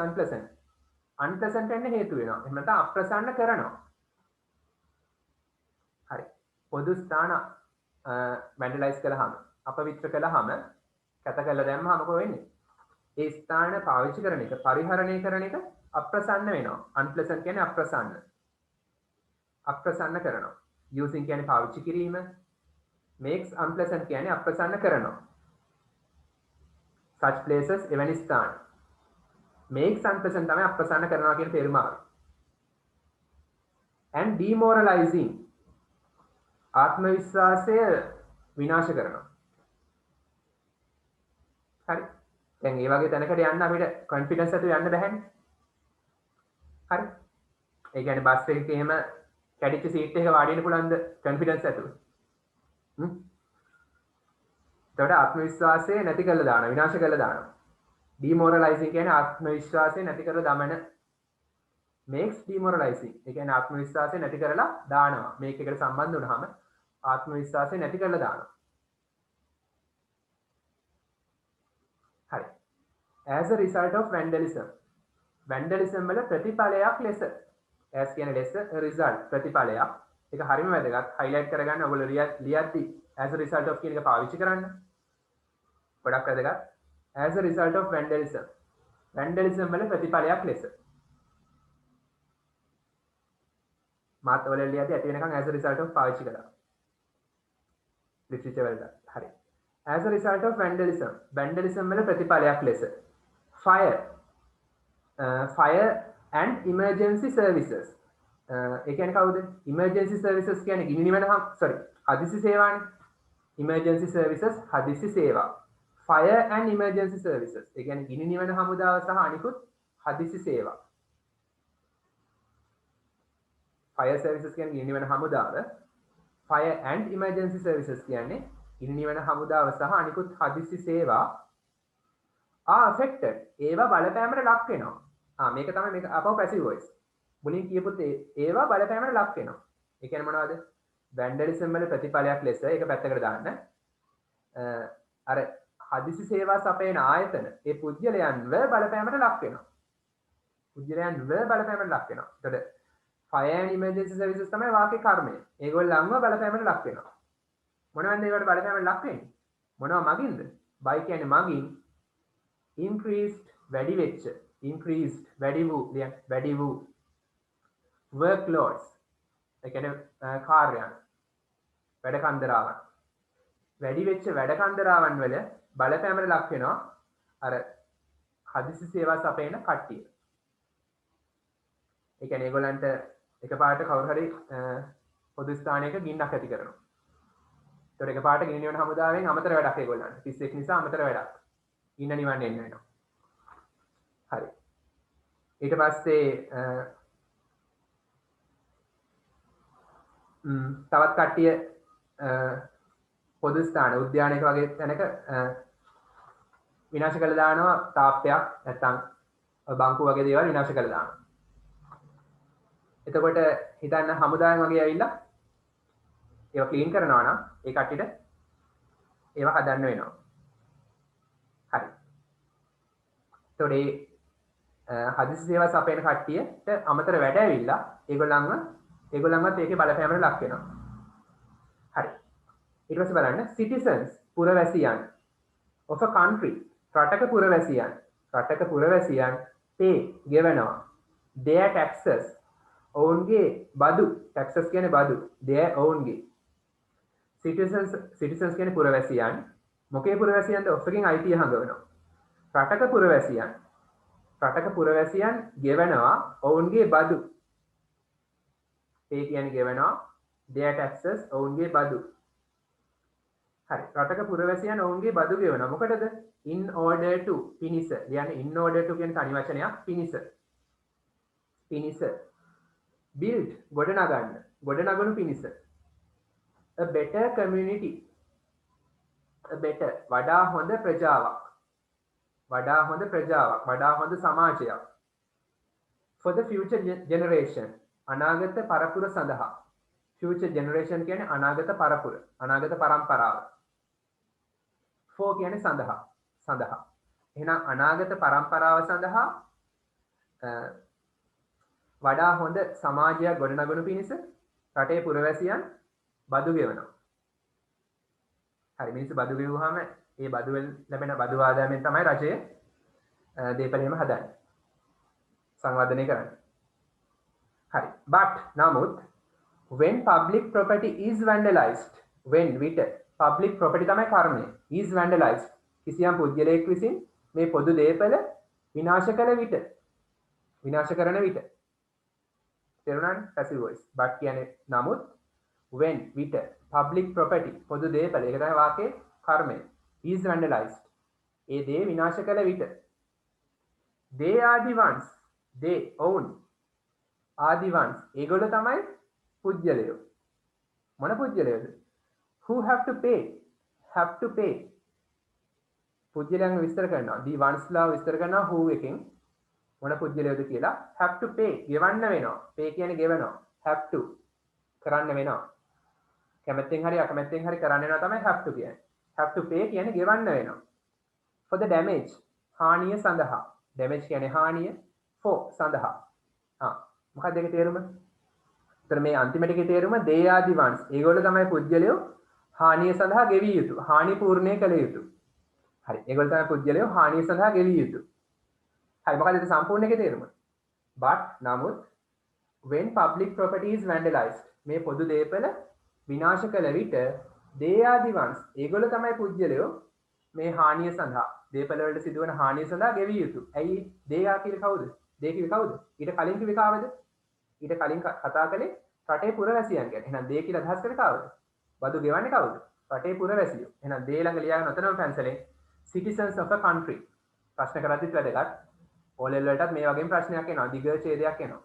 unpleasant වෙන්න හේතු වෙනවා එහෙම නැත්නම් අප්‍රසන්න කරනවා හරි පොදු ස්ථාන vandalize කළාම අපවිත්‍ර කළාම කැත කළා දැම්මම මොකෝ වෙන්නේ ඒ ස්ථාන පාවිච්චි කරන එක පරිහරණය කරන එක අප්‍රසන්න වෙනවා unpleasant කියන්නේ අප්‍රසන්න කරනවා using කියන්නේ පාවිච්චි කිරීම makes unpleasant කියන්නේ අප්‍රසන්න කරනවා such places එවැනි ස්ථාන makes unpleasant තමයි අප්‍රසන්න කරනවා කියන තේරුම and demoralizing ආත්ම විශ්වාසය විනාශ කරනවා හරි දැන් මේ වගේ තැනකට යන්න අපිට කොන්ෆිඩන්ස් ඇතුව යන්න බැහැනේ හරි ඒ කියන්නේ බස් එකේ එහෙම කැඩිච්ච සීට් එකක වාඩි වෙන්න පුළුවන්ද කොන්ෆිඩන්ස් ඇතුව එතකොට ආත්ම විශ්වාසය නැති කරලා දානවා විනාශ කරලා දානවා demoralizing කියන්නේ ආත්ම විශ්වාසය නැති කරලා දමන makes demoralizing ඒ කියන්නේ ආත්ම විශ්වාසය නැති කරලා දානවා මේක එකට සම්බන්ධ වුණාම ආත්ම විශ්වාසය නැති කරලා දානවා හරි as a result of vandalism වල ප්‍රතිඵලයක් ලෙස as කියන්නේ ලෙස result ප්‍රතිඵලයක් ඒක හරියම වැදගත් highlight කරගන්න ඔයගොල්ලෝ ලියද්දි as a result of කියන එක පාවිච්චි කරන්න ගොඩක් වැදගත් as a result of vandalism වල ප්‍රතිඵලයක් ලෙස මාත් වල ලියද්දි ඇති වෙනකන් as a result of පාවිච්චි කරා literature වලට හරි as a result of vandalism වල ප්‍රතිඵලයක් ලෙස fire and emergency services ඒ කියන්නේ කවුද emergency services කියන්නේ ගිනි නිවන හදිසි සේවානේ emergency services හදිසි සේවා fire and emergency services ඒ කියන්නේ ගිනි නිවන හමුදාව සහ අනිකුත් හදිසි සේවා fire services කියන්නේ ගිනි නිවන හමුදාව fire and emergency services කියන්නේ ගිනි නිවන හමුදාව සහ අනිකුත් හදිසි සේවා affected ඒවා බලපෑමට ලක් වෙනවා මේක තමයි මේක අපව passive voice මුලින් කියපුත් ඒවා බලපෑමට ලක් වෙනවා ඒ කියන්නේ මොනවද vandalism වල ප්‍රතිඵලයක් ලෙස ඒක පැත්තකට දාන්න අර හදිසි සේවා සපයන ආයතන ඒ පුද්ගලයන්ව බලපෑමට ලක් වෙනවා. පුද්ගලයන්ව බලපෑමට ලක් වෙනවා. එතකොට fire and emergency services තමයි වාක්‍ය කර්මය. ඒගොල්ලන්ව බලපෑමට ලක් වෙනවා. මොනවද ඒකට බලපෑමට ලක් වෙන්නේ? මොනවා මගින්ද? by කියන්නේ මගින් increased වැඩි වෙච්ච increased වැඩි වූ workloads ඒ කියන්නේ කාර්යයන් වැඩ කන්දරාවන් වැඩි වෙච්ච වැඩ කන්දරාවන් වල බලපෑමට ලක් වෙනවා අර හදිසි සේවා සපයන කට්ටිය. ඒ කියන්නේ ඒගොල්ලන්ට එකපාරට කවුරු හරි පොදු ස්ථානයක ගින්නක් ඇති කරනවා. ඒතකොට එකපාරට ගිනි නිවන හමුදාවෙන් අමතර වැඩක් ඒගොල්ලන්ට 31 නිසා අමතර වැඩක්. ගින්න නිවන්න එන්න වෙනවා. හරි. ඊට පස්සේ තවත් කට්ටිය පොදු ස්ථාන උද්‍යානයක වගේ තැනක විනාශ කළා දානවා තාප්පයක් නැත්නම් බංකුව වගේ දේවල් විනාශ කළා දානවා. එතකොට හිතන්න හමුදාවෙන් වගේ ඇවිල්ලා ඒවා ක්ලීන් කරනවා නම් ඒ කට්ටියට ඒවා හදන්න වෙනවා. හරි. එතකොට හදිසි සේවා සපයන කට්ටියට අමතර වැඩ ඇවිල්ලා ඒගොල්ලන්වත් ඒකේ බලපෑමකට ලක් වෙනවා. හරි. ඊට පස්සේ බලන්න citizens පුරවැසියන් of a country රටක පුරවැසියන් pay ගෙවනවා their taxes ඔවුන්ගේ බදු taxes කියන්නේ බදු their ඔවුන්ගේ citizens කියන්නේ පුරවැසියන් මොකේ පුරවැසියන්ද of එකෙන් අයිතිය හංගවනවා රටක පුරවැසියන් ගෙවනවා ඔවුන්ගේ බදු pay කියන්නේ ගෙවනවා their taxes ඔවුන්ගේ බදු හරි රටක පුරවැසියන් ඔවුන්ගේ බදු ගෙවනවා මොකටද in order to පිනිස කියන්නේ in order to කියන තනි වචනයක් පිනිස build ගොඩනගනු පිනිස a better community වඩා හොඳ සමාජයක් for the future generation අනාගත පරපුර සඳහා future generation කියන්නේ අනාගත පරම්පරාව for කියන්නේ සඳහා එහෙනම් අනාගත පරම්පරාව සඳහා වඩා හොඳ සමාජයක් ගොඩනගනු පිණිස රටේ පුරවැසියන් බදු ගෙවනවා. හරි මිනිස්සු බදු ගෙවුවාම ඒ බදු වල ලැබෙන බදු ආදායමෙන් තමයි රජය දේපළෙම හදන්නේ. සංවර්ධනය කරන්නේ. හරි. but නමුත් when public property is vandalized විට public property තමයි කර්මය is vandalized කිසියම් පුද්ගලයෙක් විසින් මේ පොදු දේපළ විනාශ කරන විට තේරුණානේ passive voice but කියන්නේ නමුත් when විට public property පොදු දේපළ ඒක තමයි වාක්‍යයේ කර්මය is vandalized ඒ දේ විනාශ කළ විට they are the ones they own are the ones ඒගොල්ලෝ තමයි පුද්ගලයෝ මොන පුද්ගලයෝද who have to pay පුද්ගලයන්ව විස්තර කරනවා the ones ලා විස්තර කරනවා who එකෙන් මොන පුද්ගලයෝද කියලා have to pay ගෙවන්න වෙනවා pay කියන්නේ ගෙවනවා have to කරන්න වෙනවා කැමැත්තෙන් හරි අකමැත්තෙන් හරි කරන්න වෙනවා තමයි have to කියන්නේ have to pay කියන්නේ ගෙවන්න වෙනවා for the damage හානිය සඳහා damage කියන්නේ හානිය for සඳහා මොකක්ද ඒකේ තේරුම? ඒතර මේ අන්තිමට එකේ තේරුම they are the ones. ඒගොල්ලෝ තමයි පුද්ගලයෝ හානිය සඳහා ගෙවිය යුතු. හානි පූර්ණේ කළ යුතු. හරි. ඒගොල්ලෝ තමයි පුද්ගලයෝ හානිය සඳහා ගෙවිය යුතු. හරි. මොකක්ද ඒක සම්පූර්ණ එකේ තේරුම? but නමුත් when public property is vandalized මේ පොදු දේපළ විනාශ කළ විට they are the ones. ඒගොල්ලෝ තමයි පුද්ගලයෝ මේ හානිය සඳහා දේපළ වලට සිදුවන හානිය සඳහා ගෙවිය යුතු. ඇයි they are කියලා කවුද? they කිව්වේ කවුද? ඊට කලින් කිව්වේ කාවද? ඊට කලින් කතා කළේ රටේ පුරවැසියන් ගැන. එහෙනම් they කියලා අදහස් කරේ කාවද? බදු ගෙවන්නේ කවුද? රටේ පුරවැසියෝ. එහෙනම් they ළඟ ලියාගෙන ඔතනම පැන්සලෙන් citizens of a country. ප්‍රශ්න කරද්දිත් වැදගත්. ඕලෙල් වලටත් මේ වගේම ප්‍රශ්නයක් එනවා. දිග ඡේදයක් එනවා.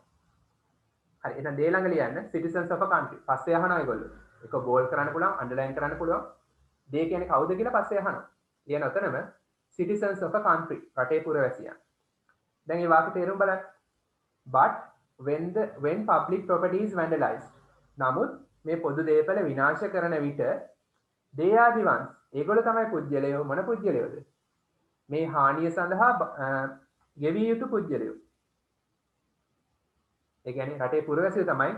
හරි. එහෙනම් they ළඟ ලියන්න citizens of a country. පස්සේ අහනවා ඒගොල්ලෝ. ඒක බෝල්ඩ් කරන්න පුළුවන්, අන්ඩර්ලයින් කරන්න පුළුවන්. they කියන්නේ කවුද කියලා පස්සේ අහනවා. ලියන ඔතනම citizens of a country. රටේ පුරවැසියන්. දැන් මේ වාක්‍ය තේරුම බලන්න. but when public property is vandalized නමුත් මේ පොදු දේපළ විනාශ කරන විට they are the ones ඒගොල්ලෝ තමයි පුජ්‍යලයෝ. මොන පුජ්‍යලයෝද? මේ හානිය සඳහා ගෙවිය යුතු පුජ්‍යලයෝ. ඒ කියන්නේ රටේ පුරවැසියෝ තමයි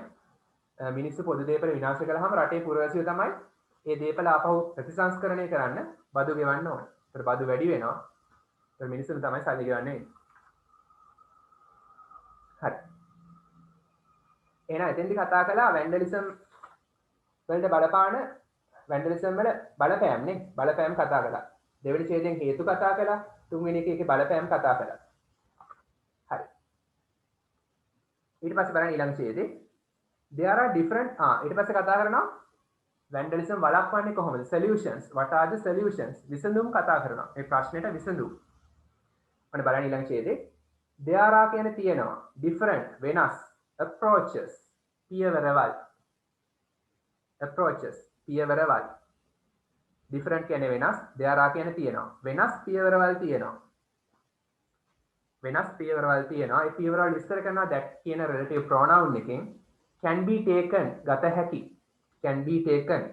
මිනිස්සු පොදු දේපල විනාශ කළාම රටේ පුරවැසියෝ තමයි ඒ දේපල ආපහු ප්‍රතිසංස්කරණය කරන්න බදු ගෙවන්න ඕන. ඒතර බදු වැඩි වෙනවා. ඒතර මිනිස්සුන් තමයි සල්ලි ගෙවන්නේ. හරි. එහෙනම් එතෙන්දි කතා කළා වැන්ඩලිසම් වලට බලපාන වැන්ඩලිසම් වල බලපෑම් නේ. බලපෑම් කතා කළා. දෙවෙනි ඡේදයෙන් හේතු කතා කළා. තුන්වෙනි එකේ බලපෑම් කතා කළා. හරි. ඊට පස්සේ බලන්න ඊළඟ ඡේදේ there are different ඊට පස්සේ කතා කරනවා vandalism වළක්වන්නේ කොහොමද? solutions. what are the solutions? විසඳුම් කතා කරනවා. මේ ප්‍රශ්නෙට විසඳුම්. ඔන්න බලන්න ඊළඟ ඡේදේ there are කියන තියෙනවා different වෙනස් approaches පියවරවල් approaches පියවරවල් different කියන්නේ වෙනස් there are කියන තියෙනවා වෙනස් පියවරවල් තියෙනවා වෙනස් පියවරවල් තියෙනවා ඒ පියවරවල් විස්තර කරනවා that කියන relative pronoun එකෙන් can be taken ගත හැකි can be taken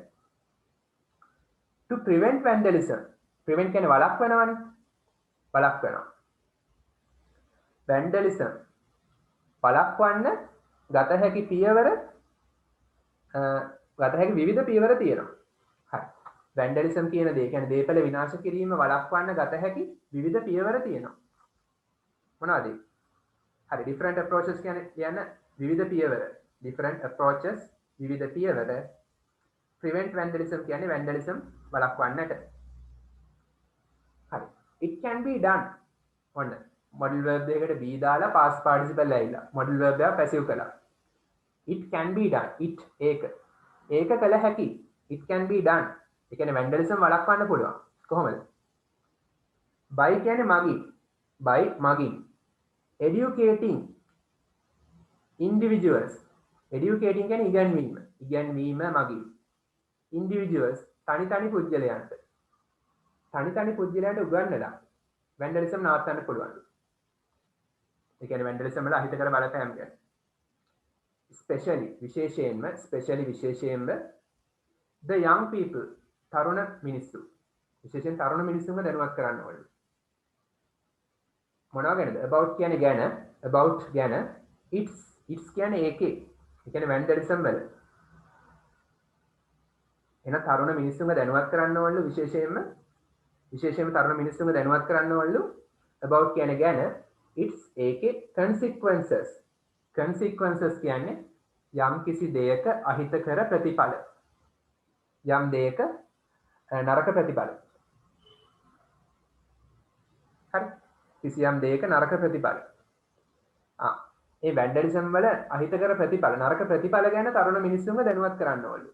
to prevent vandalism prevent කියන්නේ වළක්වනවනේ වළක්වනවා vandalism වළක්වන්න ගත හැකි පියවර ගත හැකි විවිධ පියවර තියෙනවා හරි vandalism කියන දේ කියන්නේ දේපල විනාශ කිරීම වළක්වන්න ගත හැකි විවිධ පියවර තියෙනවා මොනවාද හරි different approaches කියන්නේ විවිධ පියවර different approaches විවිධ පියවර prevent vandalism කියන්නේ vandalism වළක්වන්නට හරි it can be done ඔන්න modal verb එකකට be දාලා past participle ඇවිල්ලා modal verb එක passive කළා it can be done it ඒක කළ හැකි it can be done ඒ කියන්නේ vandalism වළක්වන්න පුළුවන් කොහොමද by කියන්නේ මගින් by මගින් educating individuals educating කියන්නේ ඉගැන්වීම මගින් individuals තනි පුද්ගලයන්ට උගන්වලා vandalism නවත්තන්න පුළුවන් ඒ කියන්නේ vandalism වල අහිතකර බලපෑම් කියන්නේ විශේෂයෙන්ම the young people තරුණ මිනිස්සු විශේෂයෙන් තරුණ මිනිස්සුන්ව දැනුවත් කරන්න ඕනේ මොනවා ගැනද about කියන්නේ ගැන it's කියන්නේ ඒකේ ඒ කියන්නේ vandalism වල එන තරුණ මිනිස්සුන්ව දැනුවත් කරන්න ඕනලු විශේෂයෙන්ම තරුණ මිනිස්සුන්ව දැනුවත් කරන්න ඕනලු about කියන්නේ ගැන it's ඒකේ consequences කියන්නේ යම් කිසි දෙයක අහිතකර ප්‍රතිඵල යම් දෙයක නරක ප්‍රතිඵල හරි කිසියම් දෙයක නරක ප්‍රතිඵල ඒ vandalism වල අහිතකර ප්‍රතිඵල නරක ප්‍රතිඵල ගැන තරුණ මිනිස්සුන්ව දැනුවත් කරන්න ඕනලු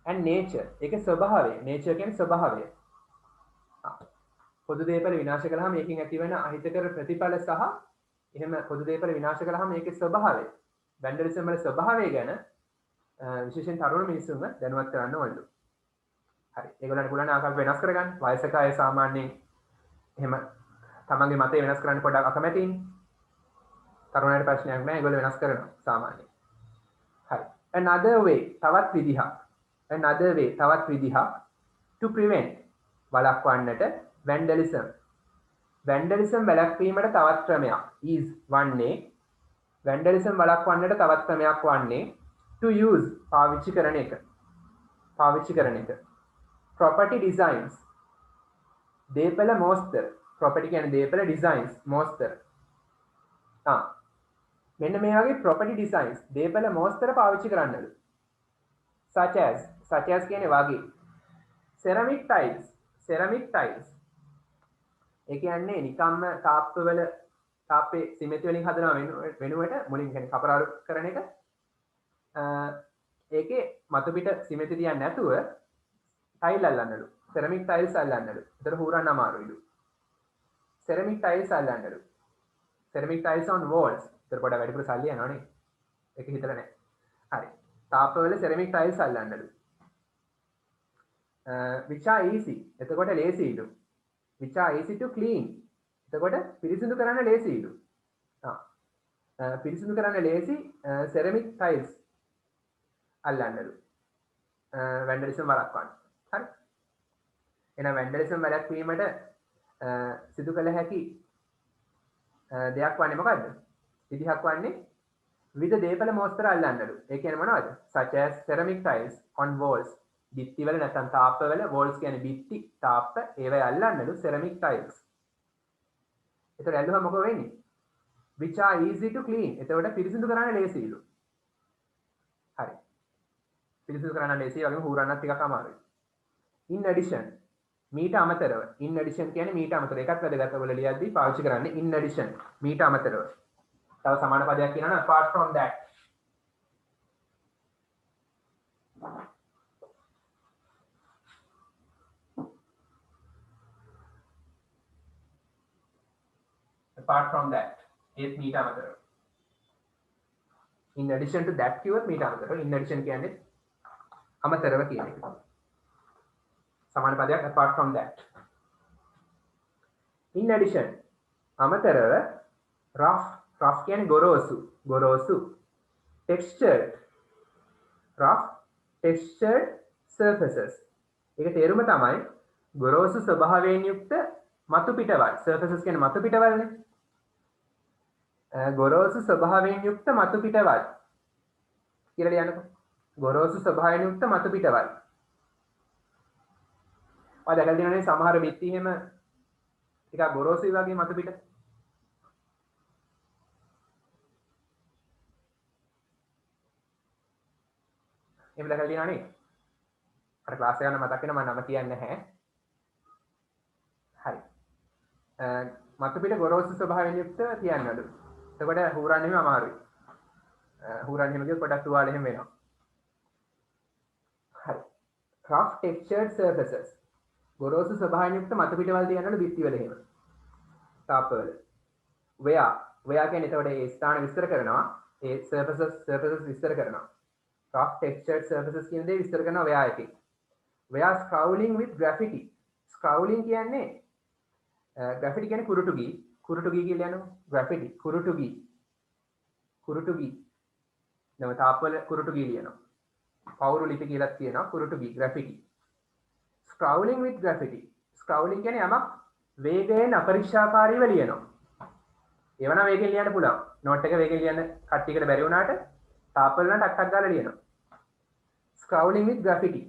and nature ඒකේ ස්වභාවය nature කියන්නේ ස්වභාවය පොදු දේපල විනාශ කළාම ඒකෙන් ඇතිවෙන අහිතකර ප්‍රතිඵල සහ එහෙම පොදු දේපල විනාශ කළාම ඒකේ ස්වභාවය vandalism වල ස්වභාවය ගැන විශේෂයෙන් තරුණ මිනිස්සුන්ව දැනුවත් කරන්න ඕනලු හරි ඒගොල්ලන්ට පුළුවන් ආකාර වෙනස් කරගන්න වයසක අය සාමාන්‍යයෙන් එහෙම තමන්ගේ මතය වෙනස් කරන්න පොඩ්ඩක් අකමැතිනේ තරුණයට ප්‍රශ්නයක් නැහැ ඒගොල්ලෝ වෙනස් කරනවා සාමාන්‍යයෙන් හරි another way තවත් විදිහක් to prevent වළක්වන්නට vandalism වැළැක්වීමට තවත් ක්‍රමයක් is වන්නේ vandalism වළක්වන්නට තවත් ක්‍රමයක් වන්නේ to use පාවිච්චි කරන එක property designs දේපල මෝස්තර property කියන්නේ දේපල designs මෝස්තර මෙන්න මේ වගේ property designs දේපල මෝස්තර පාවිච්චි කරන්නලු such as කියන්නේ වගේ ceramic tiles ඒ කියන්නේ නිකම්ම තාප්පේ සිමෙන්ති වලින් හදනවා වෙනුවට මුලින් කියන්නේ කපරාළු කරන එක ඒකේ මතු පිට සිමෙන්ති තියන්නේ නැතුව ටයිල් අල්ලන්නලු ceramic tiles අල්ලන්නලු ඒතර හුරන්න අමාරුයිලු ceramic tiles අල්ලන්නලු ceramic tiles on walls ඒතර පොඩ වැඩිපුර සල්ලි යනවනේ ඒක හිතලා නැහැ හරි තාප්පවල ceramic tiles අල්ලන්නලු which are easy එතකොට ලේසියිලු which are easy to clean එතකොට පිරිසිදු කරන්න ලේසියිලු පිරිසිදු කරන්න ලේසි ceramic tiles අල්ලන්නලු vandalism වළක්වන්න හරි එහෙනම් වැන්ඩලිසම් වැළැක්වීමට සිදු කළ හැකි දෙයක් වන්නේ මොකද්ද? විදිහක් වන්නේ විවිධ දේපල මෝස්තර අල්ලන්නලු. ඒ කියන්නේ මොනවද? such as ceramic tiles on walls. බිත්ති වල නැත්නම් තාප්ප වල walls කියන්නේ බිත්ති තාප්ප ඒවයි අල්ලන්නලු ceramic tiles. ඒතර ඇල්ලුවා මොකෝ වෙන්නේ? which are easy to clean. එතකොට පිරිසිදු කරන්න ලේසියිලු. හරි. පිරිසිදු කරන්න ලේසියි වගේම හූරන්නත් ටිකක් අමාරුයි. in addition මීට අමතරව in addition කියන්නේ මීට අමතරව එකක් වැදගත් ඔයගොල්ලෝ ලියද්දී පාවිච්චි කරන්නේ in addition මීට අමතරව. තව සමාන පදයක් කියනවනේ apart from that. apart from that ඒත් මීට අමතරව. in addition to that කිව්වොත් මීට අමතරව in addition කියන්නේ අමතරව කියන එක. සමාන පදයක් apart from that. in addition අමතරව rough කියන්නේ ගොරෝසු textured surfaces. ඒක තේරුම තමයි ගොරෝසු ස්වභාවයෙන් යුක්ත මතු පිටවල්. surfaces කියන්නේ මතු පිටවල්නේ. ගොරෝසු ස්වභාවයෙන් යුක්ත මතු පිටවල් කියලා ලියන්නකො. ගොරෝසු ස්වභාවයෙන් යුක්ත මතු පිටවල්. ඔය දැකලා තියෙනනේ සමහර බිත්ති එහෙම ටිකක් ගොරෝසුයි වගේ මතු පිට. එහෙම දැකලා තියෙනවනේ. අර ක්ලාස් එක ගන්න මතක් වෙන මම නම කියන්නේ නැහැ. හරි. මතු පිට ගොරෝසු ස්වභාවයෙන් යුක්ත කියන්නලු. එතකොට හූරන්න එහෙම අමාරුයි. හූරන්න එහෙම කියොත් පොඩක් තුවාල එහෙම වෙනවා. හරි. rough textured surfaces. ගොරෝසු ස්වභාවයෙන් යුක්ත මතු පිටවල් තියන්නලු බිත්ති වල එහෙම. තාප්ප වල. where කියන්නේ එතකොට ඒ ස්ථාන විස්තර කරනවා. ඒ surfaces විස්තර කරනවා. rough textured surfaces කියන දේ විස්තර කරනවා where එකේ. where scrawling with graffiti. scrawling කියන්නේ graffiti කියන්නේ කුරුටු ගී කියලා යනවා. graffiti කුරුටු ගී. නම තාප්පවල කුරුටු ගී ලියනවා. පවුරු ලිපි කියලා කියනවා කුරුටු ගී graffiti. scrawling with graffiti. scrawling කියන්නේ යමක් වේගයෙන් අපරික්ෂාකාරීව ලියනවා. ඒව නම් වේගෙන් ලියන්න පුළුවන්. නෝට් එක වේගෙන් ලියන්න කට්ටියකට බැරි වුණාට තාප්පවල නම් ටක් ගාලා ලියනවා. scrawling with graffiti.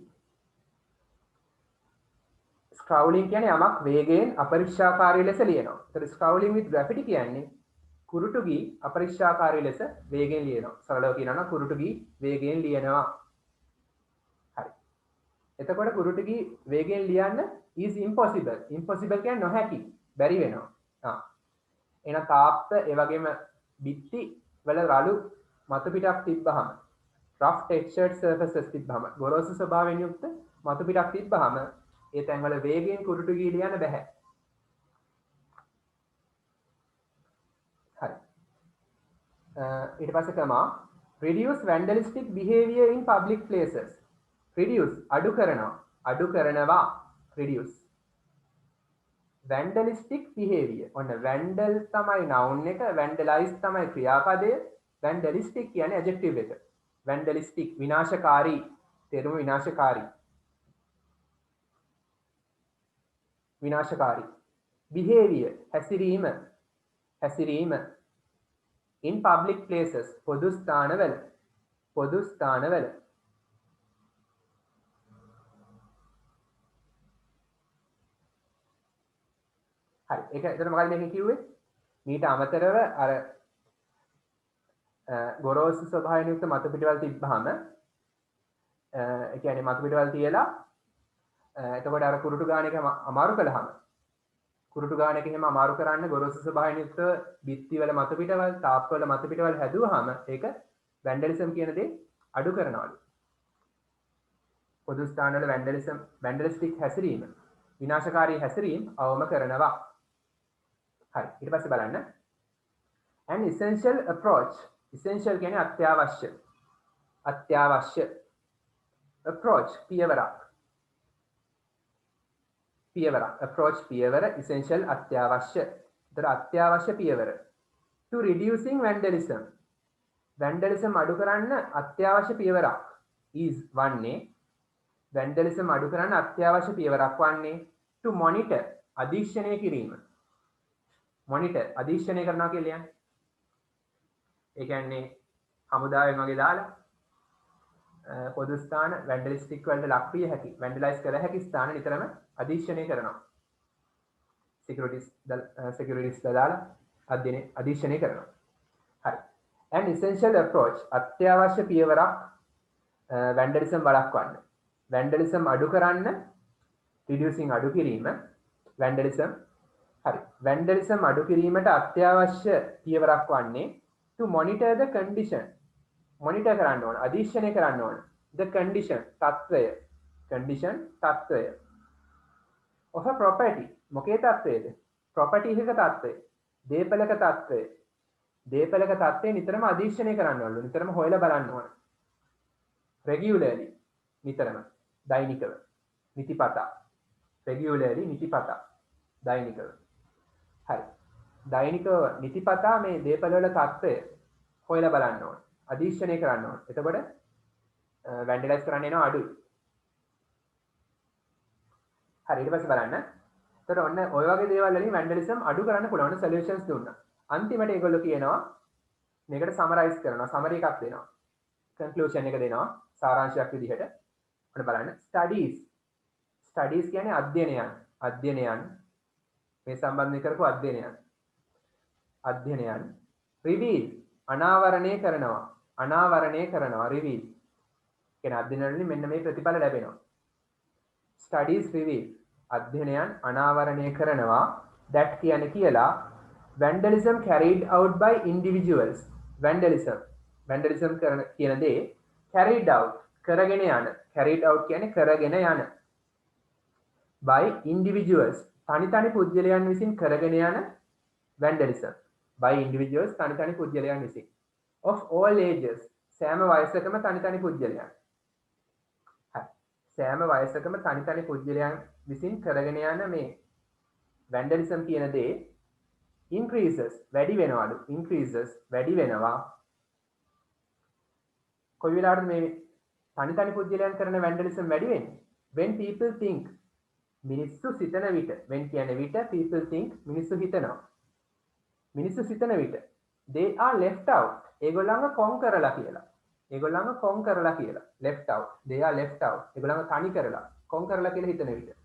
scrawling කියන්නේ යමක් වේගයෙන් අපරික්ෂාකාරී ලෙස ලියනවා. ඒතර scrawling with graffiti කියන්නේ කුරුටු ගී අපරික්ෂාකාරී ලෙස වේගයෙන් ලියනවා. සරලව කියනවා නම් කුරුටු ගී වේගයෙන් ලියනවා. හරි. එතකොට කුරුටු ගී වේගයෙන් ලියන්න is impossible. impossible කියන්නේ නොහැකි. බැරි වෙනවා. එහෙනම් තාප්ප ඒ වගේම බිත්ති වල රළු මතු පිටක් තිබ්බහම rough textured surfaces තිබ්බහම ගොරෝසු ස්වභාවයෙන් යුක්ත මතු පිටක් තිබ්බහම ඒ තැන්වල වේගයෙන් කුරුටු ගී ලියන්න බෑ. හරි. ඊට පස්සේ තමයි reduce vandalistic behavior in public places. reduce අඩු කරනවා reduce vandalistic behavior. ඔන්න vandal තමයි noun එක, vandalize තමයි ක්‍රියාපදය, vandalistic කියන්නේ adjective එක. vandalistic විනාශකාරී, තේරුම විනාශකාරී. behavior හැසිරීම in public places පොදු ස්ථානවල. හරි. ඒක එතන මොකක්ද මේකෙන් කිව්වේ? මීට අමතරව අර ගොරෝසු ස්වභාවයෙන් යුක්ත මතු පිටවල් තිබ්බහම ඒ කියන්නේ මතු පිටවල් තියලා එතකොට අර කුරුටු ගාන එක අමාරු කළාම කුරුටු ගාන එක එහෙම අමාරු කරන්න ගොරෝසු ස්වභාවයෙන් යුක්ත බිත්ති වල මතු පිටවල් තාප්ප වල මතු පිටවල් හැදුවාම ඒක වැන්ඩලිසම් කියන දේ අඩු කරනවලු. පොදු ස්ථාන වල වැන්ඩලිස්ටික් හැසිරීම විනාශකාරී හැසිරීම අවම කරනවා. හරි. ඊට පස්සේ බලන්න an essential approach. essential කියන්නේ අත්‍යවශ්‍ය approach පියවරක් approach පියවර essential අත්‍යවශ්‍ය. ඒතර අත්‍යවශ්‍ය පියවර to reducing vandalism අඩු කරන්න අත්‍යවශ්‍ය පියවරක් is වන්නේ vandalism අඩු කරන්න අත්‍යවශ්‍ය පියවරක් වන්නේ to monitor අධීක්ෂණය කිරීම monitor අධීක්ෂණය කරනවා කියලා කියන්නේ ඒ කියන්නේ හමුදාවෙන් වගේ දාලා පොදු ස්ථාන වැන්ඩලිස්ටික් වලට ලක් විය හැකි වැන්ඩලයිස් කළ හැකි ස්ථාන නිතරම අධීක්ෂණය කරනවා සිකියුරිටිස් දාලා අධීක්ෂණය කරනවා හරි an essential approach අත්‍යවශ්‍ය පියවරක් වැන්ඩලිසම් වළක්වන්න වැන්ඩලිසම් අඩු කරන්න reducing අඩු කිරීම වැන්ඩලිසම් හරි වැන්ඩලිසම් අඩු කිරීමට අත්‍යවශ්‍ය පියවරක් වන්නේ to monitor the condition monitor කරන්න ඕන අධීක්ෂණය කරන්න ඕන the condition තත්ත්වය of a property මොකේ තත්ත්වයද property එකක තත්ත්වය දේපලක තත්ත්වය නිතරම අධීක්ෂණය කරන්න ඕන නිතරම හොයලා බලන්න ඕන regularly නිතරම දෛනිකව නිතිපතා regularly නිතිපතා දෛනිකව හරි දෛනිකව නිතිපතා මේ දේපල වල තත්ත්වය හොයලා බලන්න ඕන අධීක්ෂණය කරන්න ඕන එතකොට වැන්ඩලයිස් කරන්න එනවා අඩුයි හරි ඊට පස්සේ බලන්න එතකොට ඔන්න ඔය වගේ දේවල් වලින් වැන්ඩලිසම් අඩු කරන්න පුළුවන් සොලියුෂන්ස් දුන්නා අන්තිමට ඒගොල්ලෝ කියනවා මේකට සමරයිස් කරනවා සමරි එකක් දෙනවා කන්ක්ලූෂන් එක දෙනවා සාරාංශයක් විදිහට ඔන්න බලන්න ස්ටඩීස් කියන්නේ අධ්‍යයනයන් මේ සම්බන්ධ කරපු අධ්‍යයනයන් රිවීල් අනාවරණය කරනවා රිවීල් කියන්නේ අධ්‍යයන වලින් මෙන්න මේ ප්‍රතිඵල ලැබෙනවා ස්ටඩීස් රිවීල් අධ්‍යයනයන් අනාවරණය කරනවා that කියන්නේ කියලා vandalism carried out by individuals vandalism කරන කියන දේ carried out කරගෙන යන by individuals තනි පුද්ගලයන් විසින් කරගෙන යන vandalism by individuals තනි පුද්ගලයන් විසින් of all ages සෑම වයසකම තනි පුද්ගලයන් සෑම වයසකම තනි පුද්ගලයන් විසින් කරගෙන යන මේ vandalism කියන දේ increases වැඩි වෙනවා කොයි වෙලාවටද මේ තනි පුද්ගලයන් කරන vandalism වැඩි වෙන්නේ when people think මිනිස්සු සිතන විට when කියන්නේ විට people think මිනිස්සු සිතන විට they are left out ඒගොල්ලන්ව කොන් කරලා කියලා left out they are left out ඒගොල්ලන්ව තනි කරලා කොන් කරලා කියලා හිතන විට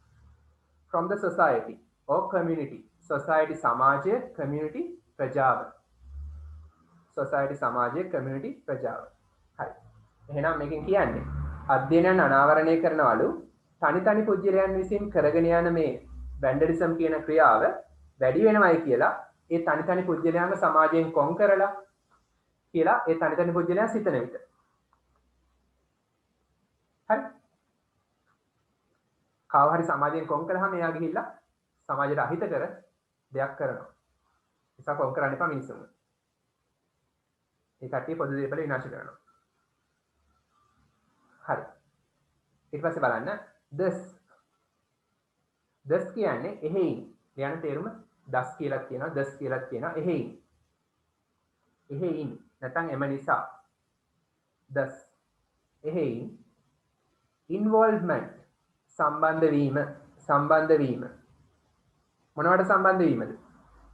from the society or community society සමාජය community ප්‍රජාව හරි එහෙනම් මේකෙන් කියන්නේ අධ්‍යයනයන් අනාවරණය කරනවලු තනි පුද්ගලයන් විසින් කරගෙන යන මේ වැන්ඩලිසම් කියන ක්‍රියාව වැඩි වෙනවයි කියලා ඒ තනි පුද්ගලයන්ව සමාජයෙන් කොන් කරලා කියලා ඒ තනි පුද්ගලයන් සිතන විට හරි කව හරි සමාජයෙන් කොන් කළාම එයා ගිහිල්ලා සමාජයට අහිත කර දෙයක් කරනවා නිසා කොන් කරන්න එපා මිනිස්සුන්ව ඒ කට්ටිය පොදු දේපල විනාශ කරනවා හරි ඊට පස්සේ බලන්න දස් කියන්නේ එහෙයින් යන තේරුම දස් කියලා කියනවා එහෙයින් නැත්නම් එම නිසා දස් එහෙයින් involvement සම්බන්ධ වීම මොනවට සම්බන්ධ වීමද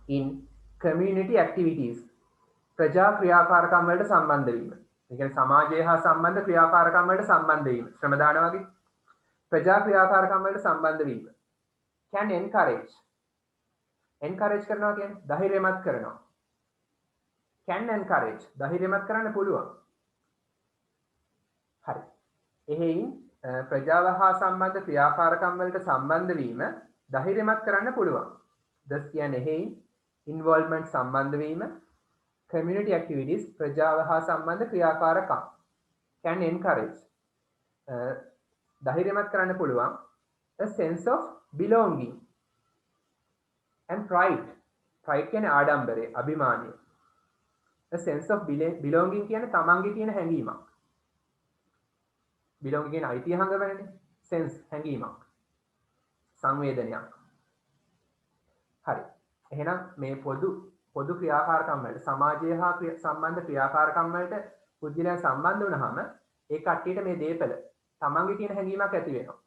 in community activities ප්‍රජා ක්‍රියාකාරකම් වලට සම්බන්ධ වීම ඒ කියන්නේ සමාජය හා සම්බන්ධ ක්‍රියාකාරකම් වලට සම්බන්ධ වීම ශ්‍රම දාන වගේ ප්‍රජා ක්‍රියාකාරකම් වලට සම්බන්ධ වීම can encourage කරනවා කියන්නේ ධෛර්යමත් කරනවා can encourage ධෛර්යමත් කරන්න පුළුවන් හරි එහෙයින් ප්‍රජාව හා සම්බන්ධ ක්‍රියාකාරකම් වලට සම්බන්ධ වීම ධෛර්යමත් කරන්න පුළුවන් thus කියන්නේ එහෙයින් involvement සම්බන්ධ වීම community activities ප්‍රජාව හා සම්බන්ධ ක්‍රියාකාරකම් can encourage ධෛර්යමත් කරන්න පුළුවන් a sense of belonging and pride කියන්නේ ආඩම්බරය අභිමානය a sense of belonging කියන්නේ තමන්ගේ තියෙන හැඟීමක් belonging කියන අයිතිය හංගවන්නේ sense හැඟීමක් සංවේදනයක් හරි එහෙනම් මේ පොදු ක්‍රියාකාරකම් වලට සමාජය හා සම්බන්ධ ක්‍රියාකාරකම් වලට පුද්ගලයන් සම්බන්ධ වුණාම ඒ කට්ටියට මේ දේපල තමන්ගේ තියෙන හැඟීමක් ඇති වෙනවා.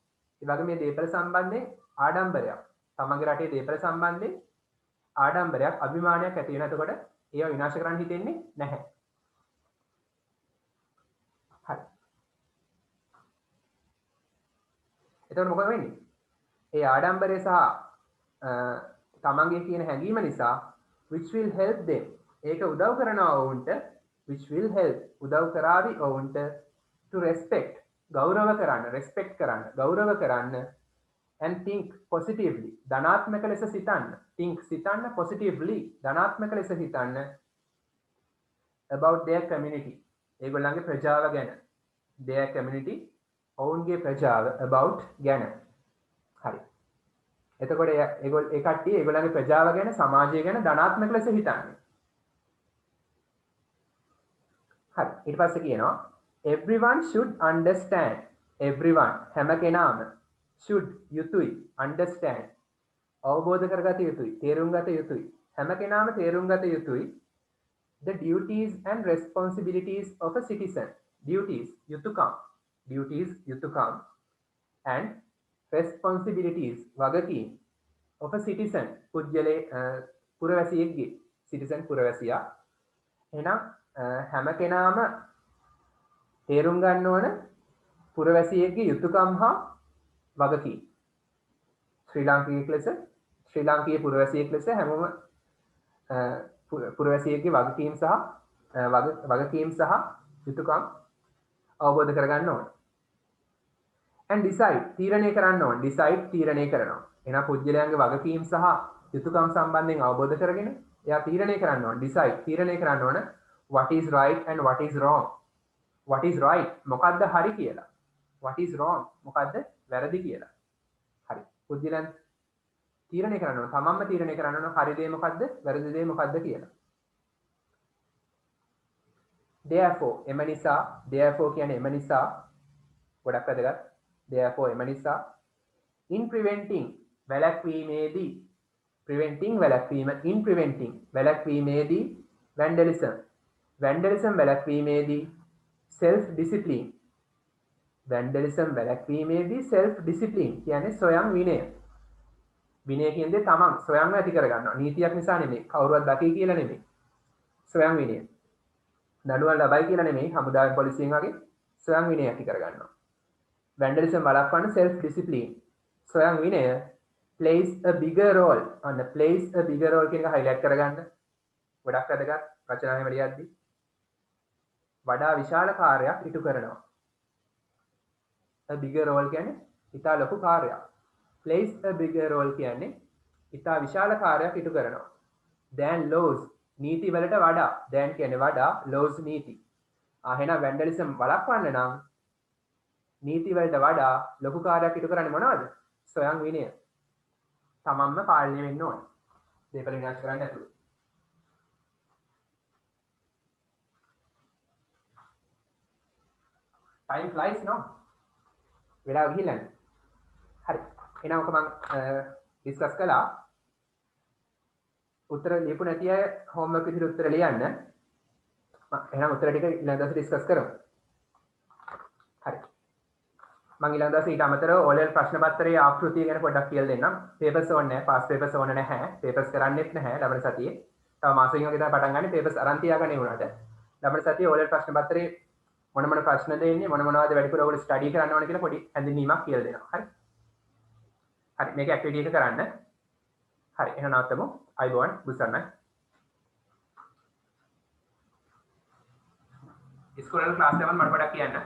ඒ වගේ මේ දේපල සම්බන්ධයෙන් ආඩම්බරයක්. තමන්ගේ රටේ දේපල සම්බන්ධයෙන් ආඩම්බරයක් අභිමානයක් ඇති වෙන. එතකොට ඒවා විනාශ කරන්න හිතෙන්නේ නැහැ. හරි. එතකොට මොකද වෙන්නේ? ඒ ආඩම්බරය සහ තමන්ගේ කියන හැඟීම නිසා which will help them ඒක උදව් කරනවා ඔවුන්ට which will help උදව් කරાવી ඔවුන්ට to respect ගෞරව කරන්න respect කරන්න ගෞරව කරන්න and think positively ධනාත්මක ලෙස සිතන්න think සිතන්න positively ධනාත්මක ලෙස හිතන්න about their community ඒගොල්ලන්ගේ ප්‍රජාව ගැන their community ඔවුන්ගේ ප්‍රජාව about ගැන හරි එතකොට ඒ කට්ටිය ඒගොල්ලන්ගේ ප්‍රජාව ගැන සමාජය ගැන ධනාත්මක ලෙස හිතන්නේ හරි ඊට පස්සේ කියනවා everyone should understand everyone හැම කෙනාම should යුතුයි understand අවබෝධ කරගත යුතුයි තේරුම් ගත යුතුයි හැම කෙනාම තේරුම් ගත යුතුයි the duties and responsibilities of a citizen duties යුතුයකම් and responsibilities වගකීම් of a citizen පුද්ගලයේ පුරවැසියෙක්ගේ citizen පුරවැසියා එහෙනම් හැම කෙනාම තේරුම් ගන්න ඕන පුරවැසියෙක්ගේ යුතුයකම් හා වගකීම් ශ්‍රී ලාංකීය පුරවැසියෙක් ලෙස හැමෝම පුරවැසියෙක්ගේ වගකීම් සහ යුතුයකම් අවබෝධ කරගන්න ඕන and decide තීරණය කරන්න ඕන decide තීරණය කරනවා එහෙනම් පුද්ගලයන්ගේ වගකීම් සහ යුතුයකම් සම්බන්ධයෙන් අවබෝධ කරගෙන එයා තීරණය කරන්න ඕන decide තීරණය කරන්න ඕන what is right and what is wrong what is right මොකද්ද හරි කියලා what is wrong මොකද්ද වැරදි කියලා හරි පුද්ගලයන් තීරණය කරන්න ඕන තමන්ම තීරණය කරන්න ඕන හරි දේ මොකද්ද වැරදි දේ මොකද්ද කියලා therefore එම නිසා therefore කියන්නේ එම නිසා ගොඩක් වැදගත් therefore එම නිසා in preventing වැළැක්වීමේදී preventing වැළැක්වීම in preventing වැළැක්වීමේදී vandalism වැළැක්වීමේදී self discipline vandalism වැළැක්වීමේදී self discipline කියන්නේ ස්වයං විනය විනය කියන්නේ තමන් ස්වයංව ඇති කරගන්නවා නීතියක් නිසා නෙමෙයි කවුරුවත් දකී කියලා නෙමෙයි ස්වයං විනය දඬුවම් ලබයි කියලා නෙමෙයි හමුදාවේ පොලිසියෙන් වගේ ස්වයං විනය ඇති කරගන්නවා vandalism වළක්වන්න self discipline ස්වයං විනය plays a bigger role plays a bigger role කියන එක highlight කරගන්න ගොඩක් වැදගත් රචනාවේ වලියද්දී වඩා විශාල කාර්යයක් ඉටු කරනවා a bigger role කියන්නේ ඉතා ලොකු කාර්යයක් plays a bigger role කියන්නේ ඉතා විශාල කාර්යයක් ඉටු කරනවා than laws නීති වලට වඩා than කියන්නේ වඩා laws නීති එහෙනම් vandalism වළක්වන්න නම් නීති වලට වඩා ලොකු කාර්යයක් ඉටු කරන්නේ මොනවද ස්වයං විනය තමන්ම පාලනය වෙන්න ඕනේ දේපල විනාශ කරන්න නැතුව time flies no වෙලාව ගිහිල්ලා හරි එහෙනම් ඔක මම ඩිස්කස් කළා උත්තර ලියපු නැති අය හෝම්වර්ක් විදිහට උත්තර ලියන්න එහෙනම් උත්තර ටික ඊළඟ දවසේ ඩිස්කස් කරමු හරි මම ඊළඟ දවසේ ඊට අමතරව O level ප්‍රශ්න පත්‍රයේ ආකෘතිය ගැන පොඩ්ඩක් කියලා දෙන්නම් පේපර්ස් ඕනේ නැහැ පාස් පේපර්ස් ඕනේ නැහැ පේපර්ස් කරන්නෙත් නැහැ ලබන සතියේ තව මාසෙකින් වගේ තමයි පටන් ගන්න පේපර්ස් අරන් තියාගන්න උනාට ලබන සතියේ O level ප්‍රශ්න පත්‍රයේ මොන ප්‍රශ්න දෙන්නේ මොනවද වැඩිපුර ඔයගොල්ලෝ ස්ටඩි කරන්න ඕන කියලා පොඩි හැඳින්වීමක් කියලා දෙනවා හරි හරි මේක ඇක්ටිවිටි එක කරන්න හරි එහෙනම් නවත්තමු අයිබෝන් බුසන්නයි ඉස්කෝලේ ක්ලාස් 7 මට පොඩ්ඩක් කියන්න